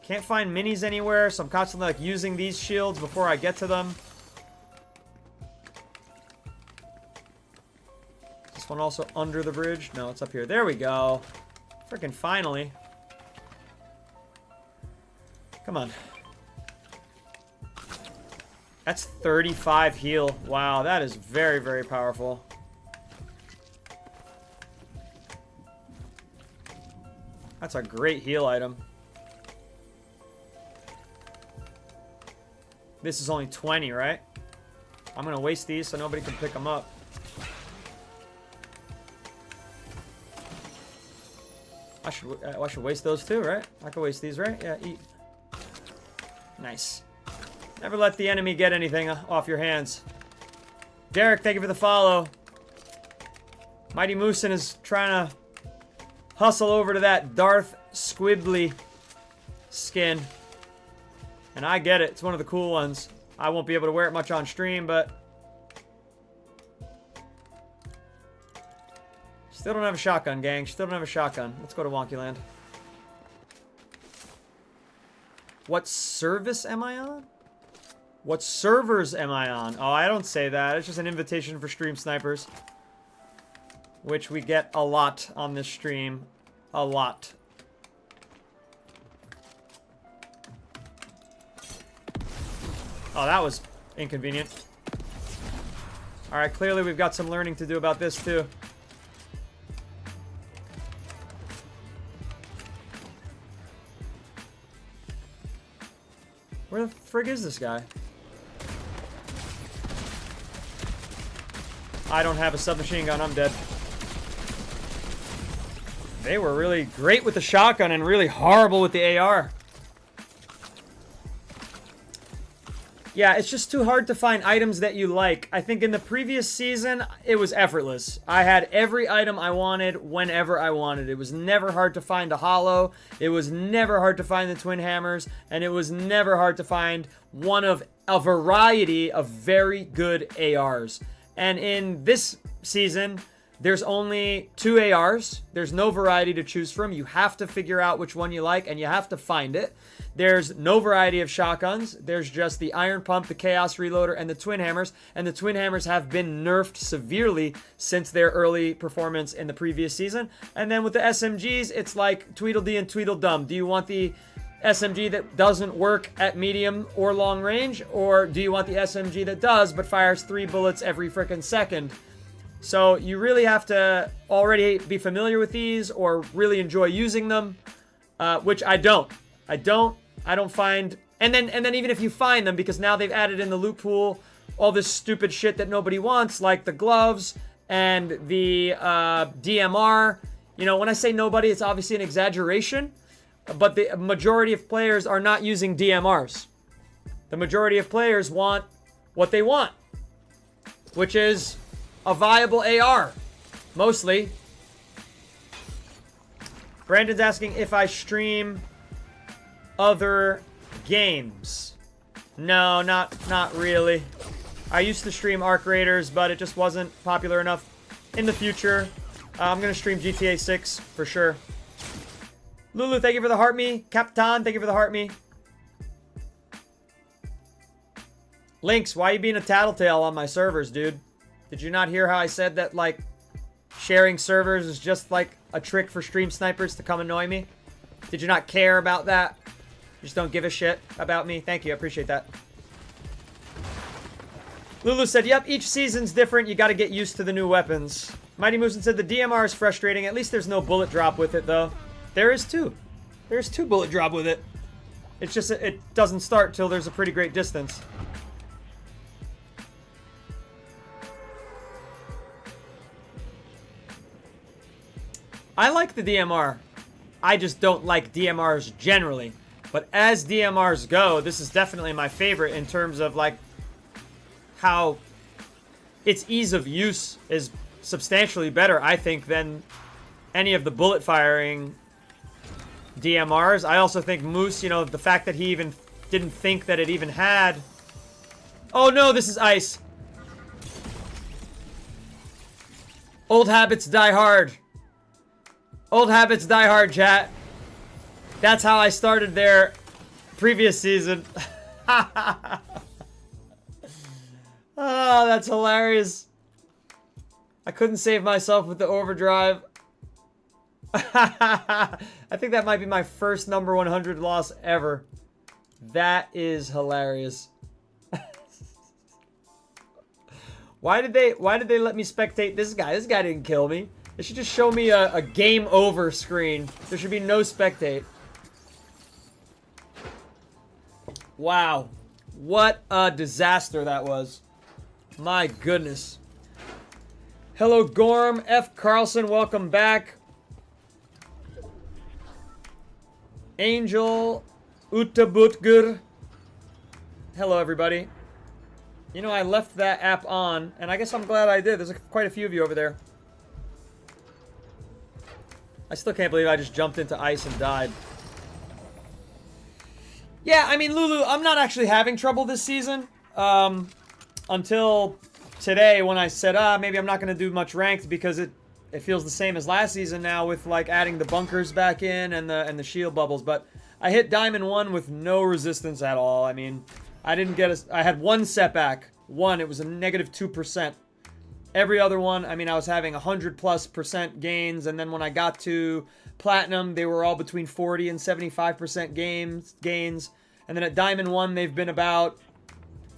Can't find minis anywhere, so I'm constantly like using these shields before I get to them. This one also under the bridge? No, it's up here. There we go. Freaking finally. Come on. That's 35 heal. Wow, that is very, very powerful. That's a great heal item. This is only 20, right? I'm gonna waste these so nobody can pick them up. I should waste those too, right? I can waste these, right? Yeah, eat. Nice. Never let the enemy get anything off your hands. Derek, thank you for the follow. Mighty Moosin is trying to hustle over to that Darth Squibbly skin. And I get it. It's one of the cool ones. I won't be able to wear it much on stream, but... Still don't have a shotgun, gang. Still don't have a shotgun. Let's go to Wonky Land. What service am I on? What servers am I on? Oh, I don't say that. It's just an invitation for stream snipers. Which we get a lot on this stream. A lot. Oh, that was inconvenient. Alright, clearly we've got some learning to do about this, too. Where the frig is this guy? I don't have a submachine gun, I'm dead. They were really great with the shotgun and really horrible with the AR. Yeah, it's just too hard to find items that you like. I think in the previous season, it was effortless. I had every item I wanted whenever I wanted. It was never hard to find a holo. It was never hard to find the twin hammers. And it was never hard to find one of a variety of very good ARs. And in this season, there's only 2 ARs. There's no variety to choose from. You have to figure out which one you like, and you have to find it. There's no variety of shotguns. There's just the Iron Pump, the Chaos Reloader, and the Twin Hammers. And the Twin Hammers have been nerfed severely since their early performance in the previous season. And then with the SMGs, it's like Tweedledee and Tweedledum. Do you want the SMG that doesn't work at medium or long range? Or do you want the SMG that does, but fires 3 bullets every frickin' second? So you really have to already be familiar with these or really enjoy using them, which I don't. I don't find, and then even if you find them, because now they've added in the loot pool all this stupid shit that nobody wants, like the gloves and the DMR. You know, when I say nobody, it's obviously an exaggeration, but the majority of players are not using DMRs. The majority of players want what they want, which is a viable AR, mostly. Brandon's asking if I stream other games. No, not really. I used to stream Arc Raiders, but it just wasn't popular enough. In the future, I'm gonna stream GTA 6 for sure. Lulu, thank you for the heart me. Captain, thank you for the heart me. Lynx, why are you being a tattletale on my servers, dude? Did you not hear how I said that, like, sharing servers is just like a trick for stream snipers to come annoy me? Did you not care about that? You just don't give a shit about me? Thank you, I appreciate that. Lulu said, yep, each season's different. You gotta get used to the new weapons. Mighty Moosin said, the DMR is frustrating. At least there's no bullet drop with it, though. There is 2. There's 2 bullet drop with it. It's just, it doesn't start till there's a pretty great distance. I like the DMR. I just don't like DMRs generally. But as DMRs go, this is definitely my favorite in terms of, like, how its ease of use is substantially better, I think, than any of the bullet firing DMRs. I also think Moose, you know, the fact that he even didn't think that it even had... Oh no, this is ice. Old habits die hard. Old habits die hard, chat. That's how I started there previous season. Oh, that's hilarious. I couldn't save myself with the overdrive. I think that might be my first number 100 loss ever. That is hilarious. Why did they let me spectate this guy? This guy didn't kill me. They should just show me a game over screen. There should be no spectate. Wow. What a disaster that was. My goodness. Hello, Gorm. F. Carlson, welcome back. Angel Utabutgur. Hello, everybody. You know, I left that app on, and I guess I'm glad I did. There's quite a few of you over there. I still can't believe I just jumped into ice and died. Yeah, I mean, Lulu, I'm not actually having trouble this season. Until today when I said, maybe I'm not going to do much ranked because it feels the same as last season now with, like, adding the bunkers back in and the shield bubbles. But I hit Diamond 1 with no resistance at all. I mean, I didn't get I had one setback. One, it was a negative 2%. Every other one, I mean, I was having 100+% gains, and then when I got to Platinum, they were all between 40 and 75% gains. And then at Diamond 1, they've been about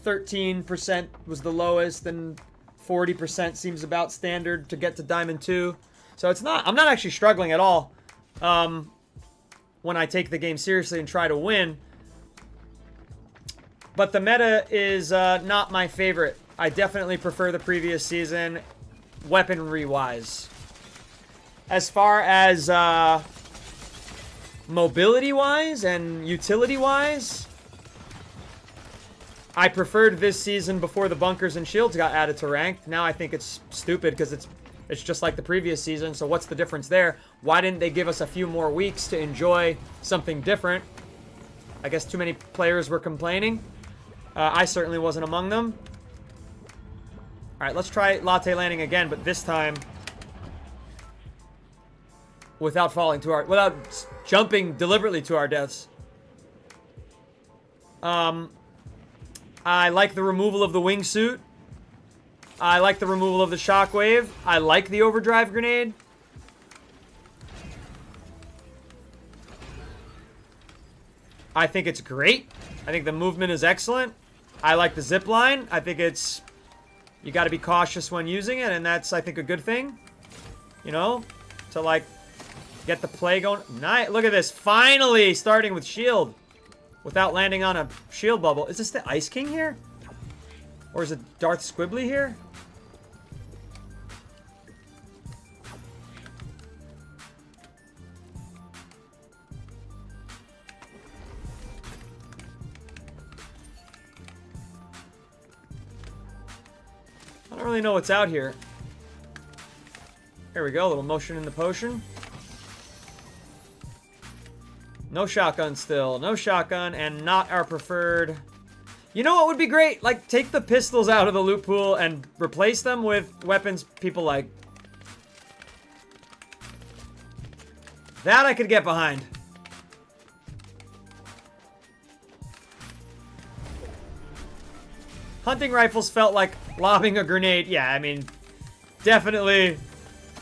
13% was the lowest, and 40% seems about standard to get to Diamond 2. So it's not, I'm not actually struggling at all when I take the game seriously and try to win. But the meta is not my favorite. I definitely prefer the previous season, weaponry-wise. As far as mobility-wise and utility-wise, I preferred this season before the bunkers and shields got added to ranked. Now I think it's stupid because it's just like the previous season, so what's the difference there? Why didn't they give us a few more weeks to enjoy something different? I guess too many players were complaining. I certainly wasn't among them. Alright, let's try latte landing again, but this time without falling to our, without jumping deliberately to our deaths. I like the removal of the wingsuit. I like the removal of the shockwave. I like the overdrive grenade. I think it's great. I think the movement is excellent. I like the zip line. I think it's, you got to be cautious when using it, and that's, I think, a good thing. You know, to, like, get the play going. Nice. Look at this. Finally starting with shield without landing on a shield bubble. Is this the Ice King here? Or is it Darth Squibbly here? I don't really know what's out here. There we go, a little motion in the potion. No shotgun still. No shotgun, and not our preferred. You know what would be great? Like, take the pistols out of the loot pool and replace them with weapons people like. That I could get behind. Hunting rifles felt like lobbing a grenade. Yeah, I mean, definitely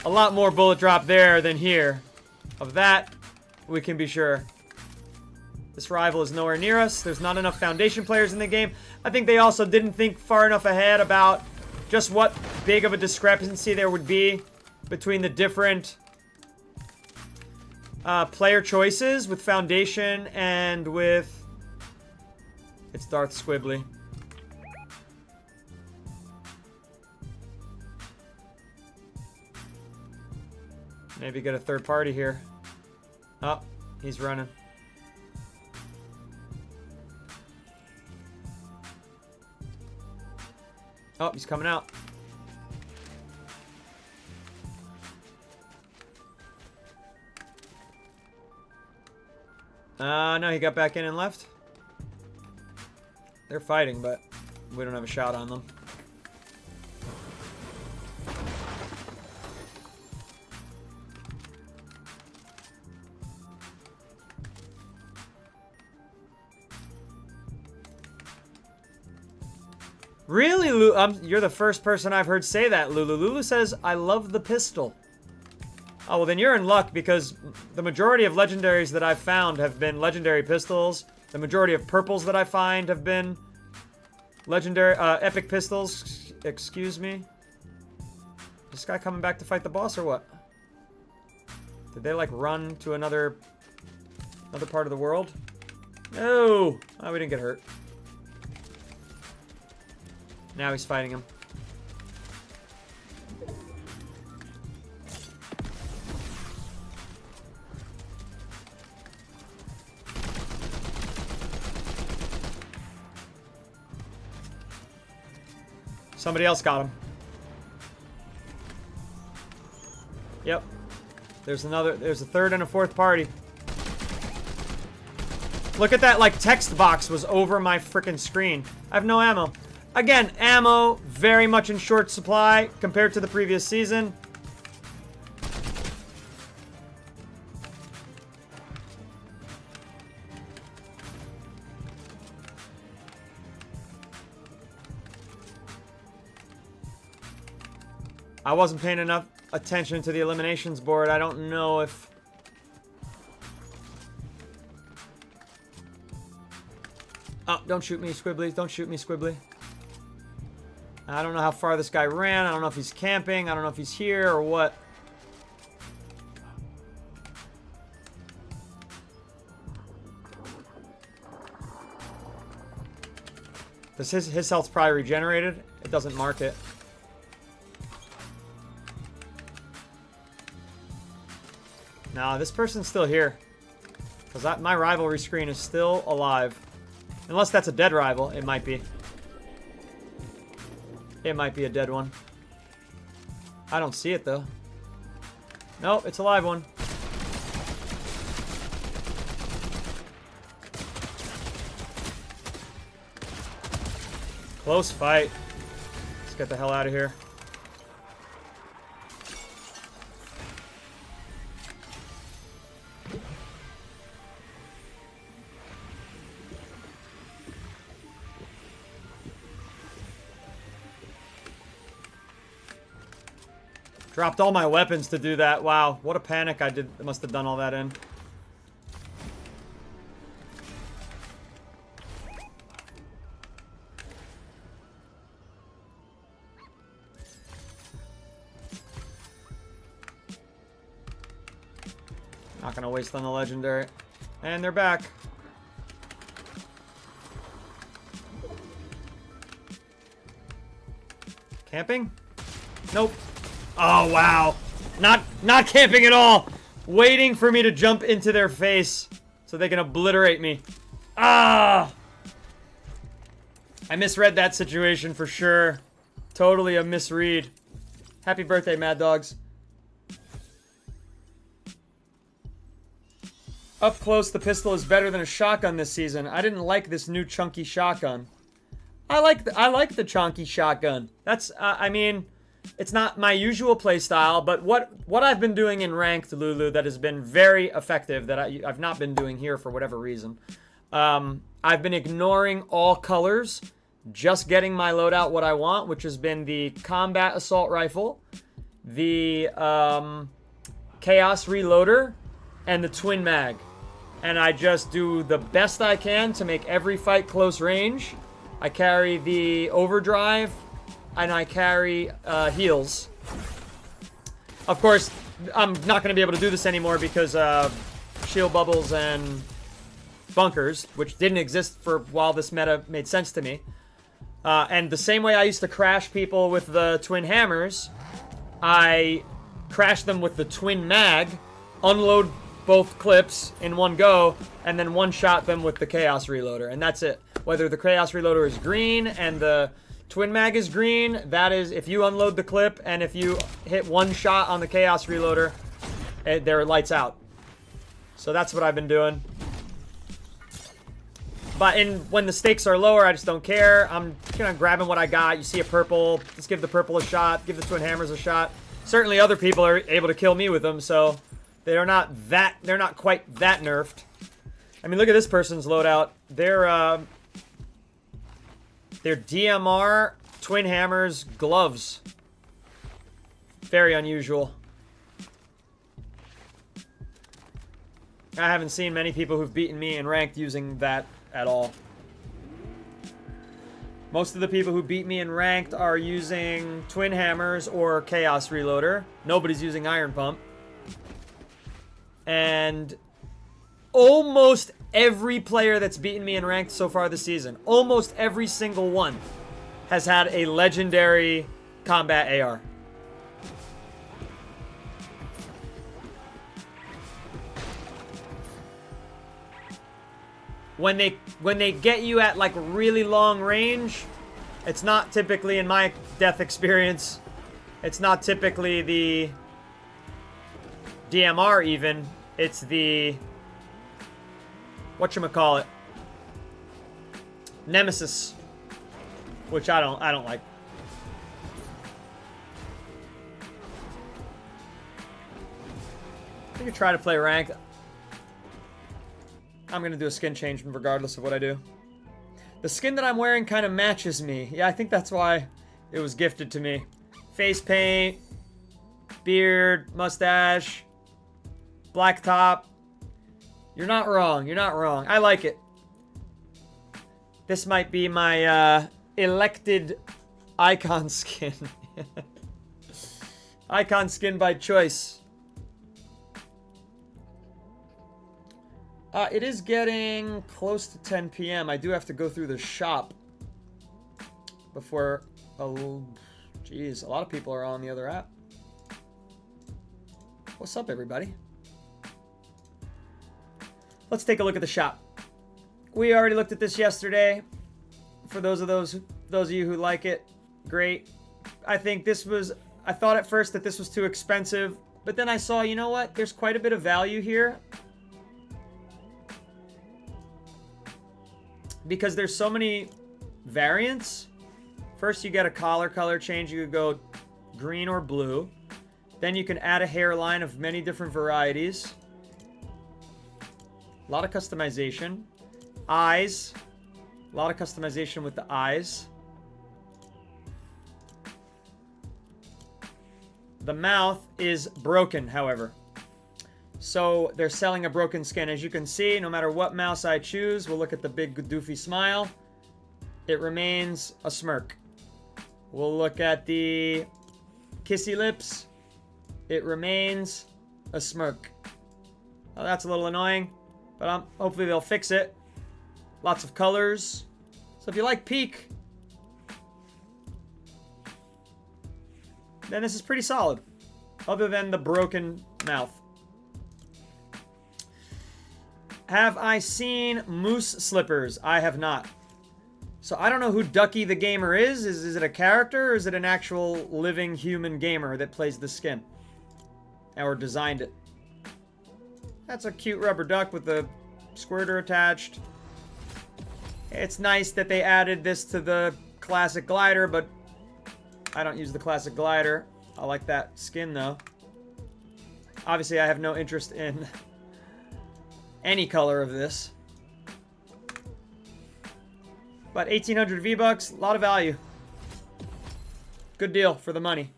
a lot more bullet drop there than here. Of that, we can be sure. This rival is nowhere near us. There's not enough Foundation players in the game. I think they also didn't think far enough ahead about just what big of a discrepancy there would be between the different player choices with Foundation and with... It's Darth Squibbly. Maybe get a third party here. Oh, he's running. Oh, he's coming out. No, he got back in and left. They're fighting, but we don't have a shot on them. Really, Lulu? You're the first person I've heard say that, Lulu. Lulu says, I love the pistol. Oh, well, then you're in luck because the majority of legendaries that I've found have been legendary pistols. The majority of purples that I find have been legendary, epic pistols. Excuse me. Is this guy coming back to fight the boss or what? Did they, like, run to another part of the world? No! Oh, we didn't get hurt. Now he's fighting him. Somebody else got him. Yep. There's a third and a fourth party. Look at that, like, text box was over my freaking screen. I have no ammo. Again, ammo very much in short supply compared to the previous season. I wasn't paying enough attention to the eliminations board. I don't know if... Oh, don't shoot me, Squibbly. Don't shoot me, Squibbly. I don't know how far this guy ran. I don't know if he's camping. I don't know if he's here or what. Does his health's probably regenerated? It doesn't mark it. No, this person's still here. Because my rivalry screen is still alive. Unless that's a dead rival. It might be. It might be a dead one. I don't see it, though. Nope, it's a live one. Close fight. Let's get the hell out of here. Dropped all my weapons to do that. Wow, what a panic I did. I must have done all that in. Not gonna waste on the legendary. And they're back. Camping? Nope. Oh, wow. Not camping at all. Waiting for me to jump into their face so they can obliterate me. Ah! I misread that situation for sure. Totally a misread. Happy birthday, Mad Dogs. Up close, the pistol is better than a shotgun this season. I didn't like this new chunky shotgun. I like the chunky shotgun. That's, I mean... It's not my usual playstyle, but what I've been doing in ranked, Lulu, that has been very effective, that I've not been doing here for whatever reason. I've been ignoring all colors, just getting my loadout what I want, which has been the combat assault rifle, the chaos reloader, and the twin mag. And I just do the best I can to make every fight close range. I carry the overdrive, and I carry heals. Of course, I'm not going to be able to do this anymore because shield bubbles and bunkers, which didn't exist for while this meta made sense to me. And the same way I used to crash people with the twin hammers, I crash them with the twin mag, unload both clips in one go, and then one-shot them with the chaos reloader. And that's it. Whether the chaos reloader is green and the twin mag is green, that is if you unload the clip and if you hit one shot on the chaos reloader, they're lights out. So that's what I've been doing. But when the stakes are lower, I just don't care. I'm kind of grabbing what I got. You see a purple, let's give the purple a shot, give the twin hammers a shot. Certainly other people are able to kill me with them, so they're not quite that nerfed. I mean, look at this person's loadout. They're DMR, twin hammers, gloves. Very unusual. I haven't seen many people who've beaten me in ranked using that at all. Most of the people who beat me in ranked are using twin hammers or chaos reloader. Nobody's using iron pump. And almost every player that's beaten me in ranked so far this season, almost every single one, has had a legendary combat AR. When they get you at like really long range, it's not typically, in my death experience, it's not typically the DMR even, it's the whatchamacallit, Nemesis, which I don't like. I could try to play ranked. I'm gonna do a skin change regardless of what I do. The skin that I'm wearing kind of matches me. Yeah, I think that's why it was gifted to me. Face paint, beard, mustache, black top. You're not wrong. You're not wrong. I like it. This might be my elected icon skin. Icon skin by choice. It is getting close to 10 p.m. I do have to go through the shop before... Oh, geez. A lot of people are on the other app. What's up, everybody? Let's take a look at the shop. We already looked at this yesterday. For those of you who like it, great. I think this was... I thought at first that this was too expensive, but then I saw, you know what? There's quite a bit of value here. Because there's so many variants. First, you get a collar color change. You could go green or blue. Then you can add a hairline of many different varieties. A lot of customization. Eyes. A lot of customization with the eyes. The mouth is broken, however. So they're selling a broken skin. As you can see, no matter what mouse I choose, we'll look at the big doofy smile. It remains a smirk. We'll look at the kissy lips. It remains a smirk. Well, that's a little annoying, but hopefully they'll fix it. Lots of colors. So if you like Peak, then this is pretty solid. Other than the broken mouth. Have I seen Moose Slippers? I have not. So I don't know who Ducky the Gamer is. Is it a character or is it an actual living human gamer that plays the skin? Or designed it? That's a cute rubber duck with a squirter attached. It's nice that they added this to the classic glider, but I don't use the classic glider. I like that skin though. Obviously I have no interest in any color of this. But 1,800 V-Bucks, a lot of value. Good deal for the money.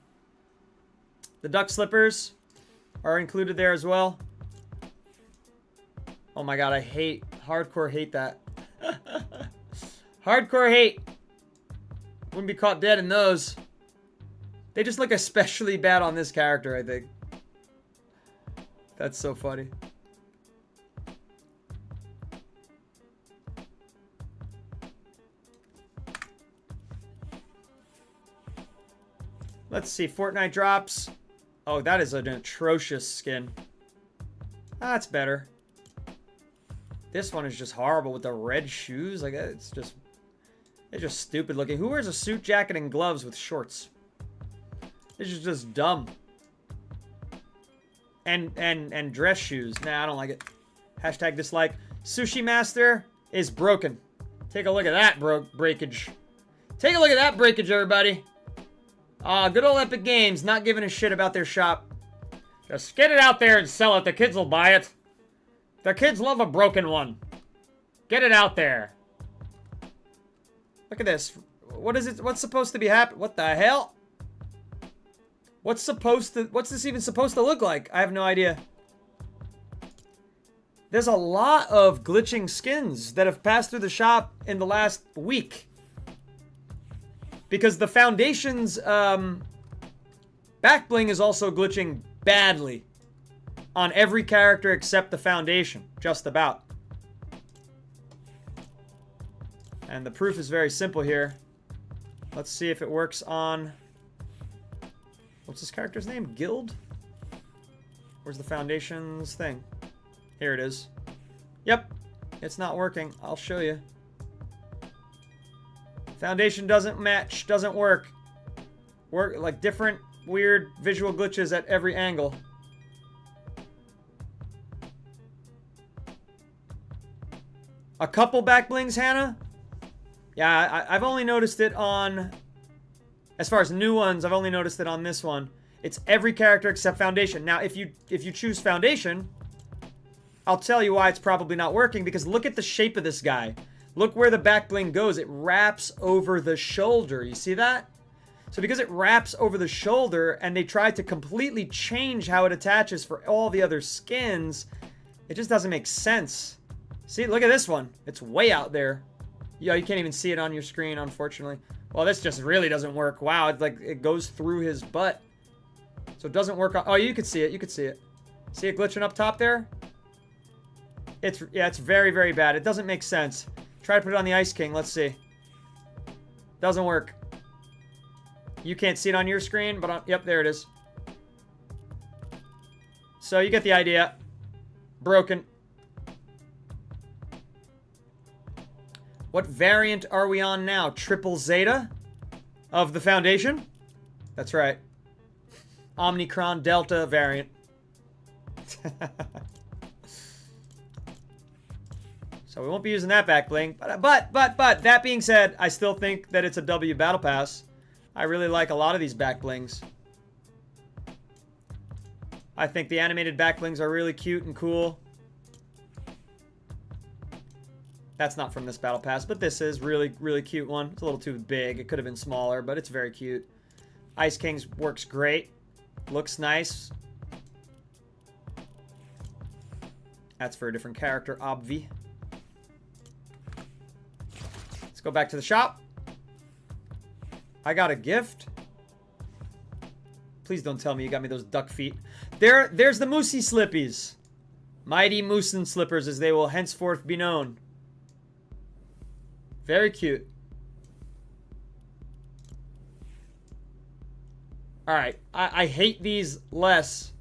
The duck slippers are included there as well. Oh my god, I hardcore hate that. Hardcore hate. Wouldn't be caught dead in those. They just look especially bad on this character, I think. That's so funny. Let's see, Fortnite drops. Oh, that is an atrocious skin. That's better. This one is just horrible with the red shoes. Like, it's just stupid looking. Who wears a suit jacket and gloves with shorts? This is just dumb. And dress shoes. Nah, I don't like it. Hashtag dislike. Sushi Master is broken. Take a look at that breakage. Take a look at that breakage, everybody. Good old Epic Games, not giving a shit about their shop. Just get it out there and sell it. The kids will buy it. The kids love a broken one. Get it out there. Look at this. What is it? What's supposed to be happening? What the hell? What's this even supposed to look like? I have no idea. There's a lot of glitching skins that have passed through the shop in the last week. Because the Foundation's back bling is also glitching badly on every character except the Foundation, just about. And the proof is very simple here. Let's see if it works on... What's this character's name? Guild? Where's the Foundation's thing? Here it is. Yep, it's not working. I'll show you. Foundation doesn't match, doesn't work. Work like different weird visual glitches at every angle. A couple back blings, Hannah? Yeah, I've only noticed it on... As far as new ones, I've only noticed it on this one. It's every character except Foundation. Now, if you choose Foundation, I'll tell you why it's probably not working, because look at the shape of this guy. Look where the back bling goes. It wraps over the shoulder. You see that? So because it wraps over the shoulder and they tried to completely change how it attaches for all the other skins, it just doesn't make sense. See, look at this one. It's way out there. Yo, you can't even see it on your screen, unfortunately. Well, this just really doesn't work. Wow, it's like it goes through his butt. So it doesn't work on... Oh, you could see it. You could see it. See it glitching up top there? It's very, very bad. It doesn't make sense. Try to put it on the Ice King. Let's see. Doesn't work. You can't see it on your screen, but yep, there it is. So you get the idea. Broken. What variant are we on now? Triple Zeta of the Foundation? That's right. Omnicron Delta variant. So we won't be using that back bling. But that being said, I still think that it's a W Battle Pass. I really like a lot of these back blings. I think the animated back blings are really cute and cool. That's not from this Battle Pass, but this is really, really cute one. It's a little too big. It could have been smaller, but it's very cute. Ice King's works great. Looks nice. That's for a different character, obvi. Let's go back to the shop. I got a gift. Please don't tell me you got me those duck feet. There's the Moosey Slippies. Mighty Moosin Slippers, as they will henceforth be known. Very cute. Alright, I hate these less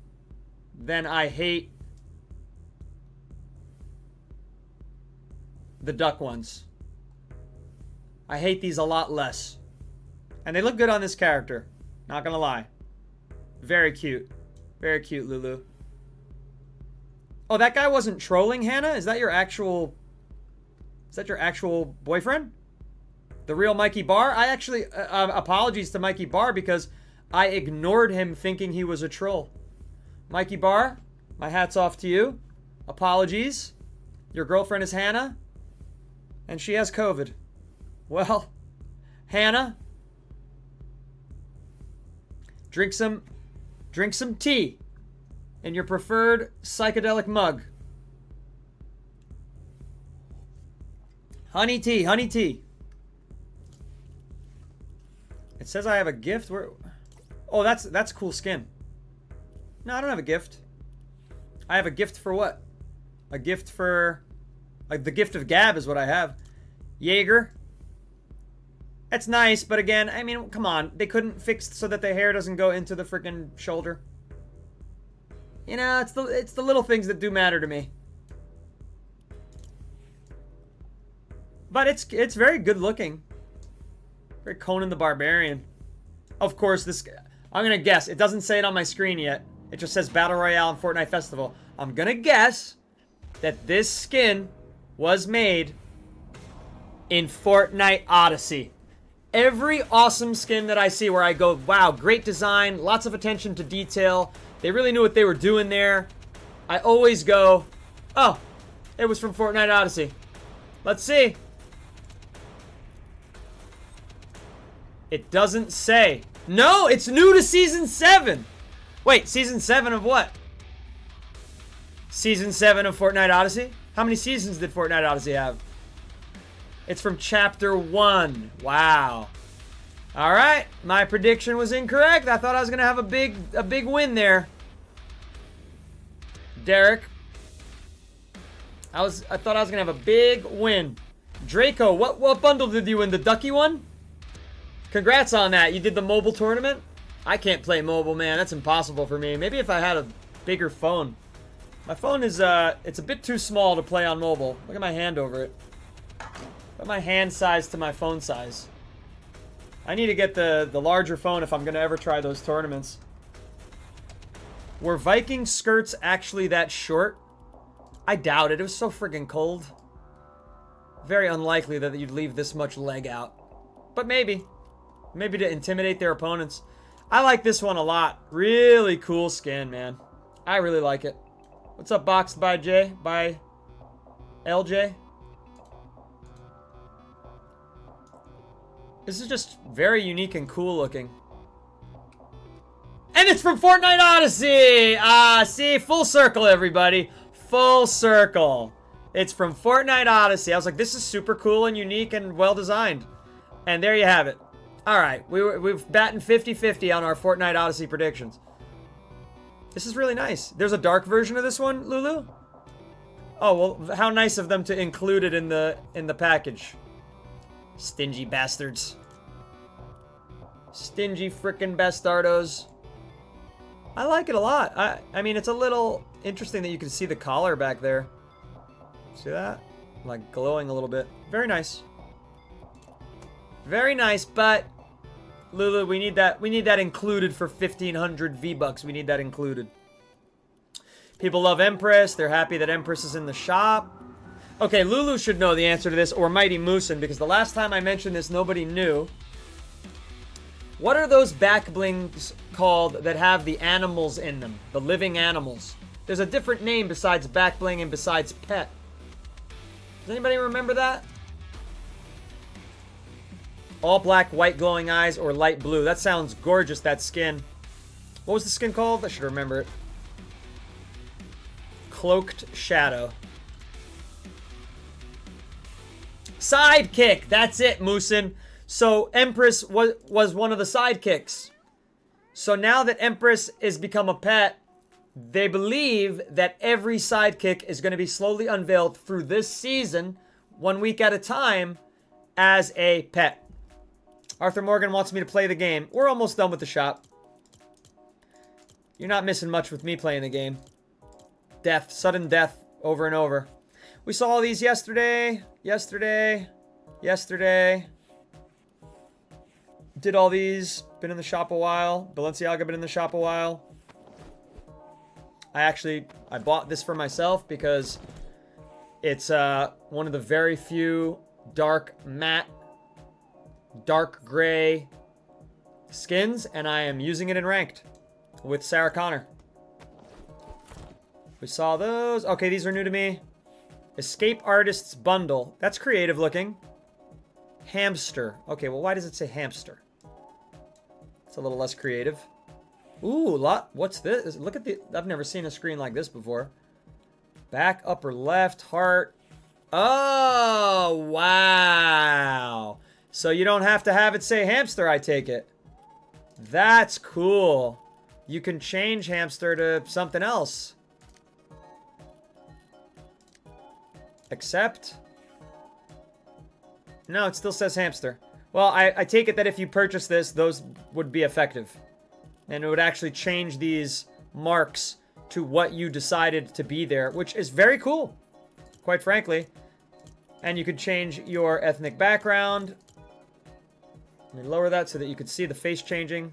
than I hate the duck ones. I hate these a lot less. And they look good on this character. Not gonna lie. Very cute. Very cute, Lulu. Oh, that guy wasn't trolling, Hannah? Is that your actual... Is that your actual boyfriend? The real Mikey Barr? I actually... apologies to Mikey Barr because I ignored him thinking he was a troll. Mikey Barr, my hat's off to you. Apologies. Your girlfriend is Hannah. And she has COVID. Well, Hannah... Drink some tea in your preferred psychedelic mug. Honey tea, honey tea. It says I have a gift. Where? Oh, that's a cool skin. No, I don't have a gift. I have a gift for what? A gift for... Like, the gift of gab is what I have. Jaeger. That's nice, but again, I mean, come on. They couldn't fix so that the hair doesn't go into the freaking shoulder. You know, it's the little things that do matter to me. But it's very good looking. Very Conan the Barbarian. Of course, this... I'm gonna guess. It doesn't say it on my screen yet. It just says Battle Royale and Fortnite Festival. I'm gonna guess that this skin was made in Fortnite Odyssey. Every awesome skin that I see where I go, wow, great design, lots of attention to detail. They really knew what they were doing there. I always go, oh, it was from Fortnite Odyssey. Let's see. It doesn't say. No, it's new to Season 7. Wait, Season 7 of what? Season 7 of Fortnite Odyssey? How many seasons did Fortnite Odyssey have? It's from Chapter 1. Wow. Alright, my prediction was incorrect. I thought I was going to have a big win there. Derek. I thought I was going to have a big win. Draco, what bundle did you win? The Ducky one? Congrats on that. You did the mobile tournament? I can't play mobile, man. That's impossible for me. Maybe if I had a bigger phone. My phone is, it's a bit too small to play on mobile. Look at my hand over it. Put my hand size to my phone size. I need to get the larger phone if I'm going to ever try those tournaments. Were Viking skirts actually that short? I doubt it. It was so friggin' cold. Very unlikely that you'd leave this much leg out. But maybe. Maybe to intimidate their opponents. I like this one a lot. Really cool skin, man. I really like it. What's up, Boxed by J? By LJ? This is just very unique and cool looking. And it's from Fortnite Odyssey! See? Full circle, everybody. Full circle. It's from Fortnite Odyssey. I was like, this is super cool and unique and well designed. And there you have it. Alright, we've batting 50-50 on our Fortnite Odyssey predictions. This is really nice. There's a dark version of this one, Lulu? Oh, well, how nice of them to include it in the package. Stingy bastards. Stingy frickin' bastardos. I like it a lot. I mean, it's a little interesting that you can see the collar back there. See that? Like glowing a little bit. Very nice. Very nice, but Lulu, we need that included for 1,500 V-Bucks. We need that included. People love Empress. They're happy that Empress is in the shop. Okay, Lulu should know the answer to this, or Mighty Moosin, because the last time I mentioned this, nobody knew. What are those back blings called that have the animals in them? The living animals. There's a different name besides back bling and besides pet. Does anybody remember that? All black, white glowing eyes, or light blue. That sounds gorgeous, that skin. What was the skin called? I should remember it. Cloaked Shadow. Sidekick! That's it, Moosin. So Empress was one of the sidekicks. So now that Empress has become a pet, they believe that every sidekick is going to be slowly unveiled through this season, 1 week at a time, as a pet. Arthur Morgan wants me to play the game. We're almost done with the shop. You're not missing much with me playing the game. Death, sudden death, over and over. We saw all these yesterday. Did all these. Been in the shop a while. Balenciaga been in the shop a while. I bought this for myself because it's one of the very few dark matte, dark gray skins, and I am using it in ranked with Sarah Connor. We saw those. Okay, these are new to me. Escape Artists Bundle. That's creative looking. Hamster. Okay, well, why does it say hamster? It's a little less creative. Ooh, what's this? Look at the... I've never seen a screen like this before. Back, upper left, heart. Oh, wow. So you don't have to have it say hamster, I take it. That's cool. You can change hamster to something else. Accept. No, it still says hamster. Well, I take it that if you purchase this, those would be effective. And it would actually change these marks to what you decided to be there, which is very cool, quite frankly. And you could change your ethnic background. Let me lower that so that you could see the face changing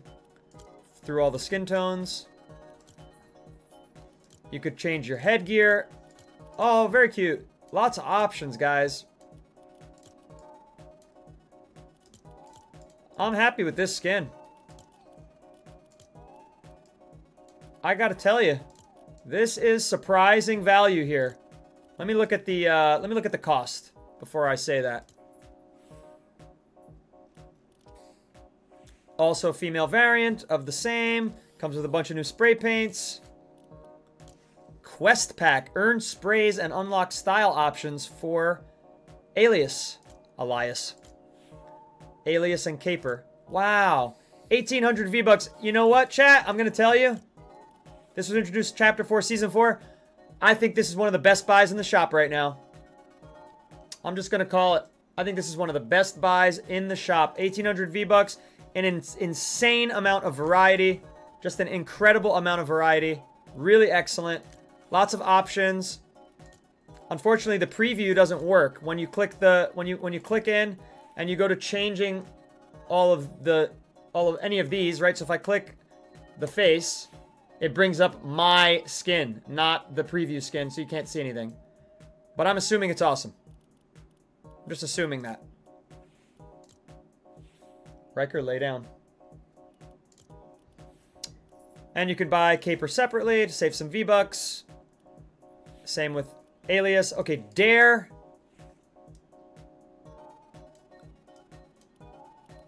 through all the skin tones. You could change your headgear. Oh, very cute. Lots of options, guys. I'm happy with this skin. I gotta tell you, this is surprising value here. Let me look at the cost before I say that. Also, female variant of the same. Comes with a bunch of new spray paints. Quest pack. Earn sprays and unlock style options for Alias. Alias and Caper. Wow. 1,800 V-Bucks. You know what, chat? I'm going to tell you. This was introduced Chapter 4, Season 4. I think this is one of the best buys in the shop right now. I'm just going to call it. I think this is one of the best buys in the shop. 1,800 V-Bucks. An insane amount of variety. Just an incredible amount of variety. Really excellent. Lots of options. Unfortunately, the preview doesn't work. When you click when you click in and you go to changing all of any of these, right? So if I click the face, it brings up my skin, not the preview skin, so you can't see anything. But I'm assuming it's awesome. I'm just assuming that. Riker, lay down. And you could buy Caper separately to save some V-Bucks. Same with Alias. Okay, Dare.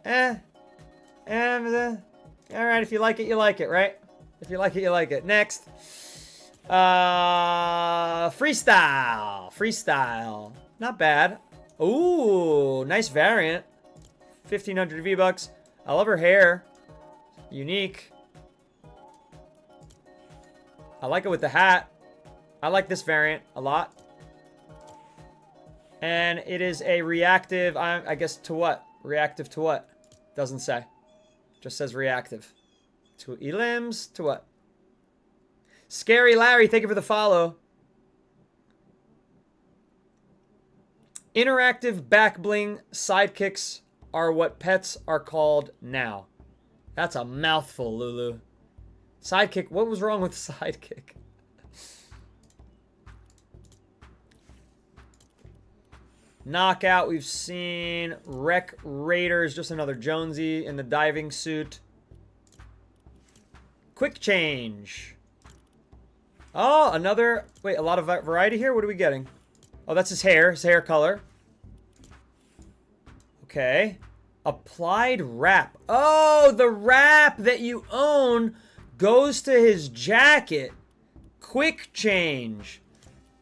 Alright, if you like it, you like it, right? If you like it, you like it. Next. Freestyle. Freestyle. Not bad. Ooh, nice variant. 1,500 V-Bucks. I love her hair. Unique. I like it with the hat. I like this variant a lot. And it is a reactive, I guess, to what? Reactive to what? Doesn't say. Just says reactive. To elims? To what? Scary Larry, thank you for the follow. Interactive back bling sidekicks are what pets are called now. That's a mouthful, Lulu. Sidekick, what was wrong with sidekick? Knockout, we've seen. Wreck Raiders, just another Jonesy in the diving suit. Quick change. Oh, another... Wait, a lot of variety here? What are we getting? Oh, that's his hair color. Okay. Applied wrap. Oh, the wrap that you own goes to his jacket. Quick change.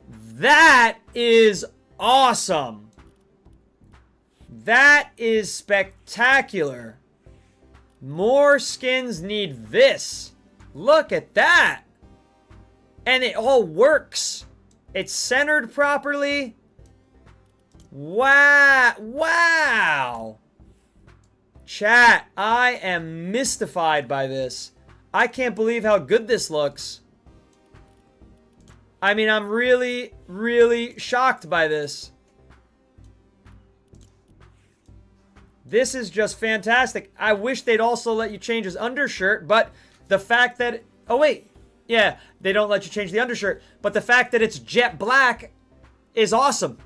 That is awesome. That is spectacular. More skins need this. Look at that. And it all works. It's centered properly. Wow. Wow. Chat, I am mystified by this. I can't believe how good this looks. I mean, I'm really, really shocked by this. This is just fantastic. I wish they'd also let you change his undershirt, but the fact that... Oh, wait. Yeah, they don't let you change the undershirt. But the fact that it's jet black is awesome.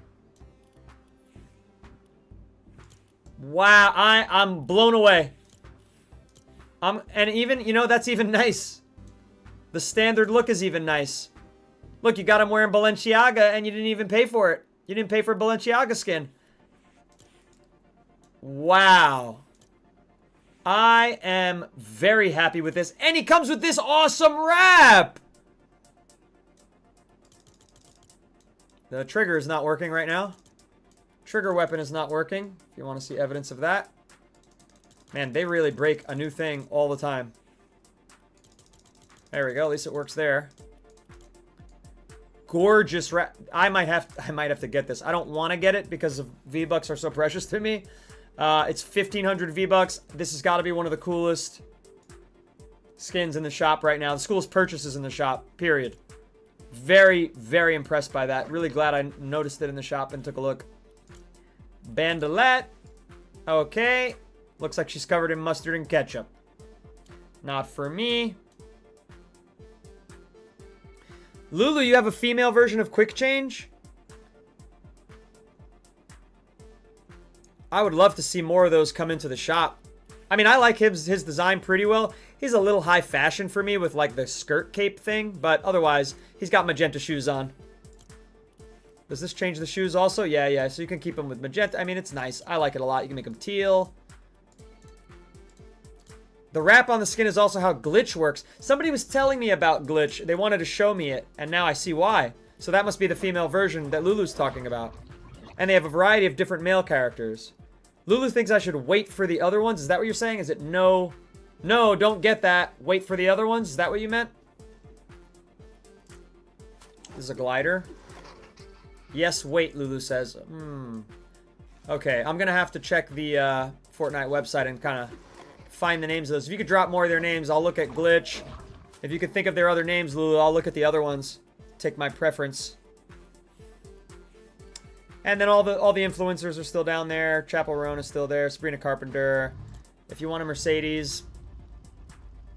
Wow, I'm blown away. And even, you know, that's even nice. The standard look is even nice. Look, you got him wearing Balenciaga and you didn't even pay for it. You didn't pay for Balenciaga skin. Wow. I am very happy with this. And he comes with this awesome wrap. The trigger is not working right now. Trigger weapon is not working. If you want to see evidence of that. Man, they really break a new thing all the time. There we go. At least it works there. Gorgeous wrap. I might have to get this. I don't want to get it because of V-Bucks are so precious to me. It's 1,500 V-Bucks. This has got to be one of the coolest skins in the shop right now. The coolest purchases in the shop, period. Very, very impressed by that. Really glad I noticed it in the shop and took a look. Bandolette. Okay. Looks like she's covered in mustard and ketchup. Not for me. Lulu, you have a female version of Quick Change? I would love to see more of those come into the shop. I mean, I like his design pretty well. He's a little high fashion for me with like the skirt cape thing, but otherwise, he's got magenta shoes on. Does this change the shoes also? Yeah, so you can keep them with magenta. I mean, it's nice. I like it a lot. You can make them teal. The wrap on the skin is also how Glitch works. Somebody was telling me about Glitch. They wanted to show me it, and now I see why. So that must be the female version that Lulu's talking about. And they have a variety of different male characters. Lulu thinks I should wait for the other ones. Is that what you're saying? Is it no? No, don't get that. Wait for the other ones? Is that what you meant? This is a glider. Yes, wait, Lulu says. Okay, I'm going to have to check the Fortnite website and kind of find the names of those. If you could drop more of their names, I'll look at Glitch. If you could think of their other names, Lulu, I'll look at the other ones. Take my preference. And then all the influencers are still down there. Chapel Roan is still there. Sabrina Carpenter. If you want a Mercedes,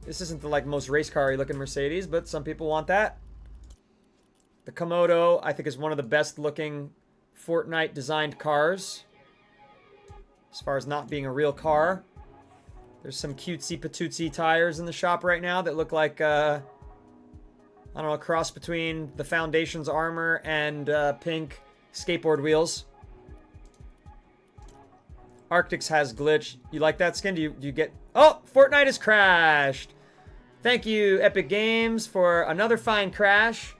this isn't the like most race car-y looking Mercedes, but some people want that. The Komodo, I think, is one of the best looking Fortnite designed cars. As far as not being a real car. There's some cutesy patootsy tires in the shop right now that look like, I don't know, a cross between the Foundation's armor and pink skateboard wheels. Arctics has glitch. You like that skin? Do you get... Oh! Fortnite has crashed! Thank you, Epic Games, for another fine crash.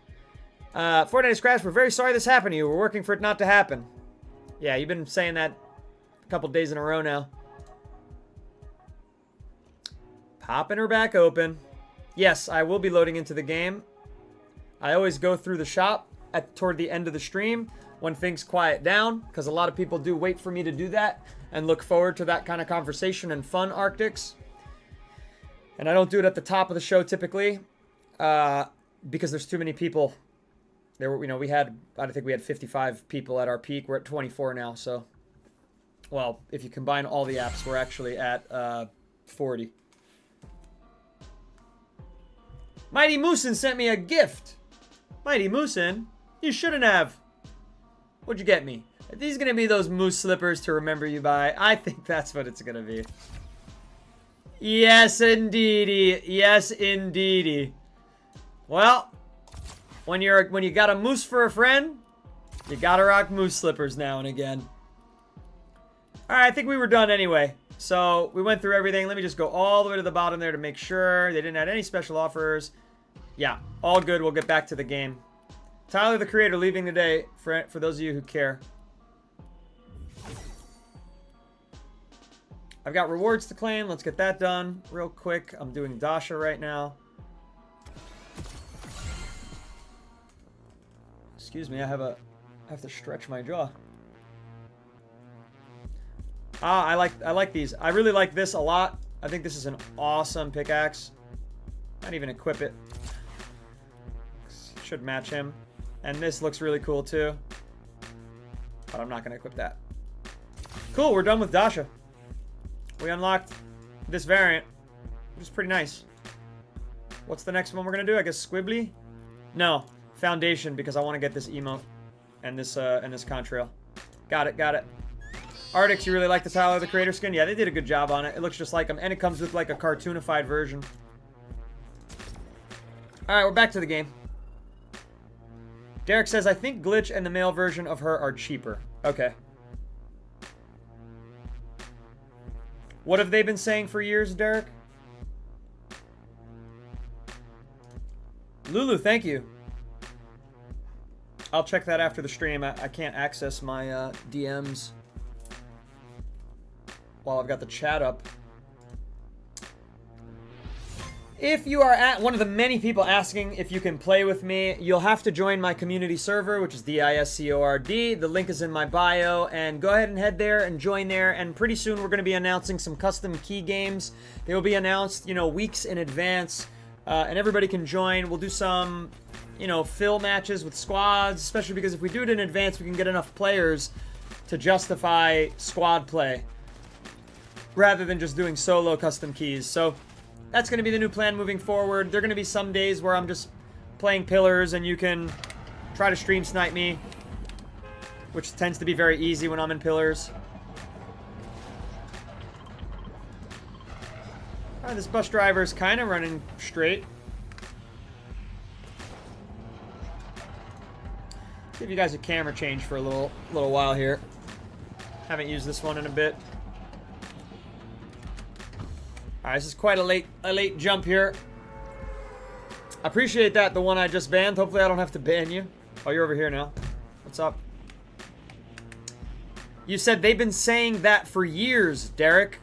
Fortnite has crashed. We're very sorry this happened to you. We're working for it not to happen. Yeah, you've been saying that a couple days in a row now. Popping her back open. Yes, I will be loading into the game. I always go through the shop toward the end of the stream when things quiet down, because a lot of people do wait for me to do that and look forward to that kind of conversation and fun, Arctics. And I don't do it at the top of the show typically, because there's too many people. There were, I think we had 55 people at our peak. We're at 24 now, so. Well, if you combine all the apps, we're actually at 40. Mighty Moosin sent me a gift. Mighty Moosin, you shouldn't have. What'd you get me? Are these gonna be those moose slippers to remember you by? I think that's what it's gonna be. Yes, indeedy. Yes, indeedy. Well, when you got a moose for a friend, you gotta rock moose slippers now and again. All right, I think we were done anyway. So we went through everything. Let me just go all the way to the bottom there to make sure they didn't add any special offers. Yeah, all good. We'll get back to the game. Tyler, the creator, leaving today for those of you who care. I've got rewards to claim. Let's get that done real quick. I'm doing Dasha right now. Excuse me, I have to stretch my jaw. Ah, I like these. I really like this a lot. I think this is an awesome pickaxe. Might even equip it. Should match him. And this looks really cool too. But I'm not going to equip that. Cool, we're done with Dasha. We unlocked this variant, which is pretty nice. What's the next one we're going to do? I guess Squibbly? No, Foundation, because I want to get this emote and this contrail. Got it, got it. Arctics, you really like the Tyler, the creator skin? Yeah, they did a good job on it. It looks just like him, and it comes with like a cartoonified version. All right, we're back to the game. Derek says, I think Glitch and the male version of her are cheaper. Okay. What have they been saying for years, Derek? Lulu, thank you. I'll check that after the stream. I can't access my DMs while I've got the chat up. If you are one of the many people asking if you can play with me, you'll have to join my community server, which is Discord. The link is in my bio, and go ahead and head there and join there. And pretty soon we're going to be announcing some custom key games. They will be announced, weeks in advance, and everybody can join. We'll do some, fill matches with squads, especially because if we do it in advance, we can get enough players to justify squad play rather than just doing solo custom keys. So that's going to be the new plan moving forward. There are going to be some days where I'm just playing pillars and you can try to stream snipe me, which tends to be very easy when I'm in pillars. All right, this bus driver is kind of running straight. Give you guys a camera change for a little while here. Haven't used this one in a bit. Alright, this is quite a late jump here. I appreciate that, the one I just banned. Hopefully I don't have to ban you. Oh, you're over here now. What's up? You said they've been saying that for years, Derek.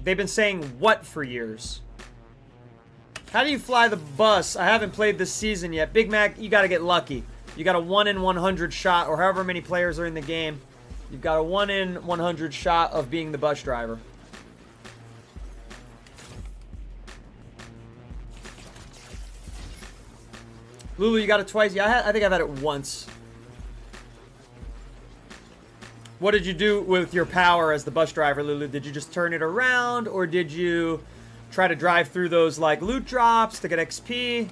They've been saying what for years? How do you fly the bus? I haven't played this season yet. Big Mac, you gotta get lucky. You got a 1 in 100 shot, or however many players are in the game. You've got a 1 in 100 shot of being the bus driver. Lulu, you got it twice? Yeah, I think I've had it once. What did you do with your power as the bus driver, Lulu? Did you just turn it around, or did you try to drive through those, like, loot drops to get XP?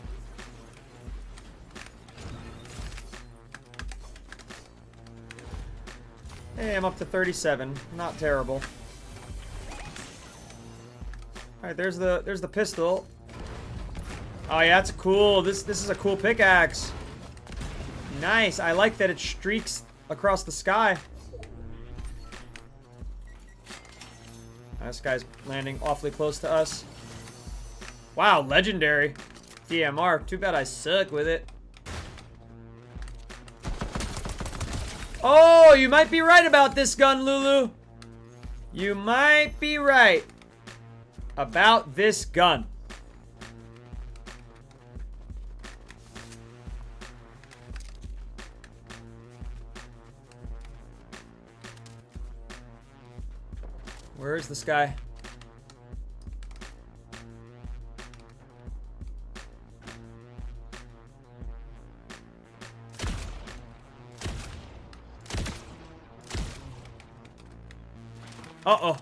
Hey, I'm up to 37. Not terrible. All right, there's the pistol. Oh yeah, that's cool. This is a cool pickaxe. Nice. I like that it streaks across the sky. This guy's landing awfully close to us. Wow, legendary. DMR. Too bad I suck with it. Oh, you might be right about this gun, Lulu. You might be right about this gun. Where is this guy? Uh-oh.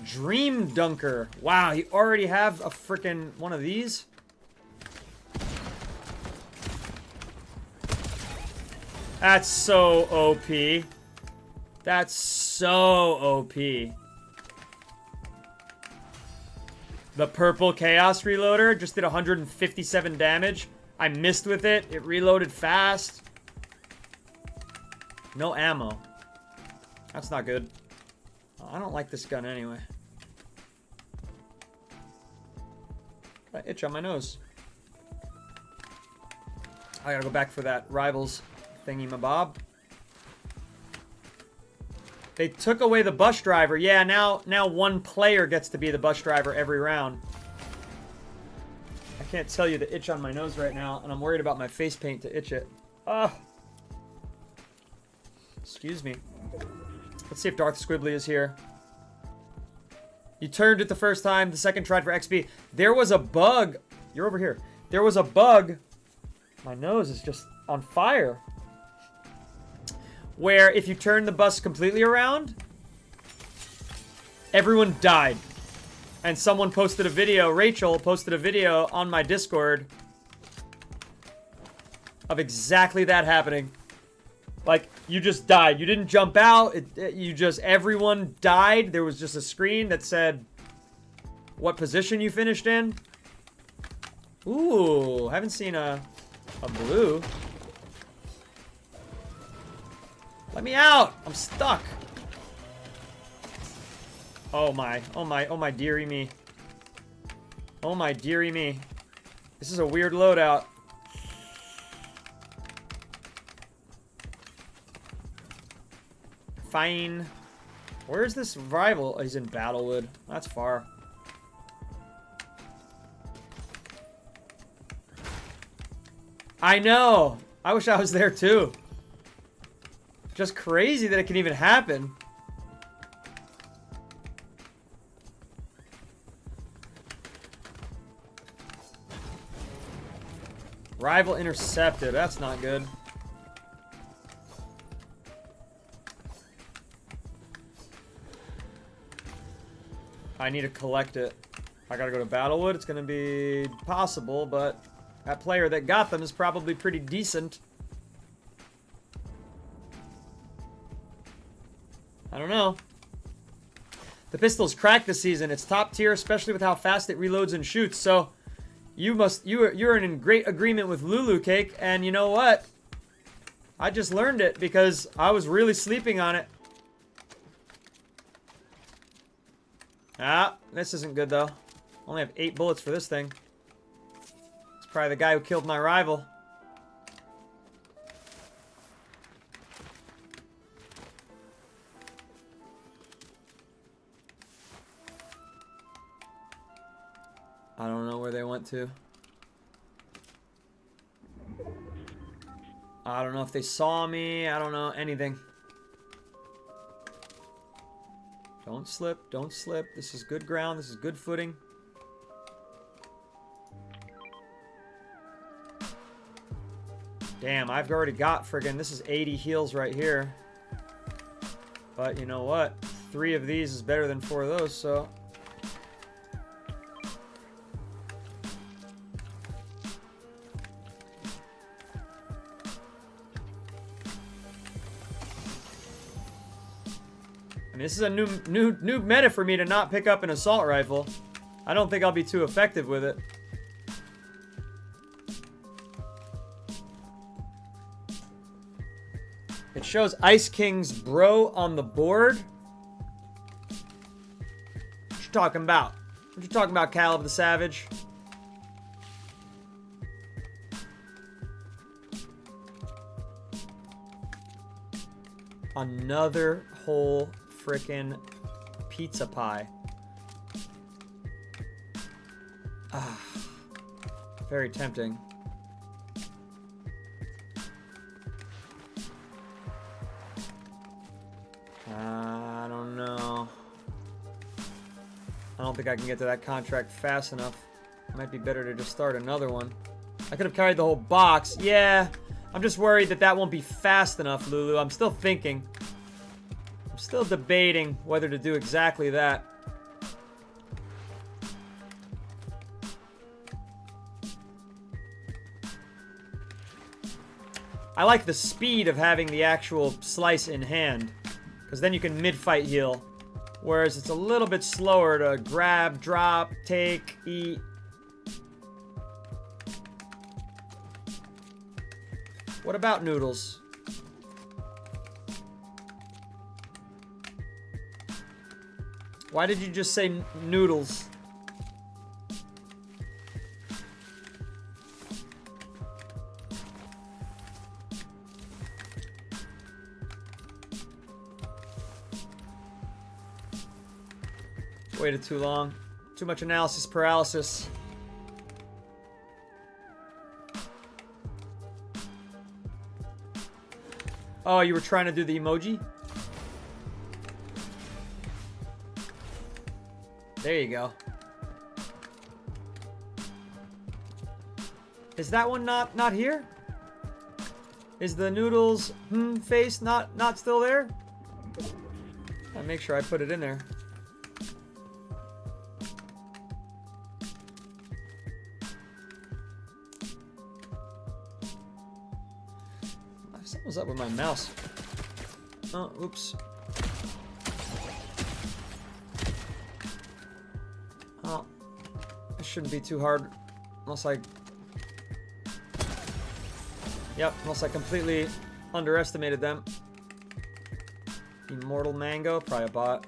Dream Dunker. Wow, you already have a freaking one of these? That's so OP. That's so OP. The purple Chaos Reloader just did 157 damage. I missed with it. It reloaded fast. No ammo. That's not good. I don't like this gun anyway. Got an itch on my nose. I gotta go back for that Rivals thingy-mabob. They took away the bus driver. Yeah, now one player gets to be the bus driver every round. I can't tell you the itch on my nose right now, and I'm worried about my face paint to itch it. Ah. Excuse me. Let's see if Darth Squibbly is here. You turned it the first time, the second tried for XP. There was a bug. You're over here. There was a bug. My nose is just on fire. Where if you turn the bus completely around, everyone died. And someone posted a video, Rachel posted a video on my Discord of exactly that happening. Like, you just died. You didn't jump out. Everyone died. There was just a screen that said what position you finished in. Ooh, haven't seen a blue. Let me out! I'm stuck. Oh my, oh my, oh my dearie me. Oh my dearie me. This is a weird loadout. Fine. Where's this rival? Oh, he's in Battlewood. That's far. I know! I wish I was there too. Just crazy that it can even happen. Rival intercepted. That's not good. I need to collect it. I gotta go to Battlewood. It's gonna be possible, but that player that got them is probably pretty decent. I don't know. The pistol's cracked this season. It's top tier, especially with how fast it reloads and shoots. So you're in great agreement with Lulu Cake, and you know what? I just learned it because I was really sleeping on it. Ah, this isn't good though. Only have 8 bullets for this thing. It's probably the guy who killed my rival. I don't know where they went to. I don't know if they saw me. I don't know anything. Don't slip. Don't slip. This is good ground. This is good footing. Damn, I've already got friggin'... This is 80 heals right here. But you know what? 3 of these is better than 4 of those, so... mean, this is a new meta for me to not pick up an assault rifle. I don't think I'll be too effective with it. It shows Ice King's bro on the board. What you talking about? What you talking about, Caleb the Savage? Another whole frickin' pizza pie. Ah, very tempting. I don't know. I don't think I can get to that contract fast enough. It might be better to just start another one. I could have carried the whole box. Yeah, I'm just worried that that won't be fast enough, Lulu. I'm still thinking. I'm still debating whether to do exactly that. I like the speed of having the actual slice in hand, because then you can mid-fight heal. Whereas it's a little bit slower to grab, drop, take, eat. What about noodles? Why did you just say noodles? Waited too long. Too much analysis paralysis. Oh, you were trying to do the emoji? There you go. Is that one not here? Is the noodles face not still there? I'll make sure I put it in there. Something's up with my mouse. Oh, oops. Oh, it shouldn't be too hard, unless I... Yep, unless I completely underestimated them. Immortal Mango, probably a bot.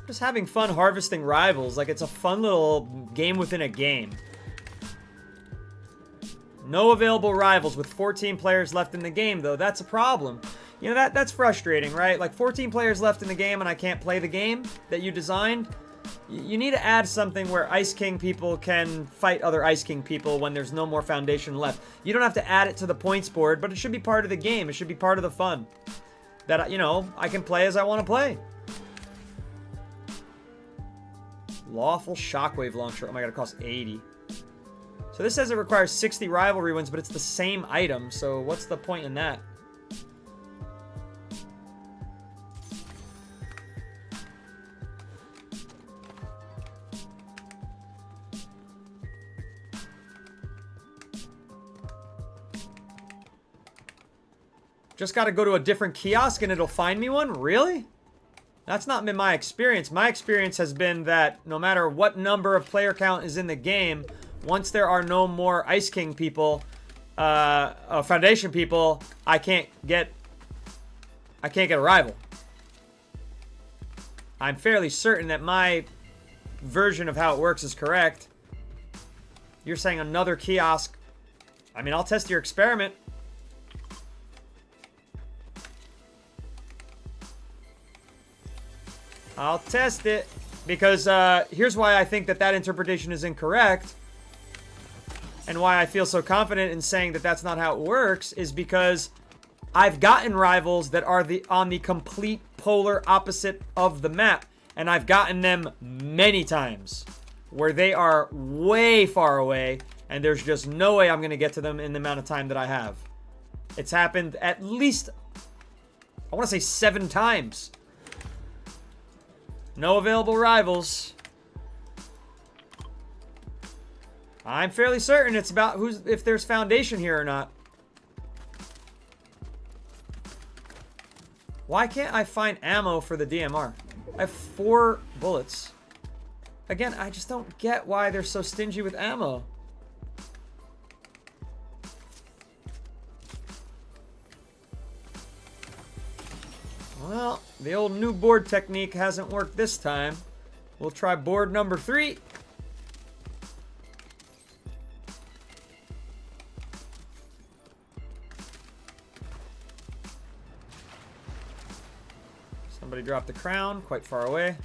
Just having fun harvesting rivals, like it's a fun little game within a game. No available rivals with 14 players left in the game, though. That's a problem. You know, that's frustrating, right? Like, 14 players left in the game and I can't play the game that you designed. You need to add something where Ice King people can fight other Ice King people when there's no more Foundation left. You don't have to add it to the points board, but it should be part of the game. It should be part of the fun. That, you know, I can play as I want to play. Lawful Shockwave Launcher. Oh my god, it costs 80. So this says it requires 60 rivalry wins, but it's the same item, so what's the point in that? Just gotta go to a different kiosk and it'll find me one? Really? That's not been my experience. My experience has been that no matter what number of player count is in the game, once there are no more Ice King people, Foundation people, I can't get a rival. I'm fairly certain that my version of how it works is correct. You're saying another kiosk. I mean, I'll test your experiment. I'll test it. Because here's why I think that interpretation is incorrect. And why I feel so confident in saying that that's not how it works is because I've gotten rivals that are on the complete polar opposite of the map. And I've gotten them many times where they are way far away and there's just no way I'm going to get to them in the amount of time that I have. It's happened at least, I want to say 7 times. No available rivals. I'm fairly certain it's about if there's Foundation here or not. Why can't I find ammo for the DMR? I have 4 bullets. Again, I just don't get why they're so stingy with ammo. Well, the old new board technique hasn't worked this time. We'll try board number 3. Somebody dropped the crown quite far away.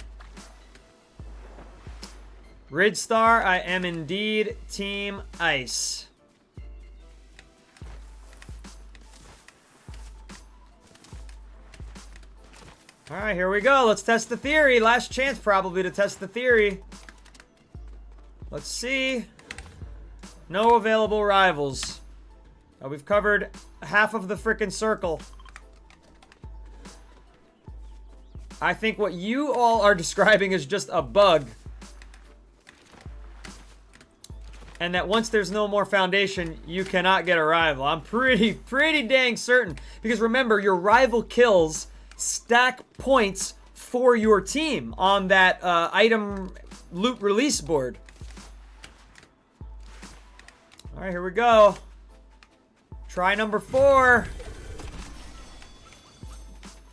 Ridstar, I am indeed Team Ice. All right, here we go. Let's test the theory. Last chance probably to test the theory. Let's see. No available rivals. We've covered half of the frickin' circle. I think what you all are describing is just a bug. And that once there's no more foundation, you cannot get a rival. I'm pretty dang certain. Because remember, your rival kills stack points for your team on that item loot release board. All right, here we go. Try number 4.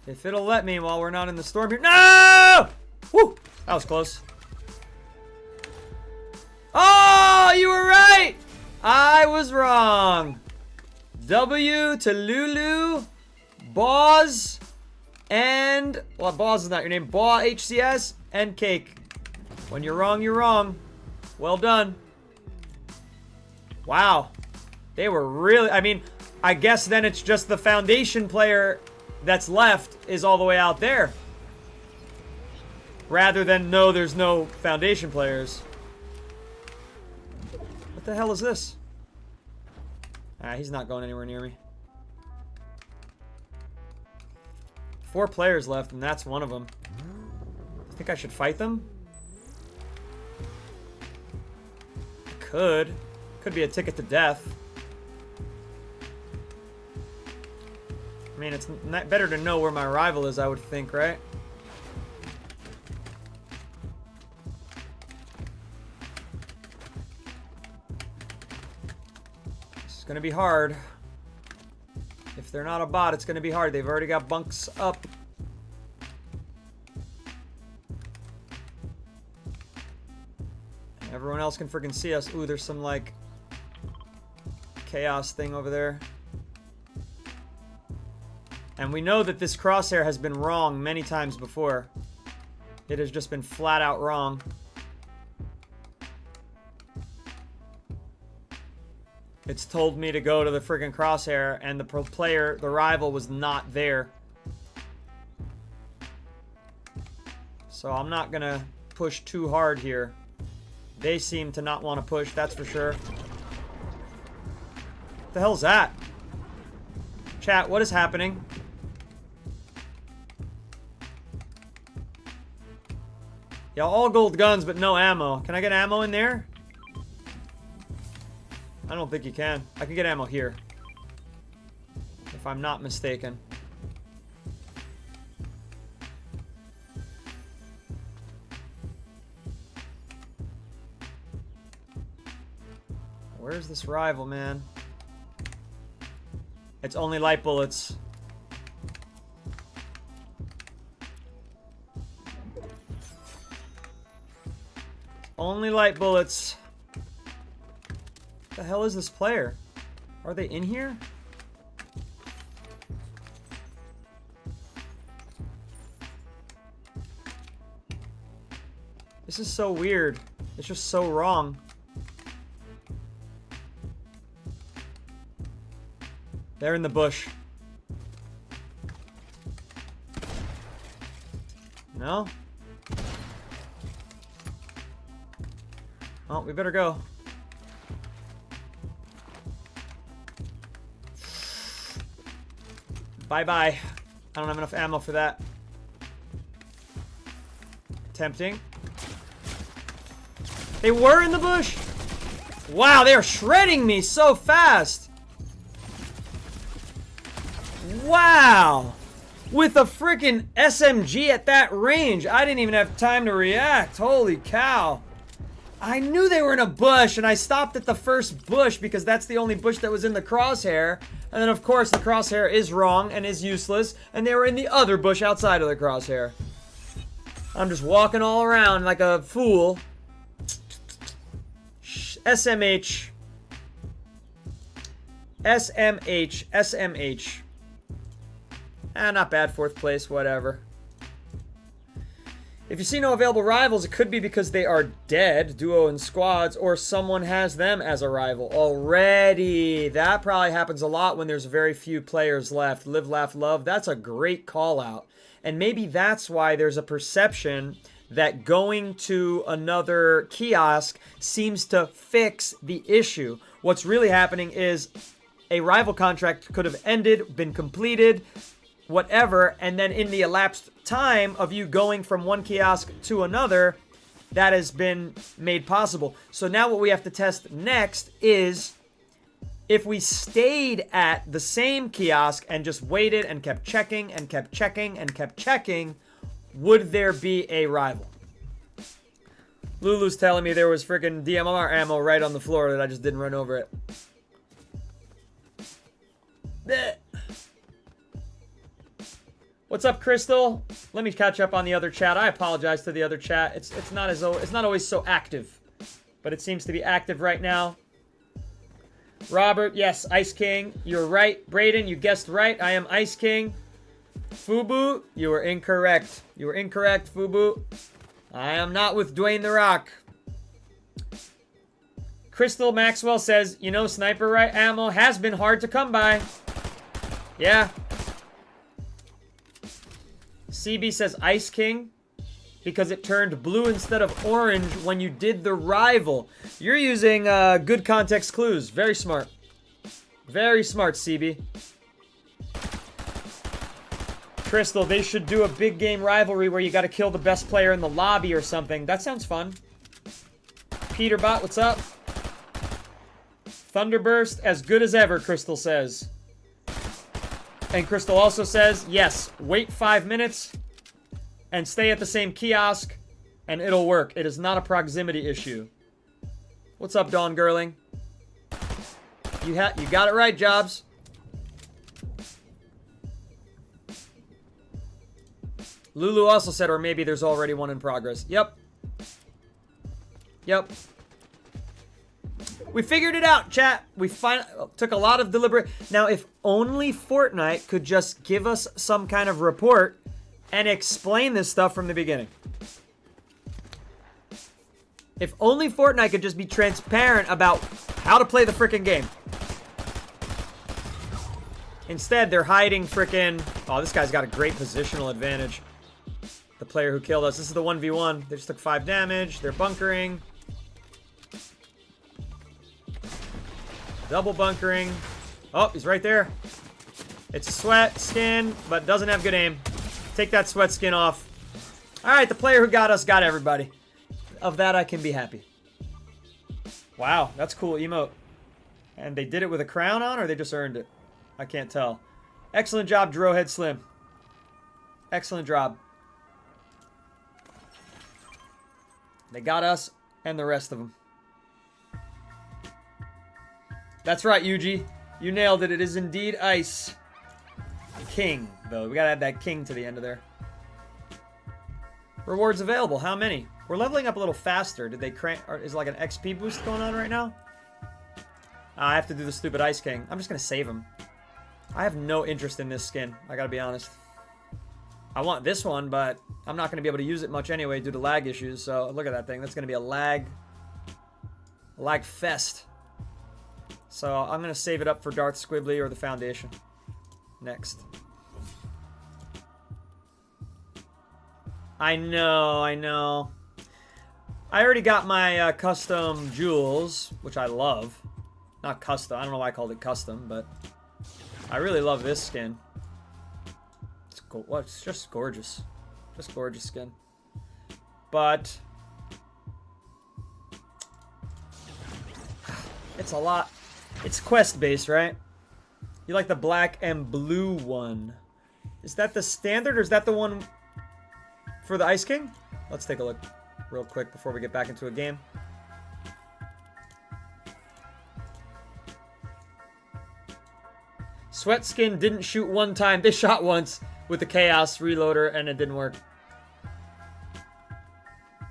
If it'll let me while we're not in the storm here. No! Woo! That was close. Oh, you were right! I was wrong. W to Lulu, Boz, and... Well, Boz is not your name. Baw HCS and Cake. When you're wrong, you're wrong. Well done. Wow. They were really... I mean, I guess then it's just the foundation player that's left is all the way out there. Rather than, no, there's no foundation players. What the hell is this? Ah, he's not going anywhere near me. 4 players left, and that's one of them. I think I should fight them? Could. Could be a ticket to death. I mean, it's better to know where my rival is, I would think, right? It's gonna be hard. If they're not a bot, it's gonna be hard. They've already got bunks up. Everyone else can freaking see us. Ooh, there's some, like, chaos thing over there. And we know that this crosshair has been wrong many times before. It has just been flat out wrong. It's told me to go to the friggin' crosshair, and the player, the rival, was not there. So I'm not gonna push too hard here. They seem to not want to push, that's for sure. What the hell's that? Chat, what is happening? Yeah, all gold guns, but no ammo. Can I get ammo in there? I don't think you can. I can get ammo here. If I'm not mistaken. Where's this rival, man? It's only light bullets. Only light bullets. What the hell is this player? Are they in here? This is so weird. It's just so wrong. They're in the bush. No? Oh, we better go. Bye-bye. I don't have enough ammo for that. Tempting. They were in the bush? Wow, they are shredding me so fast. Wow. with a freaking SMG at that range. I didn't even have time to react. Holy cow. I knew they were in a bush, and I stopped at the first bush because that's the only bush that was in the crosshair. And then, of course, the crosshair is wrong and is useless, and they were in the other bush outside of the crosshair. I'm just walking all around like a fool. SMH. SMH. SMH. Not bad. 4th place, whatever. If you see no available rivals, it could be because they are dead, duo and squads, or someone has them as a rival already. That probably happens a lot when there's very few players left. Live, laugh, love. That's a great call out. And maybe that's why there's a perception that going to another kiosk seems to fix the issue. What's really happening is a rival contract could have ended, been completed, whatever, and then in the elapsed time of you going from one kiosk to another, that has been made possible. So now what we have to test next is if we stayed at the same kiosk and just waited and kept checking and kept checking and kept checking, would there be a rival? Lulu's telling me there was freaking DMR ammo right on the floor that I just didn't run over it. Blech. What's up, Crystal? Let me catch up on the other chat. I apologize to the other chat. It's not always so active, but it seems to be active right now. Robert, yes, Ice King. You're right. Brayden, you guessed right. I am Ice King. Fubu, you were incorrect. You were incorrect, Fubu. I am not with Dwayne The Rock. Crystal Maxwell says, you know, sniper ammo has been hard to come by. Yeah. CB says Ice King because it turned blue instead of orange when you did the rival. You're using good context clues. Very smart. Very smart, CB. Crystal, they should do a big game rivalry where you got to kill the best player in the lobby or something. That sounds fun. Peterbot, what's up? Thunderburst, as good as ever, Crystal says. And Crystal also says, yes, wait 5 minutes and stay at the same kiosk and it'll work. It is not a proximity issue. What's up, Dawn Girling? You got it right, Jobs. Lulu also said, or maybe there's already one in progress. Yep. Yep. We figured it out, chat. We took a lot of deliberate. Now, if only Fortnite could just give us some kind of report and explain this stuff from the beginning. If only Fortnite could just be transparent about how to play the frickin' game. Instead, they're hiding frickin'... Oh, this guy's got a great positional advantage. The player who killed us. This is the 1v1. They just took 5 damage. They're bunkering. Double bunkering. Oh, he's right there. It's a sweat skin, but doesn't have good aim. Take that sweat skin off. Alright, the player who got us got everybody. Of that, I can be happy. Wow, that's cool emote. And they did it with a crown on, or they just earned it? I can't tell. Excellent job, Drohead Slim. Excellent job. They got us and the rest of them. That's right, Yuji. You nailed it. It is indeed Ice King, though. We gotta add that king to the end of there. Rewards available. How many? We're leveling up a little faster. Did they crank? Or is like an XP boost going on right now? I have to do the stupid Ice King. I'm just gonna save him. I have no interest in this skin. I gotta be honest. I want this one, but I'm not gonna be able to use it much anyway due to lag issues. So look at that thing. That's gonna be a lag fest. So I'm going to save it up for Darth Squibbly or the Foundation. Next. I know. I already got my custom jewels, which I love. Not custom. I don't know why I called it custom, but I really love this skin. It's just gorgeous. Just gorgeous skin. But it's a lot. It's quest-based, right? You like the black and blue one. Is that the standard or is that the one for the Ice King? Let's take a look real quick before we get back into a game. Sweat Skin didn't shoot one time. They shot once with the Chaos Reloader and it didn't work.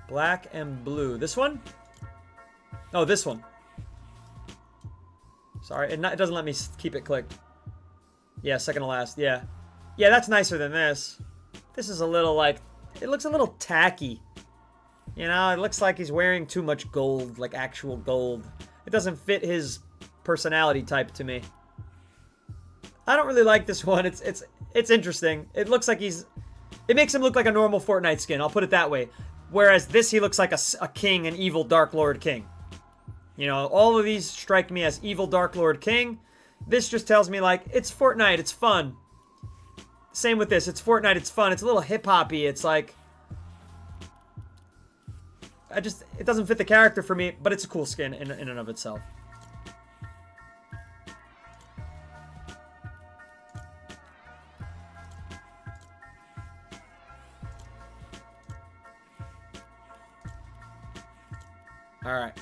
Black and blue. This one? Oh, this one. Sorry, it doesn't let me keep it clicked. Yeah, second to last. Yeah. Yeah, that's nicer than this. This is a little like... It looks a little tacky. You know, it looks like he's wearing too much gold, like actual gold. It doesn't fit his personality type to me. I don't really like this one. It's interesting. It looks like he's... It makes him look like a normal Fortnite skin. I'll put it that way. Whereas this, he looks like a king, an evil Dark Lord king. You know, all of these strike me as evil Dark Lord king. This just tells me, like, it's Fortnite. It's fun. Same with this. It's Fortnite. It's fun. It's a little hip-hoppy. It's like... It doesn't fit the character for me, but it's a cool skin in and of itself. Alright.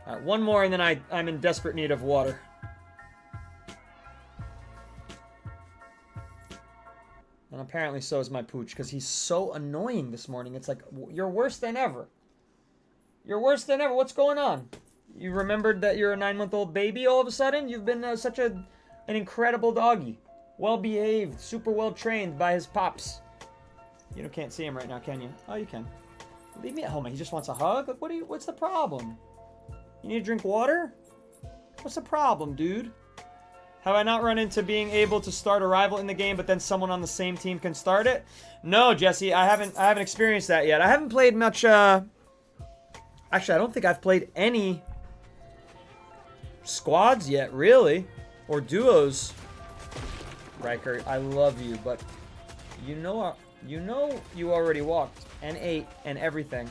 Alright, one more and then I'm in desperate need of water. And apparently so is my pooch, because he's so annoying this morning. It's like, you're worse than ever. You're worse than ever. What's going on? You remembered that you're a 9-month-old baby all of a sudden? You've been such an incredible doggy. Well-behaved, super well-trained by his pops. You can't see him right now, can you? Oh, you can. Leave me at home. He just wants a hug? Like, what's the problem? You need to drink water? What's the problem, dude? Have I not run into being able to start a rival in the game, but then someone on the same team can start it? No, Jesse, I haven't experienced that yet. I haven't played much, actually, I don't think I've played any squads yet, really. Or duos. Riker, I love you, but you know you already walked and ate and everything.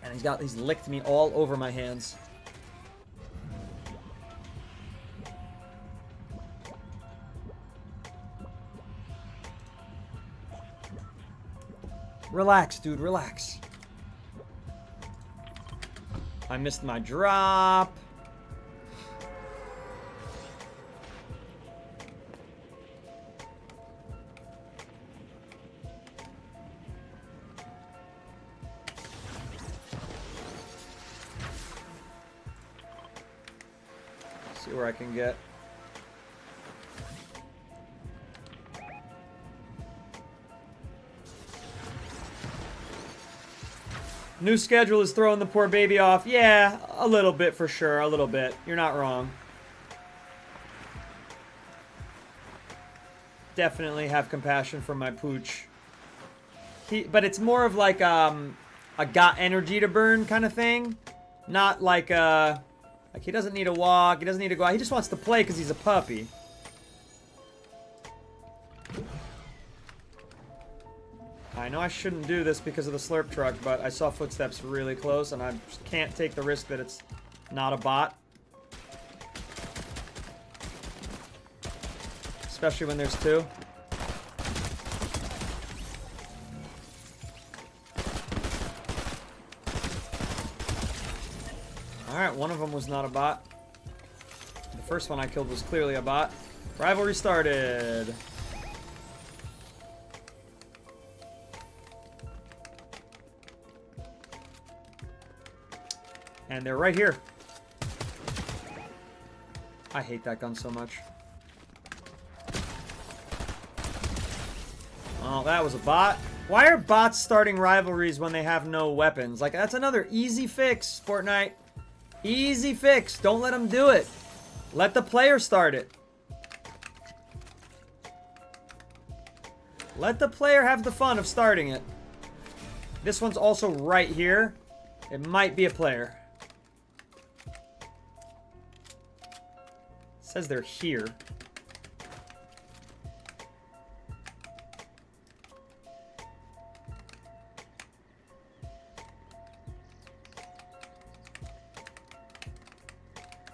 And he's licked me all over my hands. Relax, dude, relax. I missed my drop. See where I can get. New schedule is throwing the poor baby off. Yeah, a little bit for sure. A little bit. You're not wrong. Definitely have compassion for my pooch. But it's more of like a got energy to burn kind of thing. Not like he doesn't need to walk. He doesn't need to go out. He just wants to play because he's a puppy. I know I shouldn't do this because of the slurp truck, but I saw footsteps really close, and I just can't take the risk that it's not a bot. Especially when there's two. Alright, one of them was not a bot. The first one I killed was clearly a bot. Rivalry started. And they're right here. I hate that gun so much. Oh, that was a bot. Why are bots starting rivalries when they have no weapons? Like, that's another easy fix, Fortnite. Easy fix. Don't let them do it. Let the player start it. Let the player have the fun of starting it. This one's also right here. It might be a player. It says they're here.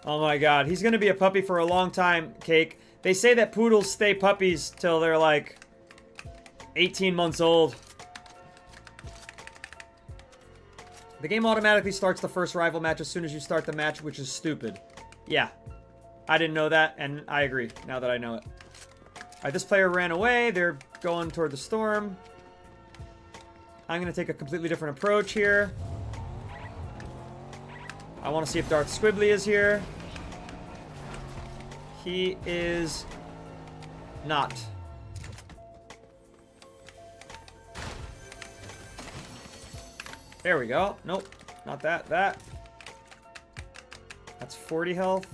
Oh my god, he's gonna be a puppy for a long time, Cake. They say that poodles stay puppies till they're like 18 months old. The game automatically starts the first rival match as soon as you start the match, which is stupid. Yeah, I didn't know that, and I agree now that I know it. Alright, this player ran away. They're going toward the storm. I'm going to take a completely different approach here. I want to see if Darth Squibbly is here. He is not. There we go. Nope, not that. That's 40 health.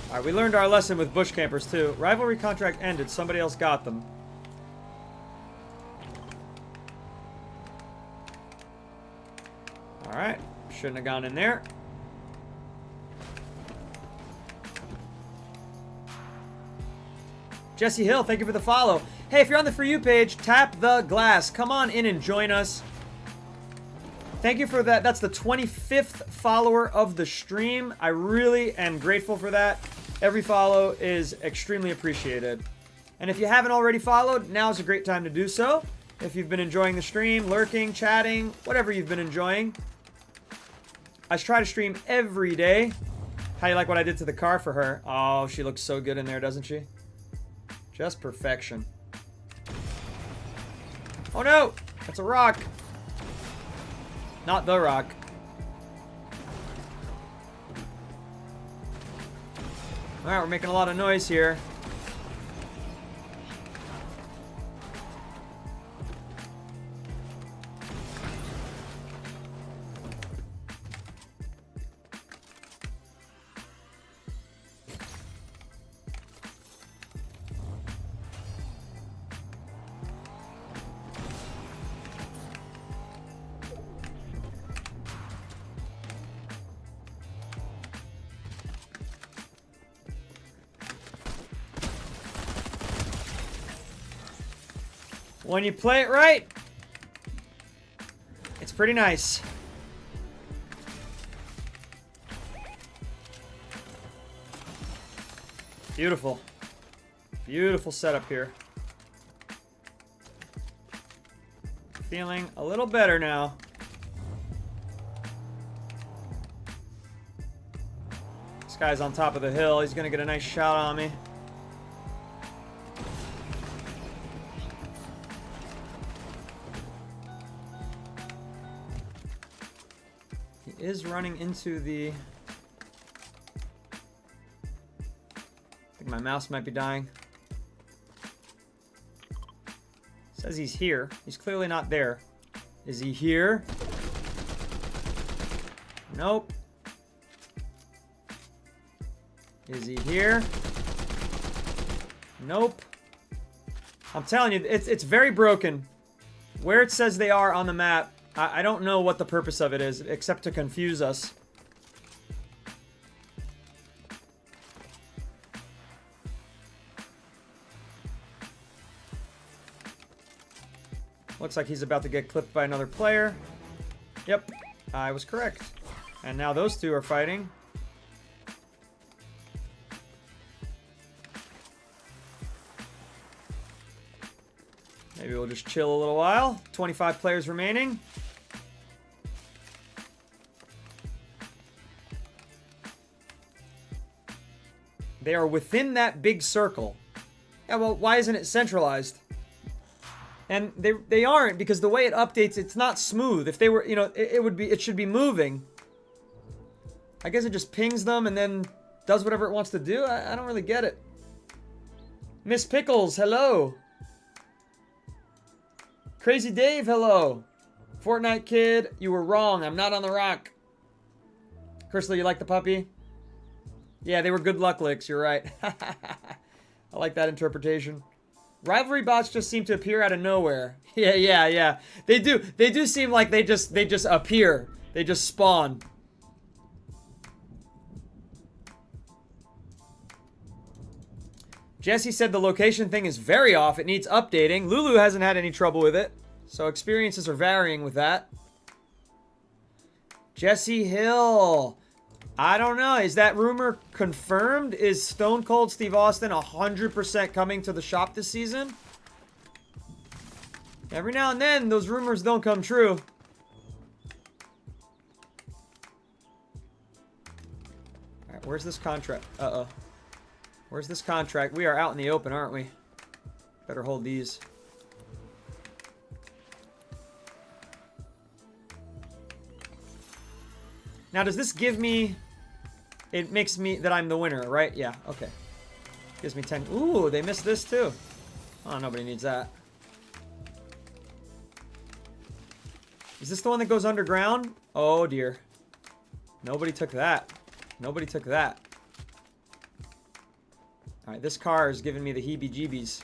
Alright, we learned our lesson with bush campers too. Rivalry contract ended. Somebody else got them. Alright. Shouldn't have gone in there. Jesse Hill, thank you for the follow. Hey, if you're on the For You page, tap the glass. Come on in and join us. Thank you for that. That's the 25th follower of the stream. I really am grateful for that. Every follow is extremely appreciated. And if you haven't already followed, now's a great time to do so. If you've been enjoying the stream, lurking, chatting, whatever you've been enjoying. I try to stream every day. How do you like what I did to the car for her? Oh, she looks so good in there, doesn't she? Just perfection. Oh no! That's a rock. Not the rock. Alright, we're making a lot of noise here. When you play it right, it's pretty nice. Beautiful. Beautiful setup here. Feeling a little better now. This guy's on top of the hill. He's gonna get a nice shot on me. Is running into the... I think my mouse might be dying. Says he's here. He's clearly not there. Is he here? Nope. Is he here? Nope. I'm telling you, it's very broken. Where it says they are on the map, I don't know what the purpose of it is, except to confuse us. Looks like he's about to get clipped by another player. Yep, I was correct. And now those two are fighting. Maybe we'll just chill a little while. 25 players remaining. They are within that big circle. Yeah, well, why isn't it centralized? And they aren't, because the way it updates, it's not smooth. If they were, you know, it should be moving. I guess it just pings them and then does whatever it wants to do. I don't really get it. Miss Pickles, hello. Crazy Dave, hello. Fortnite Kid, you were wrong. I'm not on the rock. Crystal, you like the puppy? Yeah, they were good luck licks. You're right. I like that interpretation. Rivalry bots just seem to appear out of nowhere. Yeah. They do seem like they just appear. They just spawn. Jesse said the location thing is very off. It needs updating. Lulu hasn't had any trouble with it. So experiences are varying with that. Jesse Hill. I don't know. Is that rumor confirmed? Is Stone Cold Steve Austin 100% coming to the shop this season? Every now and then, those rumors don't come true. Alright, where's this contract? Uh-oh. Where's this contract? We are out in the open, aren't we? Better hold these. Now, does this give me... It makes me that I'm the winner, right? Yeah, okay. Gives me 10. Ooh, they missed this too. Oh, nobody needs that. Is this the one that goes underground? Oh, dear. Nobody took that. Nobody took that. Alright, this car is giving me the heebie-jeebies.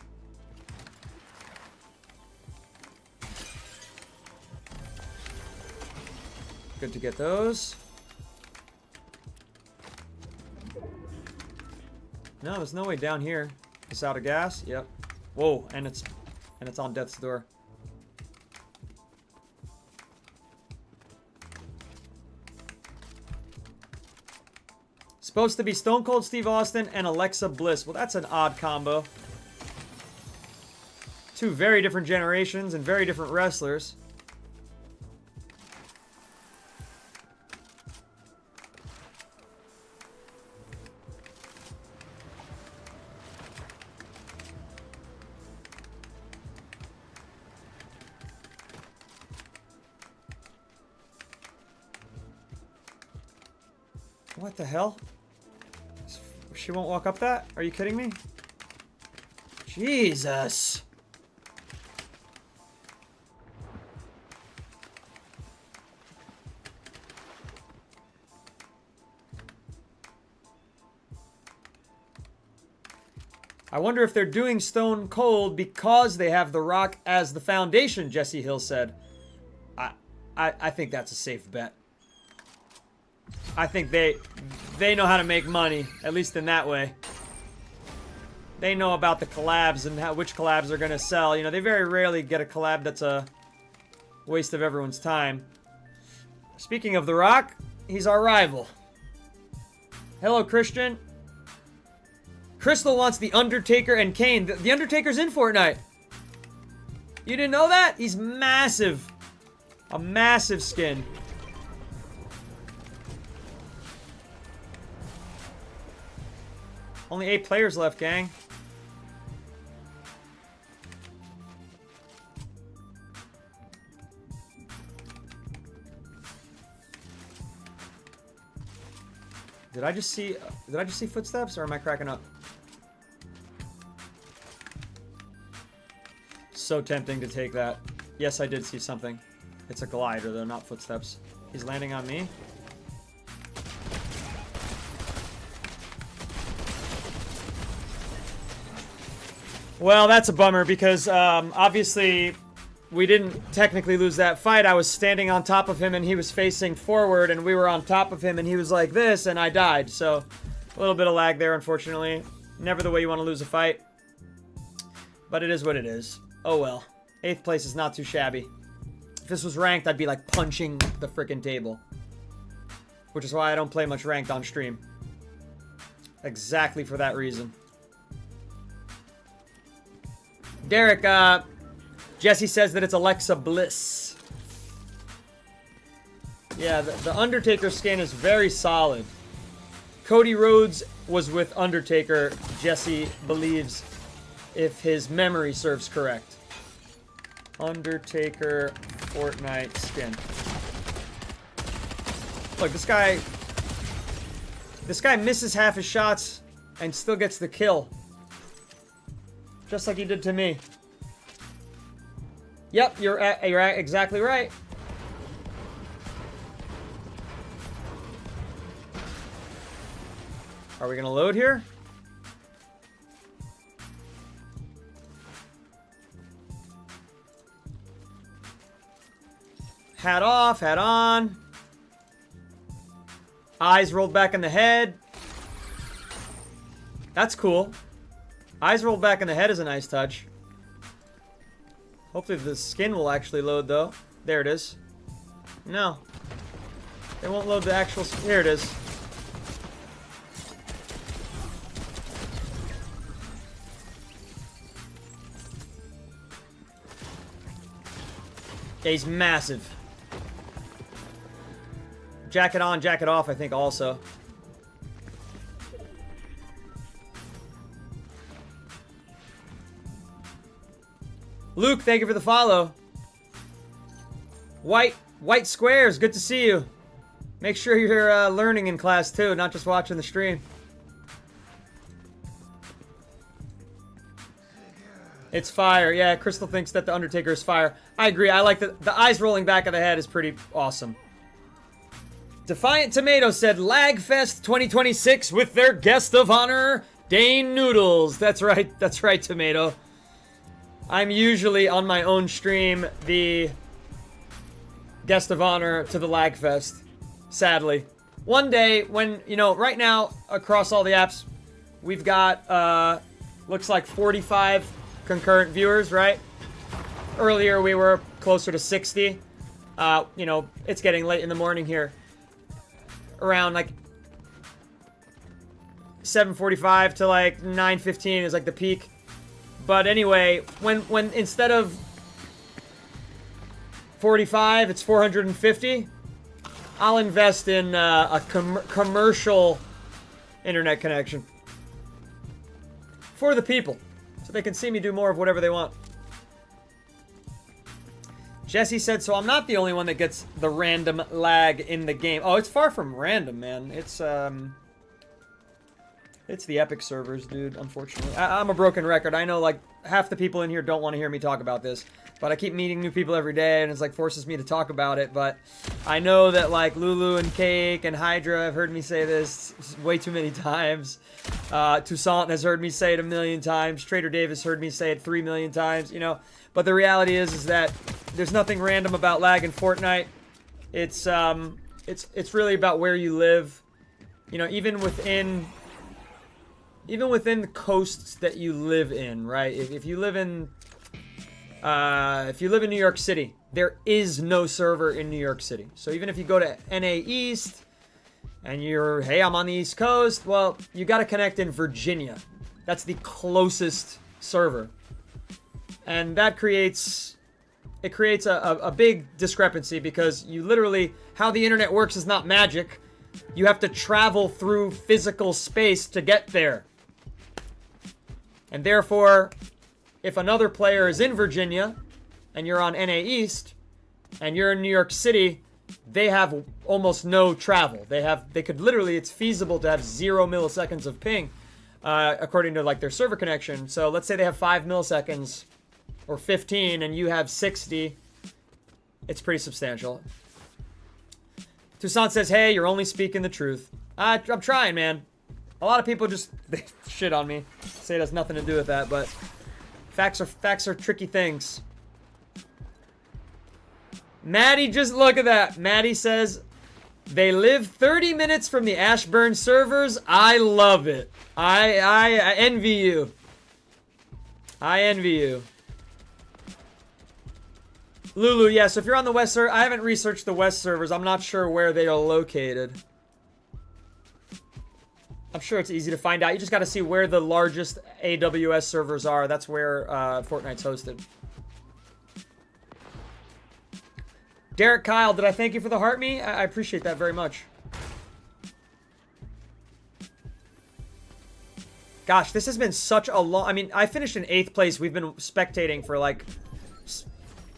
Good to get those. No, there's no way down here. It's out of gas. Yep. Whoa, and it's on death's door. Supposed to be Stone Cold Steve Austin and Alexa Bliss. Well, that's an odd combo. Two very different generations and very different wrestlers. What the hell? She won't walk up that? Are you kidding me? Jesus. I wonder if they're doing Stone Cold because they have The Rock as the foundation, Jesse Hill said. I think that's a safe bet. I think they know how to make money, at least in that way. They know about the collabs and which collabs are going to sell. You know, they very rarely get a collab that's a waste of everyone's time. Speaking of The Rock, he's our rival. Hello, Christian. Crystal wants The Undertaker and Kane. The Undertaker's in Fortnite. You didn't know that? He's massive. A massive skin. Only 8 players left, gang. Did I just see footsteps, or am I cracking up? So tempting to take that. Yes, I did see something. It's a glider, though, not footsteps. He's landing on me. Well, that's a bummer because obviously we didn't technically lose that fight. I was standing on top of him and he was facing forward and we were on top of him and he was like this and I died. So a little bit of lag there, unfortunately. Never the way you want to lose a fight. But it is what it is. Oh well. 8th place is not too shabby. If this was ranked, I'd be like punching the frickin' table. Which is why I don't play much ranked on stream. Exactly for that reason. Derek, Jesse says that it's Alexa Bliss. Yeah, the Undertaker skin is very solid. Cody Rhodes was with Undertaker, Jesse believes, if his memory serves correct. Undertaker Fortnite skin. Look, this guy misses half his shots and still gets the kill. Just like he did to me. Yep, you're exactly right. Are we gonna load here? Hat off, hat on. Eyes rolled back in the head. That's cool. Eyes rolled back in the head is a nice touch. Hopefully the skin will actually load, though. There it is. No. It won't load the actual... Here it is. Yeah, he's massive. Jacket on, jacket off, I think, also. Luke, thank you for the follow. White squares, good to see you. Make sure you're learning in class, too, not just watching the stream. It's fire. Yeah, Crystal thinks that The Undertaker is fire. I agree. I like the eyes rolling back of the head is pretty awesome. Defiant Tomato said, Lagfest 2026 with their guest of honor, Dane Noodles. That's right. That's right, Tomato. I'm usually on my own stream the guest of honor to the Lagfest. Sadly. One day when, you know, right now across all the apps, we've got, looks like 45 concurrent viewers, right? Earlier we were closer to 60. You know, it's getting late in the morning here. Around like 7:45 to like 9:15 is like the peak. But anyway, when instead of 45, it's 450. I'll invest in a commercial internet connection for the people, so they can see me do more of whatever they want. Jesse said, so I'm not the only one that gets the random lag in the game. Oh, it's far from random, man. It's the Epic servers, dude, unfortunately. I'm a broken record. I know, like, half the people in here don't want to hear me talk about this. But I keep meeting new people every day, and it's, like, forces me to talk about it. But I know that, like, Lulu and Cake and Hydra have heard me say this way too many times. Toussaint has heard me say it a million times. Trader Davis heard me say it 3 million times, you know. But the reality is that there's nothing random about lag in Fortnite. It's really about where you live. You know, even within the coasts that you live in, right? If you live in New York City, there is no server in New York City. So even if you go to NA East and you're, hey, I'm on the East Coast, well, you got to connect in Virginia. That's the closest server. And that creates a big discrepancy because you literally, how the internet works is not magic. You have to travel through physical space to get there. And therefore, if another player is in Virginia and you're on NA East and you're in New York City, they have almost no travel. They could literally, it's feasible to have 0 milliseconds of ping according to like their server connection. So let's say they have 5 milliseconds or 15 and you have 60. It's pretty substantial. Toussaint says, hey, you're only speaking the truth. I'm trying, man. A lot of people just they shit on me. Say it has nothing to do with that, but facts are tricky things. Maddie, just look at that. Maddie says, they live 30 minutes from the Ashburn servers. I love it. I envy you. I envy you. Lulu, yes, yeah, so if you're on the West server, I haven't researched the West servers. I'm not sure where they are located. I'm sure it's easy to find out. You just got to see where the largest AWS servers are. That's where Fortnite's hosted. Derek Kyle, did I thank you for the heart me? I appreciate that very much. Gosh, this has been such a long... I mean, I finished in 8th place. We've been spectating for like...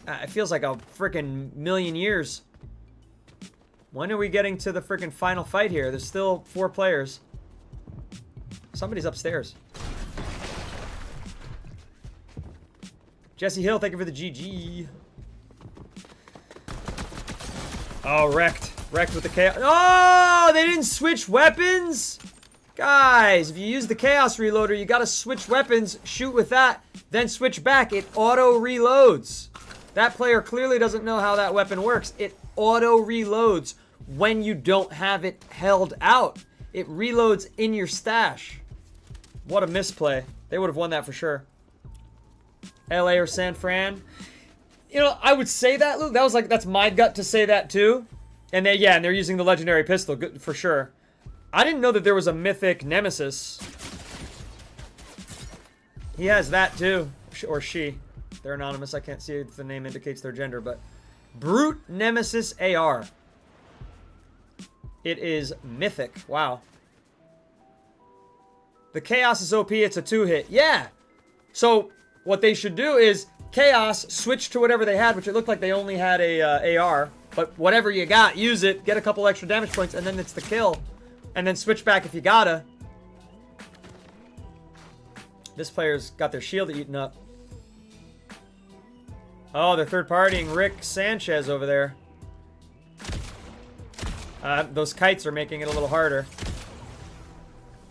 it feels like a freaking million years. When are we getting to the freaking final fight here? There's still 4 players. Somebody's upstairs. Jesse Hill, thank you for the GG. Oh, wrecked. Wrecked with the chaos. Oh, they didn't switch weapons? Guys, if you use the chaos reloader, you gotta switch weapons, shoot with that, then switch back. It auto reloads. That player clearly doesn't know how that weapon works. It auto reloads when you don't have it held out. It reloads in your stash. What a misplay. They would have won that for sure. LA or San Fran? You know, I would say that, Luke. That was like, that's my gut to say that too. And they, yeah, and they're using the legendary pistol, good, for sure. I didn't know that there was a mythic nemesis. He has that too, or she. They're anonymous. I can't see if the name indicates their gender, but Brute Nemesis AR. It is mythic. Wow. The Chaos is OP. It's a 2-hit. Yeah. So what they should do is Chaos, switch to whatever they had, which it looked like they only had a AR. But whatever you got, use it, get a couple extra damage points, and then it's the kill. And then switch back if you gotta. This player's got their shield eaten up. Oh, they're third-partying Rick Sanchez over there. Those kites are making it a little harder.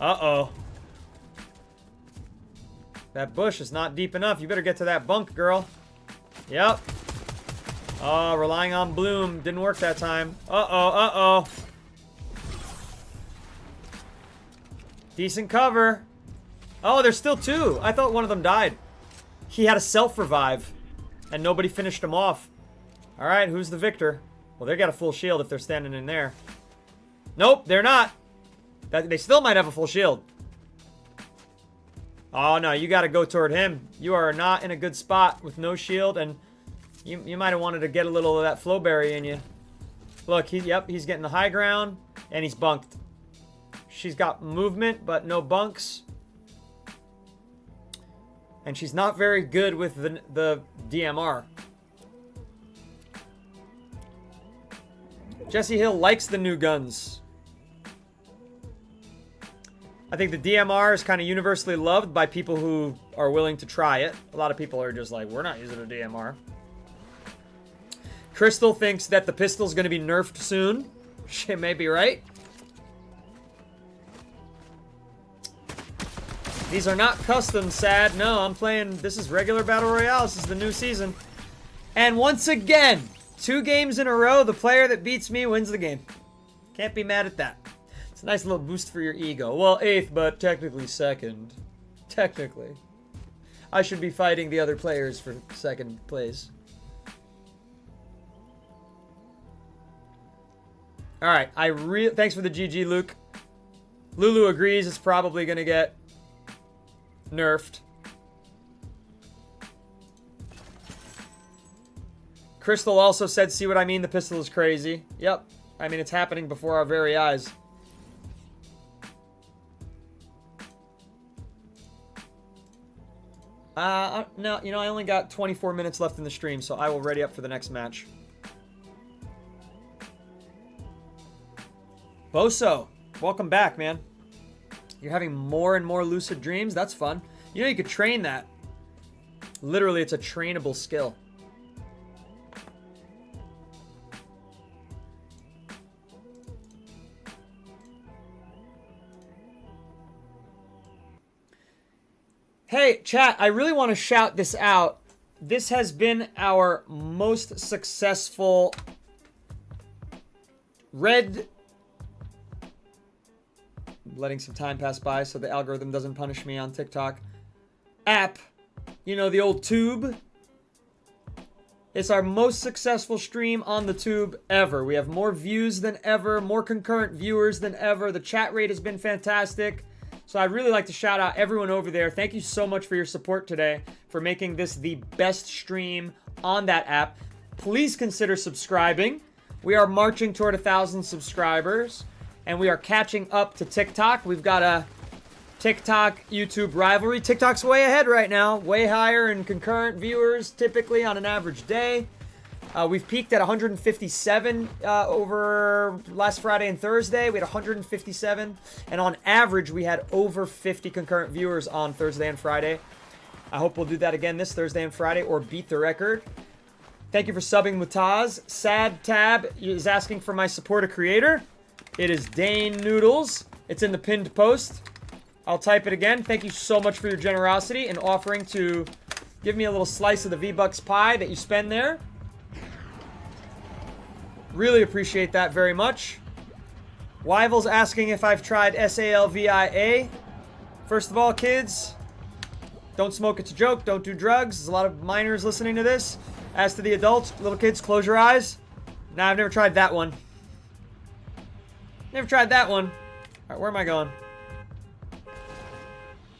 Uh-oh. That bush is not deep enough. You better get to that bunk, girl. Yep. Oh, relying on Bloom. Didn't work that time. Uh-oh, uh-oh. Decent cover. Oh, there's still two. I thought one of them died. He had a self-revive, and nobody finished him off. All right, who's the victor? Well, they got a full shield if they're standing in there. Nope, they're not. They still might have a full shield. Oh, no, you got to go toward him. You are not in a good spot with no shield, and you might have wanted to get a little of that flowberry in you. Look, yep, he's getting the high ground, and he's bunked. She's got movement, but no bunks. And she's not very good with the DMR. Jesse Hill likes the new guns. I think the DMR is kind of universally loved by people who are willing to try it. A lot of people are just like, we're not using a DMR. Crystal thinks that the pistol's going to be nerfed soon. She may be right. These are not custom, sad. No, I'm playing, this is regular Battle Royale. This is the new season. And once again, 2 games in a row, the player that beats me wins the game. Can't be mad at that. It's a nice little boost for your ego. Well, 8th, but technically 2nd. Technically. I should be fighting the other players for 2nd place. Alright, thanks for the GG, Luke. Lulu agrees it's probably going to get nerfed. Crystal also said, see what I mean? The pistol is crazy. Yep. I mean, it's happening before our very eyes. No, you know, I only got 24 minutes left in the stream, so I will ready up for the next match. Boso, welcome back, man. You're having more and more lucid dreams? That's fun. You know, you could train that. Literally, it's a trainable skill. Hey, chat, I really want to shout this out. This has been our most successful letting some time pass by so the algorithm doesn't punish me on TikTok. App, you know, the old tube. It's our most successful stream on the tube ever. We have more views than ever, more concurrent viewers than ever. The chat rate has been fantastic. So I'd really like to shout out everyone over there. Thank you so much for your support today, for making this the best stream on that app. Please consider subscribing. We are marching toward 1,000 subscribers. And we are catching up to TikTok. We've got a TikTok YouTube rivalry. TikTok's way ahead right now. Way higher in concurrent viewers, typically on an average day. We've peaked at 157 over last Friday and Thursday. We had 157. And on average, we had over 50 concurrent viewers on Thursday and Friday. I hope we'll do that again this Thursday and Friday or beat the record. Thank you for subbing, Mutaz. Sad Tab is asking for my support a creator. It is Dane Noodles. It's in the pinned post. I'll type it again. Thank you so much for your generosity in offering to give me a little slice of the V-Bucks pie that you spend there. Really appreciate that very much. Wyvil's asking if I've tried SALVIA. First of all, kids, Don't smoke, it's a joke. Don't do drugs. There's a lot of minors listening to this. As to the adults, little kids, close your eyes. Nah, I've never tried that one. Never tried that one. Alright, where am I going?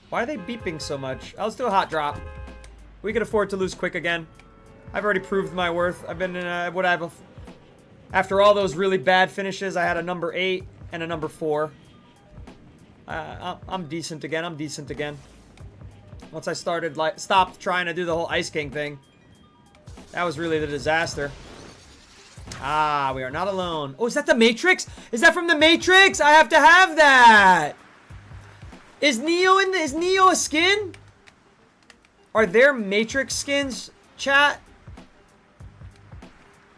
Why are they beeping so much? Let's do a hot drop. We can afford to lose quick again. I've already proved my worth. I've been in a... After all those really bad finishes, I had a number 8 and a number 4. I'm decent again. I'm decent again. Once I started, stopped trying to do the whole Ice King thing. That was really the disaster. Ah, we are not alone. Oh, is that the Matrix? Is that from the Matrix? I have to have that. Is Neo in the... Is Neo a skin? Are there Matrix skins, chat?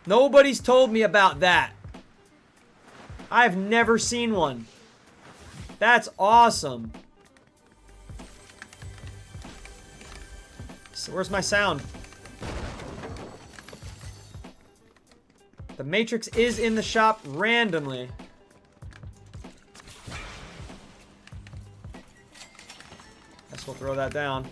Nobody's told me about that. I've never seen one. That's awesome. So where's my sound? The Matrix is in the shop randomly. Guess we'll throw that down.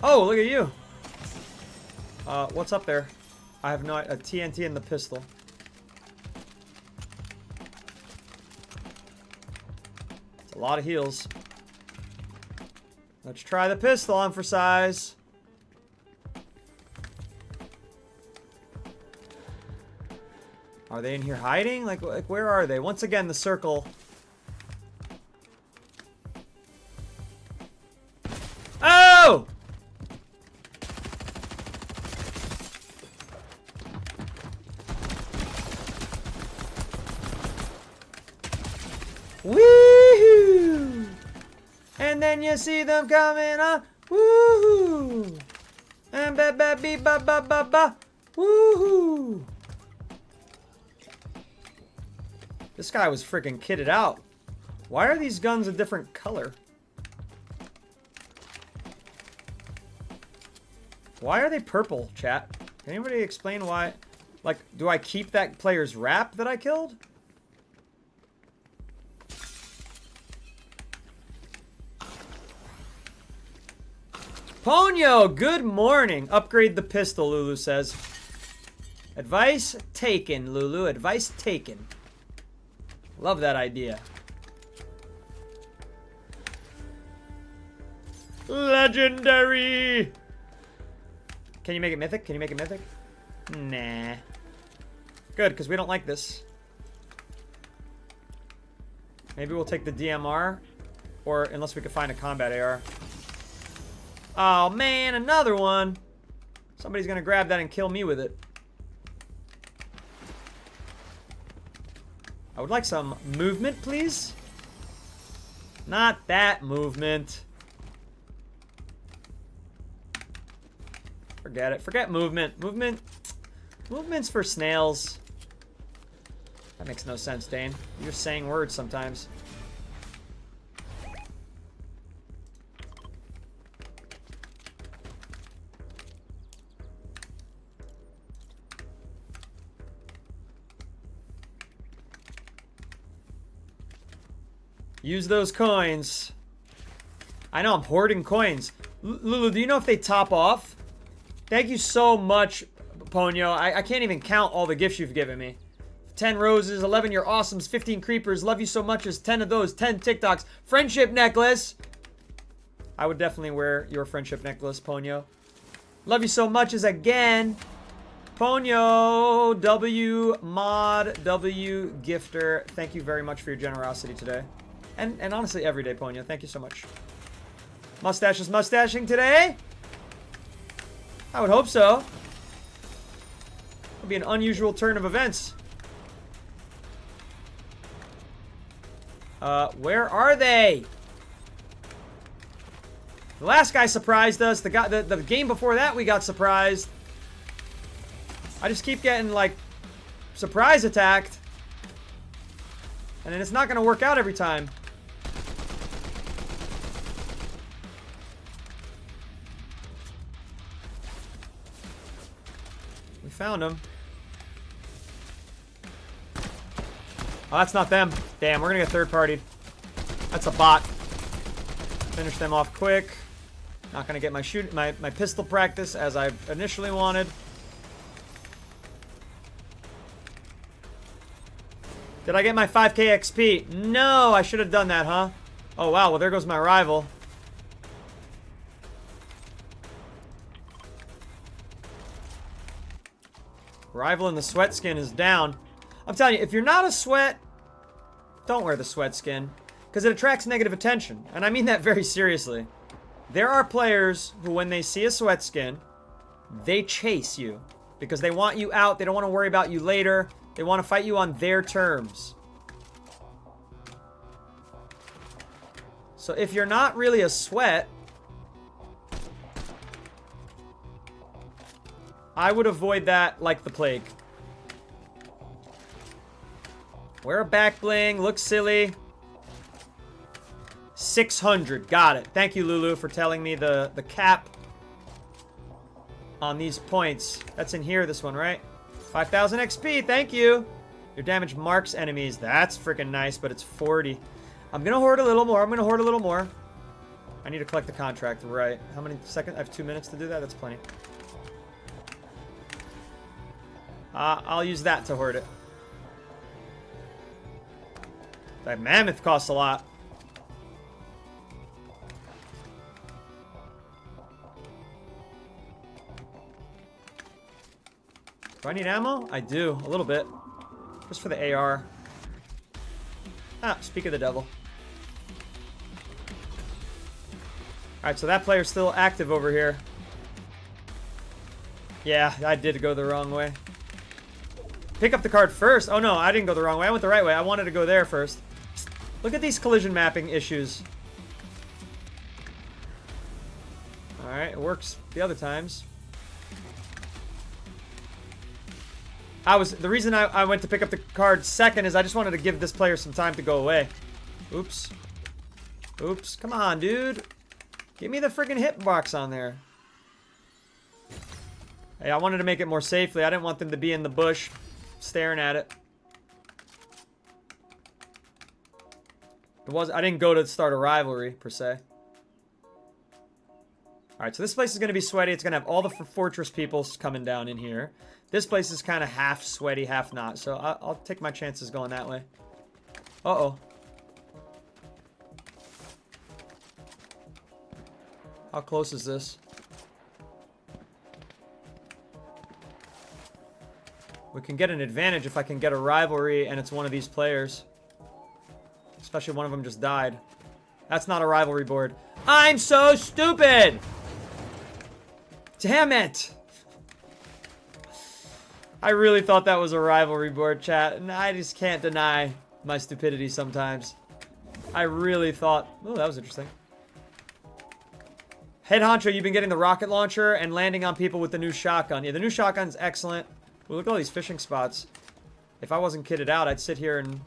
Oh, look at you. What's up there? I have no... A TNT and the pistol. It's a lot of heals. Let's try the pistol on for size. Are they in here hiding? Like where are they? Once again, the circle. Oh! Woohoo! And then you see them coming up. Woohoo! And ba ba beep ba ba ba ba. Woohoo! This guy was freaking kitted out. Why are these guns a different color? Why are they purple, chat? Can anybody explain why? Like, do I keep that player's wrap that I killed? Ponyo, good morning. Upgrade the pistol, Lulu says. Advice taken, Lulu. Advice taken. Love that idea. Legendary. Can you make it mythic? Can you make it mythic? Nah. Good, because we don't like this. Maybe we'll take the DMR. Or unless we can find a combat AR. Oh man, another one. Somebody's gonna grab that and kill me with it. I would like some movement, please. Not that movement. Forget it. Forget movement. Movement's for snails. That makes no sense, Dane. You're just saying words sometimes. Use those coins. I know, I'm hoarding coins. Lulu, do you know if they top off? Thank you so much, Ponyo. I can't even count all the gifts you've given me. 10 roses, 11 you're awesomes, 15 creepers. Love you so much as 10 of those, 10 TikToks. Friendship necklace. I would definitely wear your friendship necklace, Ponyo. Love you so much as again. Ponyo, W, Mod, W, Gifter. Thank you very much for your generosity today. And honestly, every day, Ponyo. Thank you so much. Mustache is mustaching today? I would hope so. It'll be an unusual turn of events. Where are they? The last guy surprised us. The game before that, we got surprised. I just keep getting, like, surprise attacked. And then it's not going to work out every time. We found him. Oh, that's not them. Damn, we're gonna get third-partied. That's a bot. Finish them off quick. Not gonna get my pistol practice as I initially wanted. Did I get my 5k XP? No, I should have done that, huh? Oh, wow. Well, there goes my rival. Rival in the sweat skin is down. I'm telling you, if you're not a sweat, don't wear the sweat skin. Because it attracts negative attention. And I mean that very seriously. There are players who, when they see a sweat skin, they chase you. Because they want you out. They don't want to worry about you later. They want to fight you on their terms. So if you're not really a sweat, I would avoid that like the plague. Wear a back bling. Look silly. 600. Got it. Thank you, Lulu, for telling me the cap on these points. That's in here, this one, right? 5,000 XP. Thank you. Your damage marks enemies. That's freaking nice, but it's 40. I'm going to hoard a little more. I'm going to hoard a little more. I need to collect the contract. Right. How many seconds? I have 2 minutes to do that. That's plenty. I'll use that to hoard it. That mammoth costs a lot. Do I need ammo? I do. A little bit. Just for the AR. Ah, speak of the devil. Alright, so that player's still active over here. Yeah, I did go the wrong way. Pick up the card first. Oh no, I didn't go the wrong way. I went the right way. I wanted to go there first. Look at these collision mapping issues. Alright, it works the other times. The reason I went to pick up the card second is I just wanted to give this player some time to go away. Oops. Oops. Come on, dude. Give me the freaking hitbox on there. Hey, I wanted to make it more safely. I didn't want them to be in the bush staring at it. I didn't go to start a rivalry, per se. Alright, so this place is going to be sweaty. It's going to have all the Fortress people coming down in here. This place is kind of half sweaty, half not. So I'll take my chances going that way. Uh-oh. How close is this? We can get an advantage if I can get a rivalry and it's one of these players. Especially one of them just died. That's not a rivalry board. I'm so stupid! Damn it! I really thought that was a rivalry board, chat. And I just can't deny my stupidity sometimes. I really thought... Oh, that was interesting. Head honcho, you've been getting the rocket launcher and landing on people with the new shotgun. Yeah, the new shotgun's excellent. Well, look at all these fishing spots. If I wasn't kitted out, I'd sit here and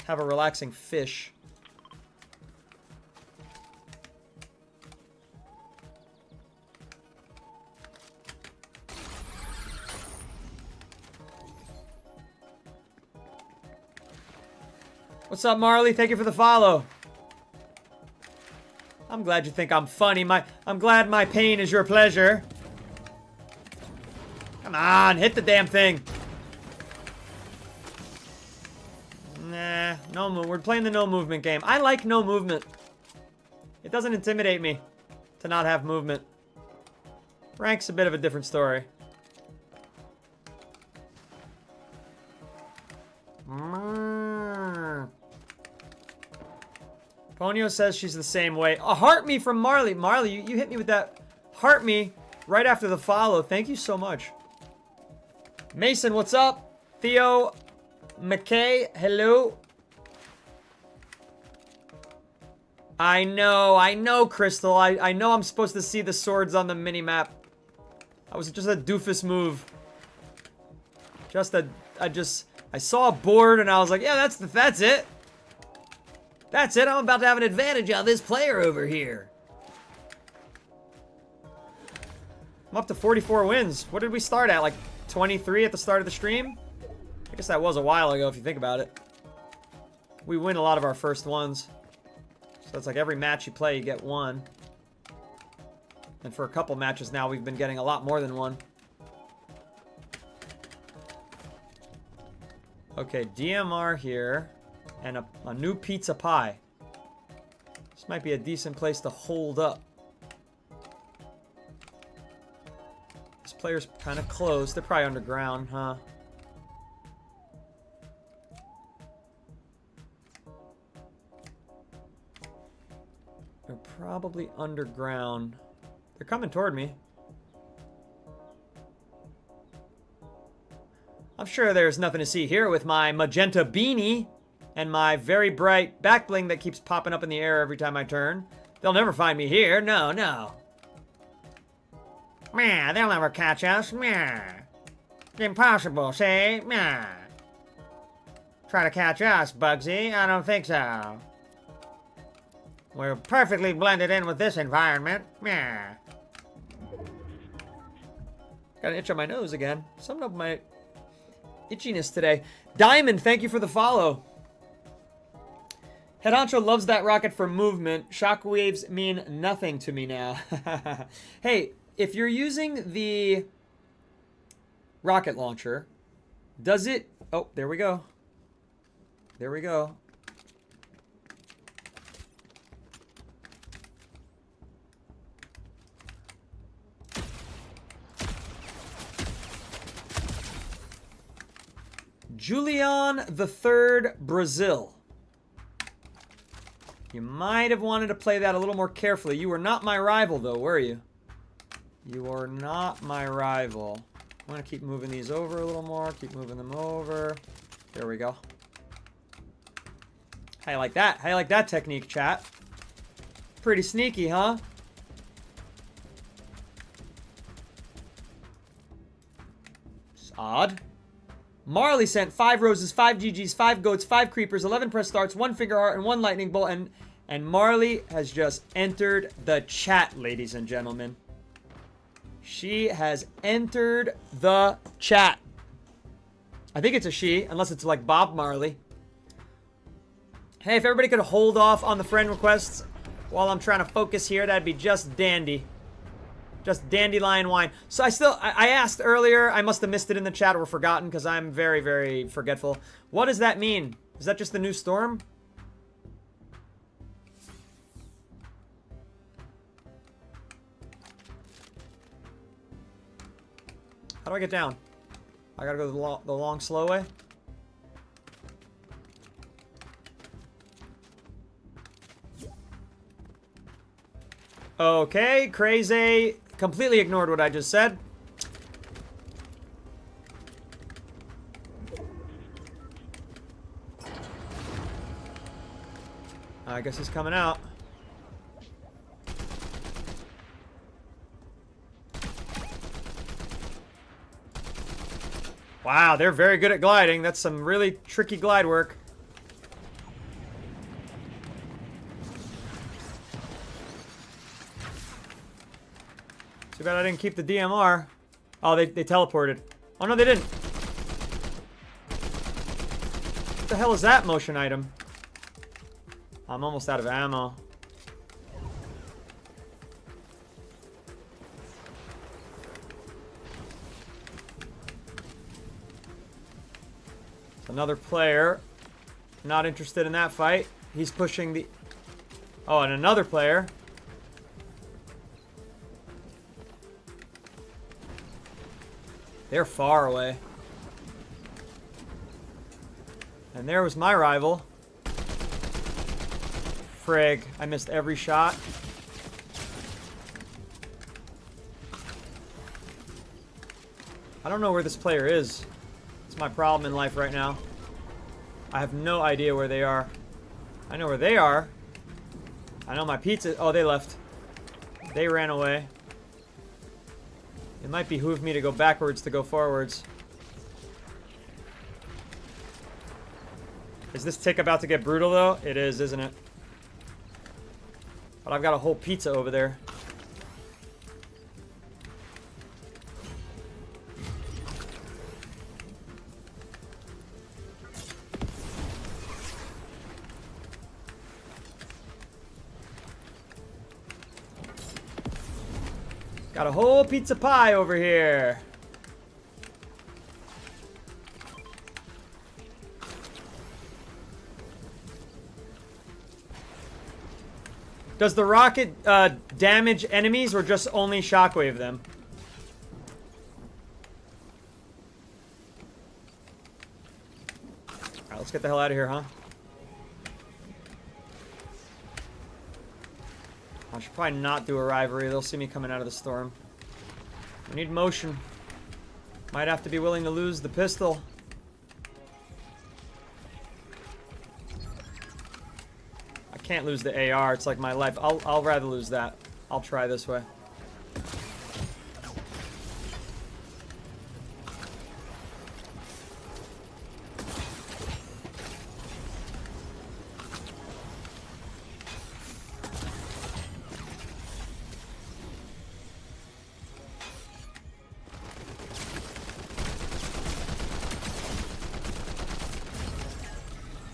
have a relaxing fish. What's up, Marley? Thank you for the follow. I'm glad you think I'm funny. I'm glad my pain is your pleasure. Come on, hit the damn thing. Nah, no move. We're playing the no movement game. I like no movement. It doesn't intimidate me to not have movement. Rank's a bit of a different story. Ponyo says she's the same way. Oh, heart me from Marley. Marley, you hit me with that heart me right after the follow. Thank you so much. Mason, what's up? Theo McKay, hello. I know, Crystal. I know I'm supposed to see the swords on the mini-map. I was just a doofus move. I saw a board and I was like, yeah, that's it. That's it. I'm about to have an advantage on this player over here. I'm up to 44 wins. What did we start at? Like 23 at the start of the stream? I guess that was a while ago if you think about it. We win a lot of our first ones. So it's like every match you play, you get one. And for a couple matches now, we've been getting a lot more than one. Okay, DMR here. And a new pizza pie. This might be a decent place to hold up. This player's kind of close. They're probably underground, huh? They're probably underground. They're coming toward me. I'm sure there's nothing to see here with my magenta beanie and my very bright back bling that keeps popping up in the air every time I turn. They'll never find me here. No, no. Meh, they'll never catch us. Meh. Impossible, say. Meh. Try to catch us, Bugsy. I don't think so. We're perfectly blended in with this environment. Meh. Got an itch on my nose again. Some of my itchiness today. Diamond, thank you for the follow. Head Honcho loves that rocket for movement. Shockwaves mean nothing to me now. Hey, if you're using the rocket launcher, does it... Oh, there we go. There we go. Julian III, Brazil. You might have wanted to play that a little more carefully. You were not my rival, though, were you? You are not my rival. I'm going to keep moving these over a little more. Keep moving them over. There we go. How you like that? How you like that technique, chat? Pretty sneaky, huh? It's odd. Marley sent 5 roses, 5 GGs, 5 goats, 5 creepers, 11 press starts, 1 finger heart, and 1 lightning bolt. And Marley has just entered the chat, ladies and gentlemen. She has entered the chat. I think it's a she, unless it's like Bob Marley. Hey, if everybody could hold off on the friend requests while I'm trying to focus here, that'd be just dandy. Just dandelion wine. So I asked earlier, I must have missed it in the chat or forgotten because I'm very, very forgetful. What does that mean? Is that just the new storm? How do I get down? I gotta go the long, slow way? Okay, crazy. Completely ignored what I just said. I guess he's coming out. Wow, they're very good at gliding. That's some really tricky glide work. Too bad I didn't keep the DMR. Oh, they teleported. Oh, no, they didn't. What the hell is that motion item? I'm almost out of ammo. Another player. Not interested in that fight. He's pushing the... Oh, and another player. They're far away. And there was my rival. Frig, I missed every shot. I don't know where this player is. It's my problem in life right now. I have no idea where they are. I know where they are. I know my pizza... Oh, they left. They ran away. It might behoove me to go backwards to go forwards. Is this tick about to get brutal, though? It is, isn't it? But I've got a whole pizza over there. Got a whole pizza pie over here. Does the rocket damage enemies or just only shockwave them? Alright, let's get the hell out of here, huh? I should probably not do a rivalry. They'll see me coming out of the storm. We need motion. Might have to be willing to lose the pistol. I can't lose the AR. It's like my life. I'll rather lose that. I'll try this way.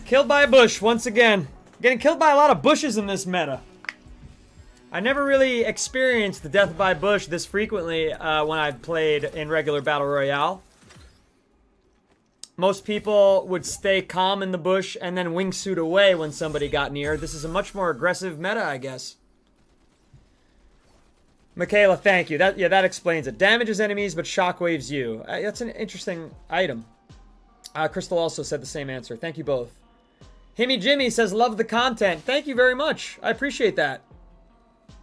Killed by a bush once again. Getting killed by a lot of bushes in this meta. I never really experienced the death by bush this frequently when I played in regular Battle Royale. Most people would stay calm in the bush and then wingsuit away when somebody got near. This is a much more aggressive meta, I guess. Michaela, thank you. That explains it. Damages enemies, but shockwaves you. That's an interesting item. Crystal also said the same answer. Thank you both. Himmy Jimmy says, love the content. Thank you very much. I appreciate that.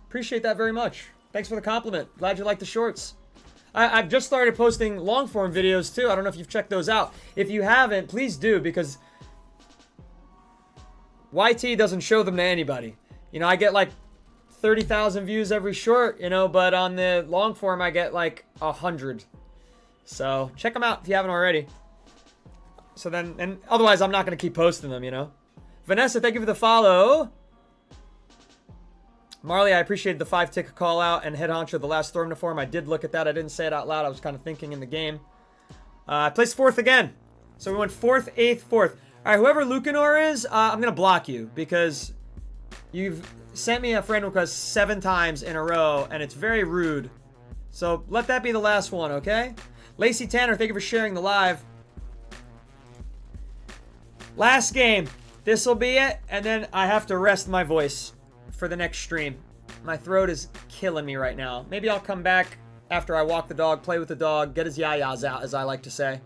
Appreciate that very much. Thanks for the compliment. Glad you like the shorts. I've just started posting long form videos too. I don't know if you've checked those out. If you haven't, please do, because YT doesn't show them to anybody. You know, I get like 30,000 views every short, you know, but on the long form I get like 100. So check them out if you haven't already. So then, and otherwise I'm not going to keep posting them, you know. Vanessa, thank you for the follow. Marley, I appreciated the 5-tick call out and head honcho the last Storm to form. I did look at that. I didn't say it out loud. I was kind of thinking in the game. I placed 4th again. So we went 4th, 8th, 4th. All right, whoever Lucanor is, I'm going to block you because you've sent me a friend request 7 times in a row and it's very rude. So let that be the last one, okay? Lacey Tanner, thank you for sharing the live. Last game. This will be it, and then I have to rest my voice for the next stream. My throat is killing me right now. Maybe I'll come back after I walk the dog, play with the dog, get his yayas out, as I like to say.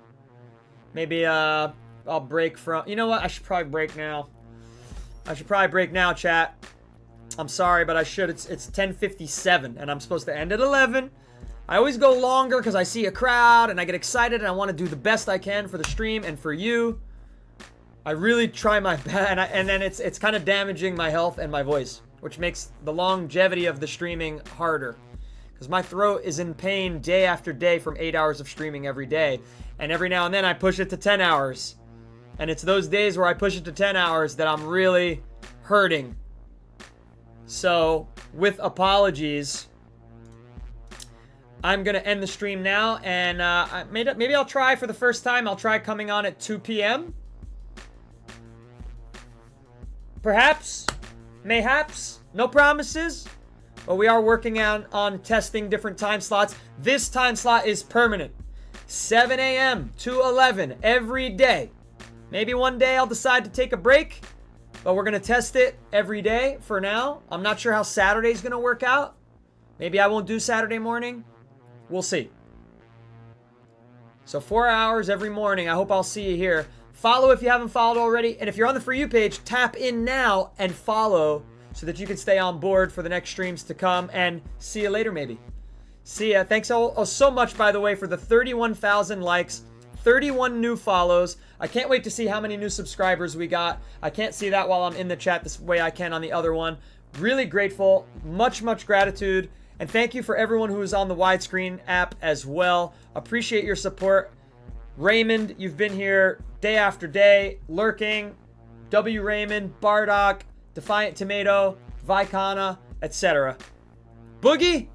Maybe I'll break from... You know what? I should probably break now. I should probably break now, chat. I'm sorry, but I should. It's 10:57, and I'm supposed to end at 11. I always go longer because I see a crowd, and I get excited, and I want to do the best I can for the stream and for you. I really try my best, and then it's kind of damaging my health and my voice, which makes the longevity of the streaming harder. Because my throat is in pain day after day from 8 hours of streaming every day. And every now and then I push it to 10 hours. And it's those days where I push it to 10 hours that I'm really hurting. So, with apologies, I'm going to end the stream now. And maybe I'll try for the first time. I'll try coming on at 2 p.m. Perhaps, mayhaps, no promises, but we are working on testing different time slots. This time slot is permanent. 7 a.m. to 11 every day. Maybe one day I'll decide to take a break, but we're going to test it every day for now. I'm not sure how Saturday's going to work out. Maybe I won't do Saturday morning. We'll see. So 4 hours every morning. I hope I'll see you here. Follow if you haven't followed already. And if you're on the For You page, tap in now and follow so that you can stay on board for the next streams to come. And see you later, maybe. See ya. Thanks so much, by the way, for the 31,000 likes, 31 new follows. I can't wait to see how many new subscribers we got. I can't see that while I'm in the chat this way I can on the other one. Really grateful. Much, much gratitude. And thank you for everyone who is on the widescreen app as well. Appreciate your support. Raymond, you've been here day after day, lurking. W. Raymond, Bardock, Defiant Tomato, Vicana, etc. Boogie,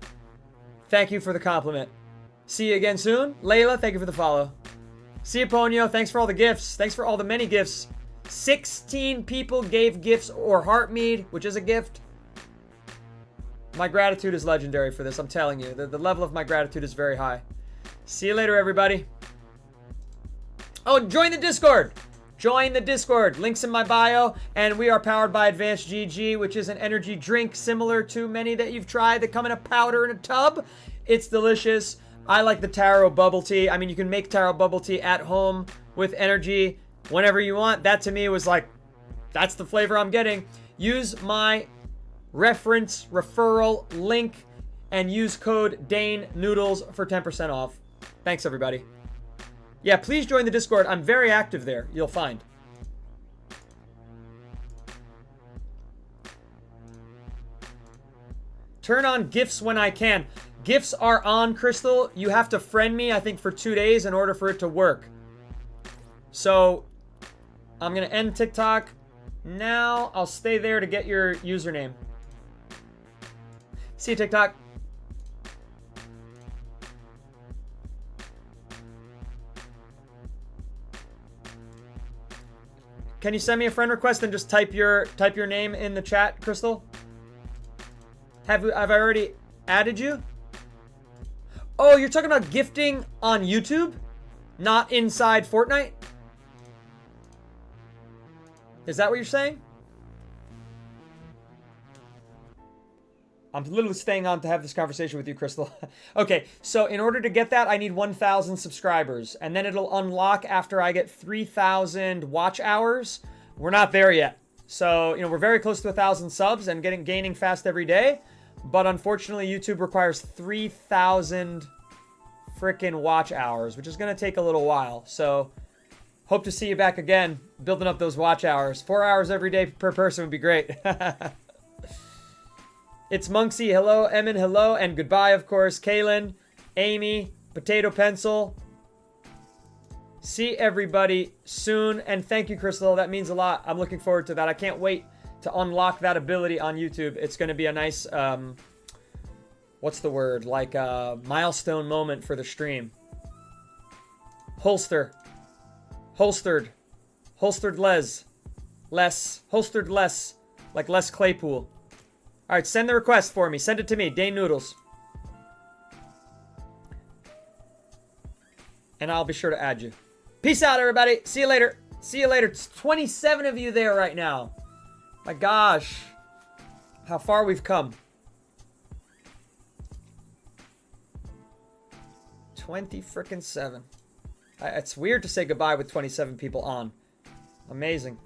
thank you for the compliment. See you again soon. Layla, thank you for the follow. See you, Ponyo. Thanks for all the gifts. Thanks for all the many gifts. 16 people gave gifts or heart mead, which is a gift. My gratitude is legendary for this, I'm telling you. The level of my gratitude is very high. See you later, everybody. Oh, join the Discord. Join the Discord. Links in my bio. And we are powered by Advanced GG, which is an energy drink similar to many that you've tried that come in a powder in a tub. It's delicious. I like the taro bubble tea. I mean, you can make taro bubble tea at home with energy whenever you want. That to me was like, that's the flavor I'm getting. Use my reference referral link and use code DaneNoodles for 10% off. Thanks, everybody. Yeah, please join the Discord. I'm very active there, you'll find. Turn on GIFs when I can. GIFs are on, Crystal. You have to friend me, I think, for 2 days in order for it to work. So, I'm going to end TikTok now. I'll stay there to get your username. See you, TikTok. Can you send me a friend request and just type your name in the chat, Crystal? Have I already added you? Oh, you're talking about gifting on YouTube? Not inside Fortnite? Is that what you're saying? I'm literally staying on to have this conversation with you, Crystal. Okay, so in order to get that, I need 1,000 subscribers. And then it'll unlock after I get 3,000 watch hours. We're not there yet. So, you know, we're very close to 1,000 subs and gaining fast every day. But unfortunately, YouTube requires 3,000 freaking watch hours, which is going to take a little while. So, hope to see you back again, building up those watch hours. 4 hours every day per person would be great. It's Monksy, hello. Emin, hello. And goodbye, of course. Kaylin, Amy, Potato Pencil. See everybody soon. And thank you, Crystal. That means a lot. I'm looking forward to that. I can't wait to unlock that ability on YouTube. It's going to be a nice, what's the word? Like a milestone moment for the stream. Holster. Holstered. Holstered Les. Holstered Les. Like Les Claypool. All right, send the request for me. Send it to me, Dane Noodles. And I'll be sure to add you. Peace out, everybody. See you later. See you later. It's 27 of you there right now. My gosh. How far we've come. 20 frickin' 7. It's weird to say goodbye with 27 people on. Amazing.